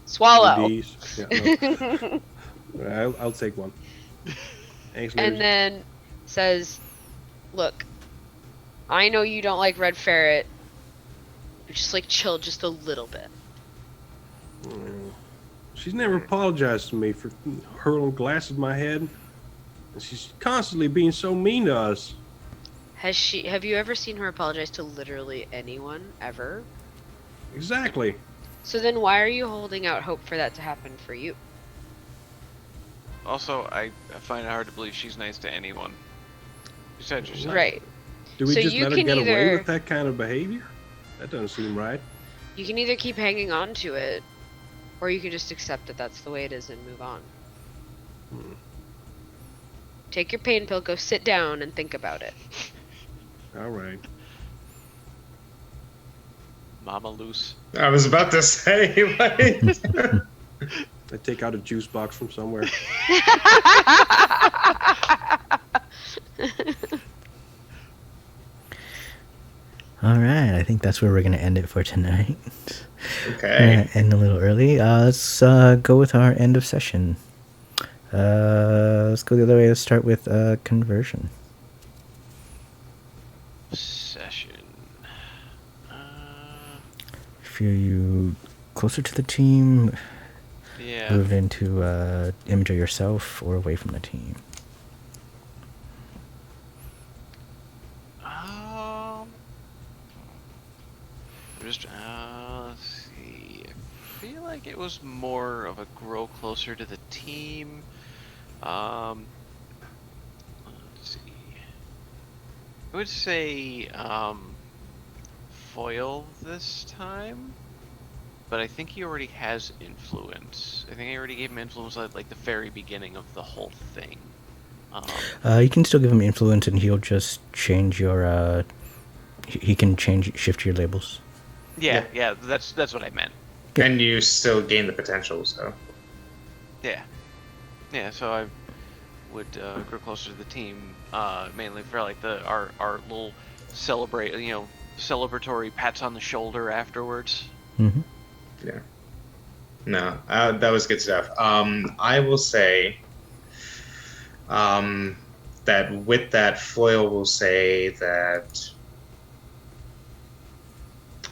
Swallow. These. Yeah, no. I'll take one. Thanks, And Liz. then says, look, I know you don't like Red Ferret, but just like chill just a little bit. She's never apologized to me for hurling glass at my head. And she's constantly being so mean to us. Have you ever seen her apologize to literally anyone ever? Exactly. So then why are you holding out hope for that to happen for you? Also, I find it hard to believe she's nice to anyone. Besides yourself. Right. Do we So just you let her can get away either- with that kind of behavior? That doesn't seem right. You can either keep hanging on to it, or you can just accept that that's the way it is and move on. Take your pain pill, go sit down and think about it. All right. Mama loose. I was about to say, like, I take out a juice box from somewhere. All right, I think that's where we're gonna end it for tonight. okay. End a little early. Let's go with our end of session. Let's go the other way. Let's start with conversion. Session. Feel you closer to the team, Yeah. move into image of yourself, or away from the team. Just let's see. I feel like it was more of a grow closer to the team. Let's see. I would say foil this time, but I think he already has influence. I think I already gave him influence at like the very beginning of the whole thing. You can still give him influence, and he'll just change your. He can shift your labels. Yeah, that's what I meant. And you still gain the potential, so. Yeah, so I would grow closer to the team, mainly for like our little celebratory pats on the shoulder afterwards. Mm-hmm. Yeah. No, that was good stuff. I will say that with that, foil will say that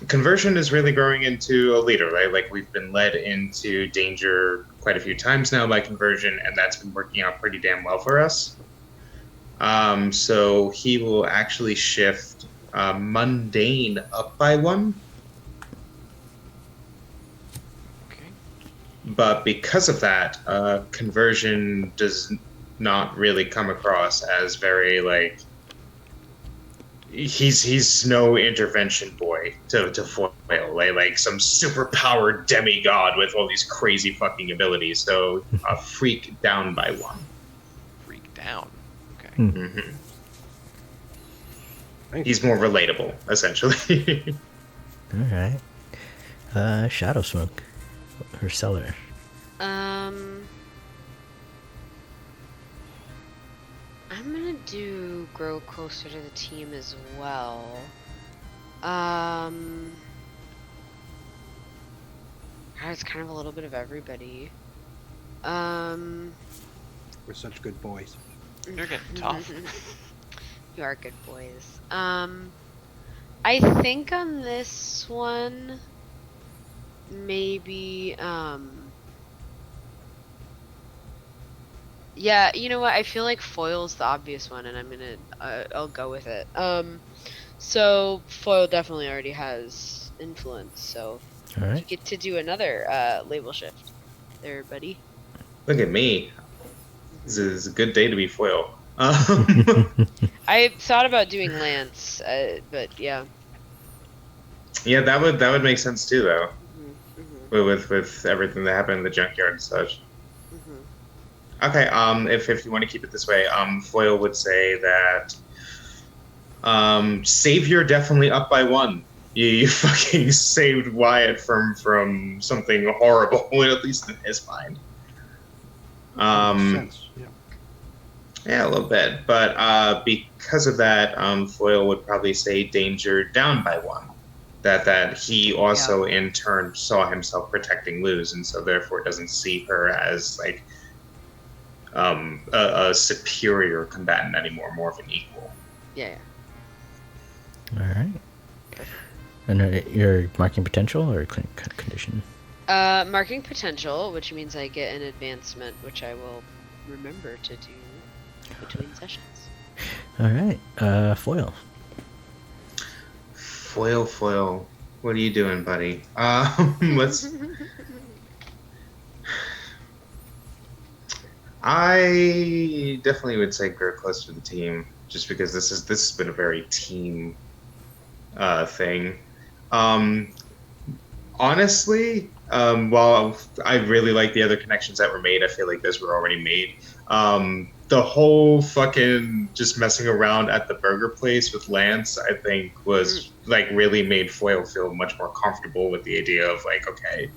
conversion is really growing into a leader, right? Like, we've been led into danger quite a few times now by conversion, and that's been working out pretty damn well for us. So he will actually shift mundane up by 1. Okay. But because of that, conversion does not really come across as very, like, he's no intervention boy to foil, like some super powered demigod with all these crazy fucking abilities. So freak down by 1. Freak down. Okay. Mm-hmm. Thanks. He's more relatable, essentially. All right. Shadow Smoke, or Cellar. I'm gonna do grow closer to the team as well. It's kind of a little bit of everybody. We're such good boys. You're getting tough. You are good boys. I think on this one, maybe, yeah, you know what? I feel like foil's the obvious one, and I'm gonna, I'll go with it. So foil definitely already has influence, so All you right. get to do another label shift there, buddy. Look at me. This is a good day to be foil. I thought about doing Lance, but yeah. Yeah, that would make sense too, though. Mm-hmm. With everything that happened in the junkyard and such. Mm-hmm. Okay, if you want to keep it this way, foil would say that savior definitely up by 1. You fucking saved Wyatt from something horrible, at least in his mind. Makes sense. Yeah. Yeah, a little bit, but because of that, foil would probably say danger down by 1. That he also in turn saw himself protecting Luz, and so therefore doesn't see her as like a superior combatant anymore, more of an equal. Yeah. All right. And you're marking potential or condition? Marking potential, which means I get an advancement, which I will remember to do between sessions. All right. Foil. Foil. What are you doing, buddy? Let's. I definitely would say grow close to the team, just because this has been a very team thing. Honestly, while I really like the other connections that were made, I feel like those were already made. the whole fucking just messing around at the burger place with Lance, I think, was like really made Foyle feel much more comfortable with the idea of like, okay,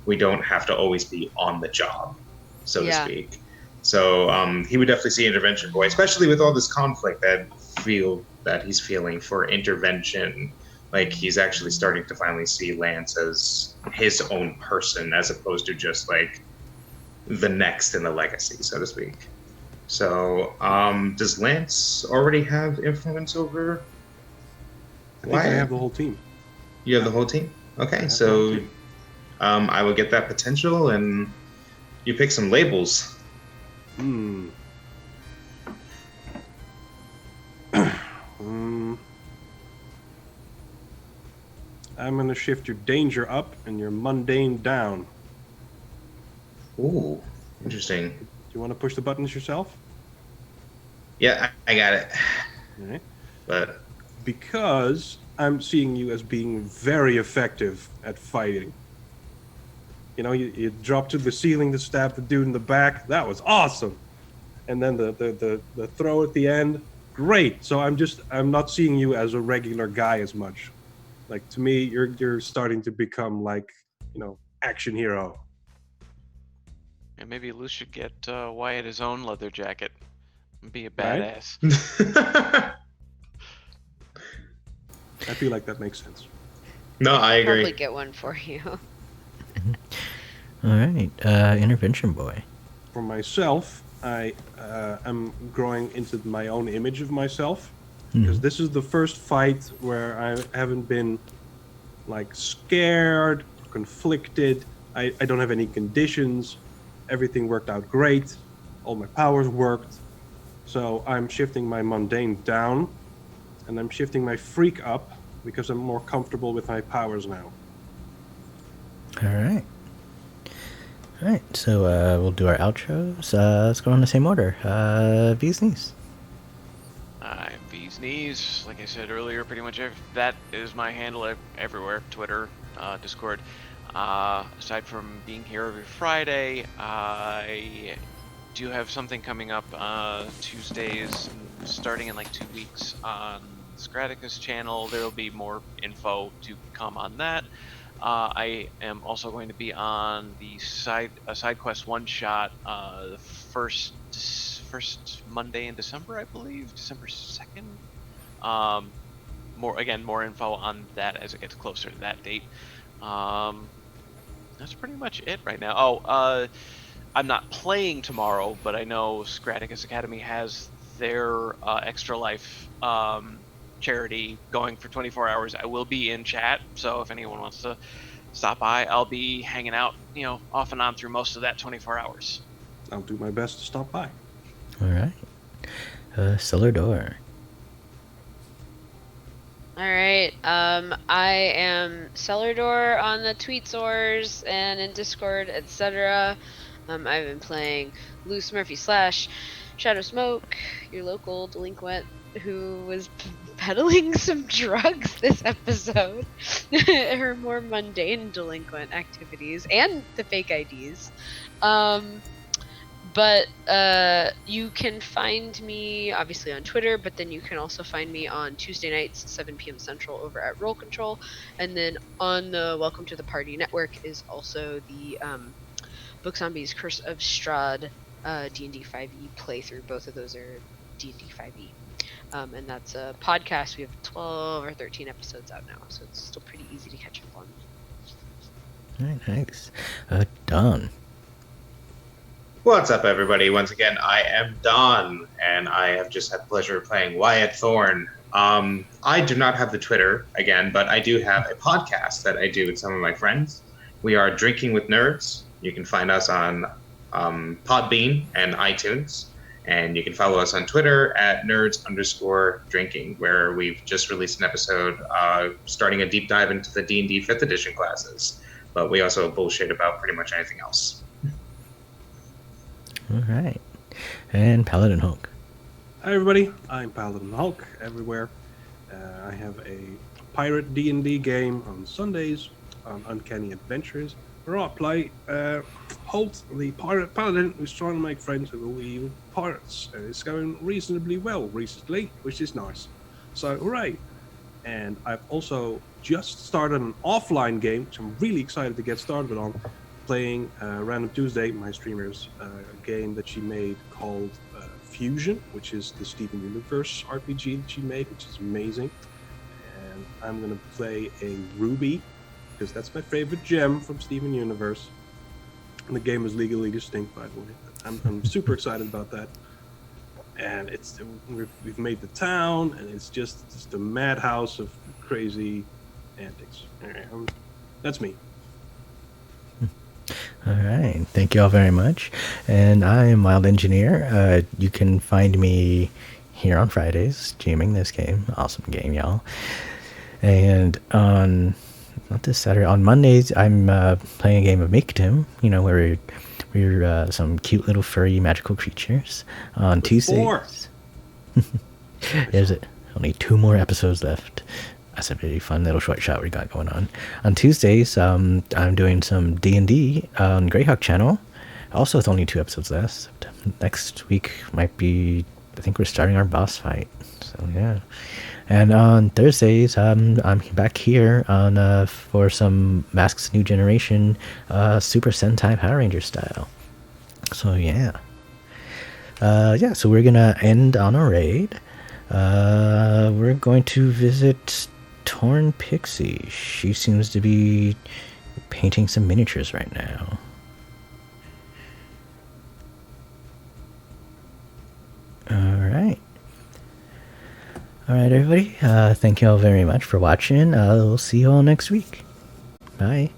we don't have to always be on the job, so to speak. So he would definitely see Intervention Boy, especially with all this conflict that he's feeling for Intervention. Like he's actually starting to finally see Lance as his own person, as opposed to just like the next in the legacy, so to speak. So, does Lance already have influence over? I think I have the whole team. You have the whole team? Okay, so I will get that potential, and you pick some labels. I'm gonna shift your danger up and your mundane down. Ooh, interesting. Do you want to push the buttons yourself? Yeah, I got it. All right. But because I'm seeing you as being very effective at fighting. You know, you drop to the ceiling to stab the dude in the back. That was awesome. And then the throw at the end, great. So I'm not seeing you as a regular guy as much. Like to me, you're starting to become like, you know, action hero. And maybe Luce should get Wyatt his own leather jacket and be a badass. Right? I feel like that makes sense. No, I agree. Probably get one for you. All right, Intervention Boy. For myself, I am growing into my own image of myself, because this is the first fight where I haven't been like scared, conflicted. I don't have any conditions. Everything worked out great. All my powers worked. So I'm shifting my mundane down, and I'm shifting my freak up because I'm more comfortable with my powers now. All right. All right, so we'll do our outros. Let's go in the same order. V's Knees. I'm V's Knees. Like I said earlier, pretty much that is my handle everywhere. Twitter, Discord. Aside from being here every Friday, I do have something coming up Tuesdays, starting in like 2 weeks on Scraticus channel. There will be more info to come on that. I am also going to be on the side quest one shot the first Monday in December, I believe, December 2nd. More info on that as it gets closer to that date. That's pretty much it right now. Oh, I'm not playing tomorrow, but I know Scraticus Academy has their Extra Life charity going for 24 hours. I will be in chat, so if anyone wants to stop by, I'll be hanging out, off and on through most of that 24 hours. I'll do my best to stop by. All right. Cellar Door. All right. I am Cellar Door on the Tweetsores and in Discord, etc. I've been playing Luce Murphy / Shadow Smoke, your local delinquent who was peddling some drugs this episode. Her more mundane delinquent activities and the fake IDs. But you can find me obviously on Twitter, but then you can also find me on Tuesday nights, 7 p.m. Central over at Roll Control. And then on the Welcome to the Party Network is also the Book Zombies Curse of Strahd D&D 5e playthrough. Both of those are D&D 5e. And that's a podcast. We have 12 or 13 episodes out now, so it's still pretty easy to catch up on. All right, thanks. Don. What's up, everybody? Once again, I am Don, and I have just had the pleasure of playing Wyatt Thorne. I do not have the Twitter, again, but I do have a podcast that I do with some of my friends. We are Drinking with Nerds. You can find us on Podbean and iTunes. And you can follow us on Twitter at nerds_drinking, where we've just released an episode starting a deep dive into the D&D 5th edition classes. But we also bullshit about pretty much anything else. All right. And Paladin Hulk. Hi, everybody. I'm Paladin Hulk everywhere. I have a pirate D&D game on Sundays on Uncanny Adventures, where I play Holt, the pirate paladin, who's trying to make friends with all the evil pirates, and it's going reasonably well recently, which is nice. So, hooray! And I've also just started an offline game, which I'm really excited to get started on, playing Random Tuesday, my streamer's game that she made called Fusion, which is the Steven Universe RPG that she made, which is amazing. And I'm going to play a Ruby, because that's my favorite gem from Steven Universe. And the game is legally distinct, by the way. I'm super excited about that. And we've made the town, and it's just a madhouse of crazy antics. That's me. All right. Thank you all very much. And I am Wild Engineer. You can find me here on Fridays, GMing this game. Awesome game, y'all. And not this Saturday, on Mondays, I'm playing a game of Make Tim, where we're some cute little furry magical creatures. On Tuesdays, there's only 2 more episodes left. That's a very fun little short shot we got going on. On Tuesdays, I'm doing some D&D on Greyhawk channel. Also, with only 2 episodes left. Next week might be, I think we're starting our boss fight. So yeah. And on Thursdays, I'm back here on for some Masks New Generation Super Sentai Power Ranger style. So yeah. So we're gonna end on a raid. We're going to visit Torn Pixie. She seems to be painting some miniatures right now. Alright, everybody. Thank you all very much for watching. We'll see you all next week. Bye.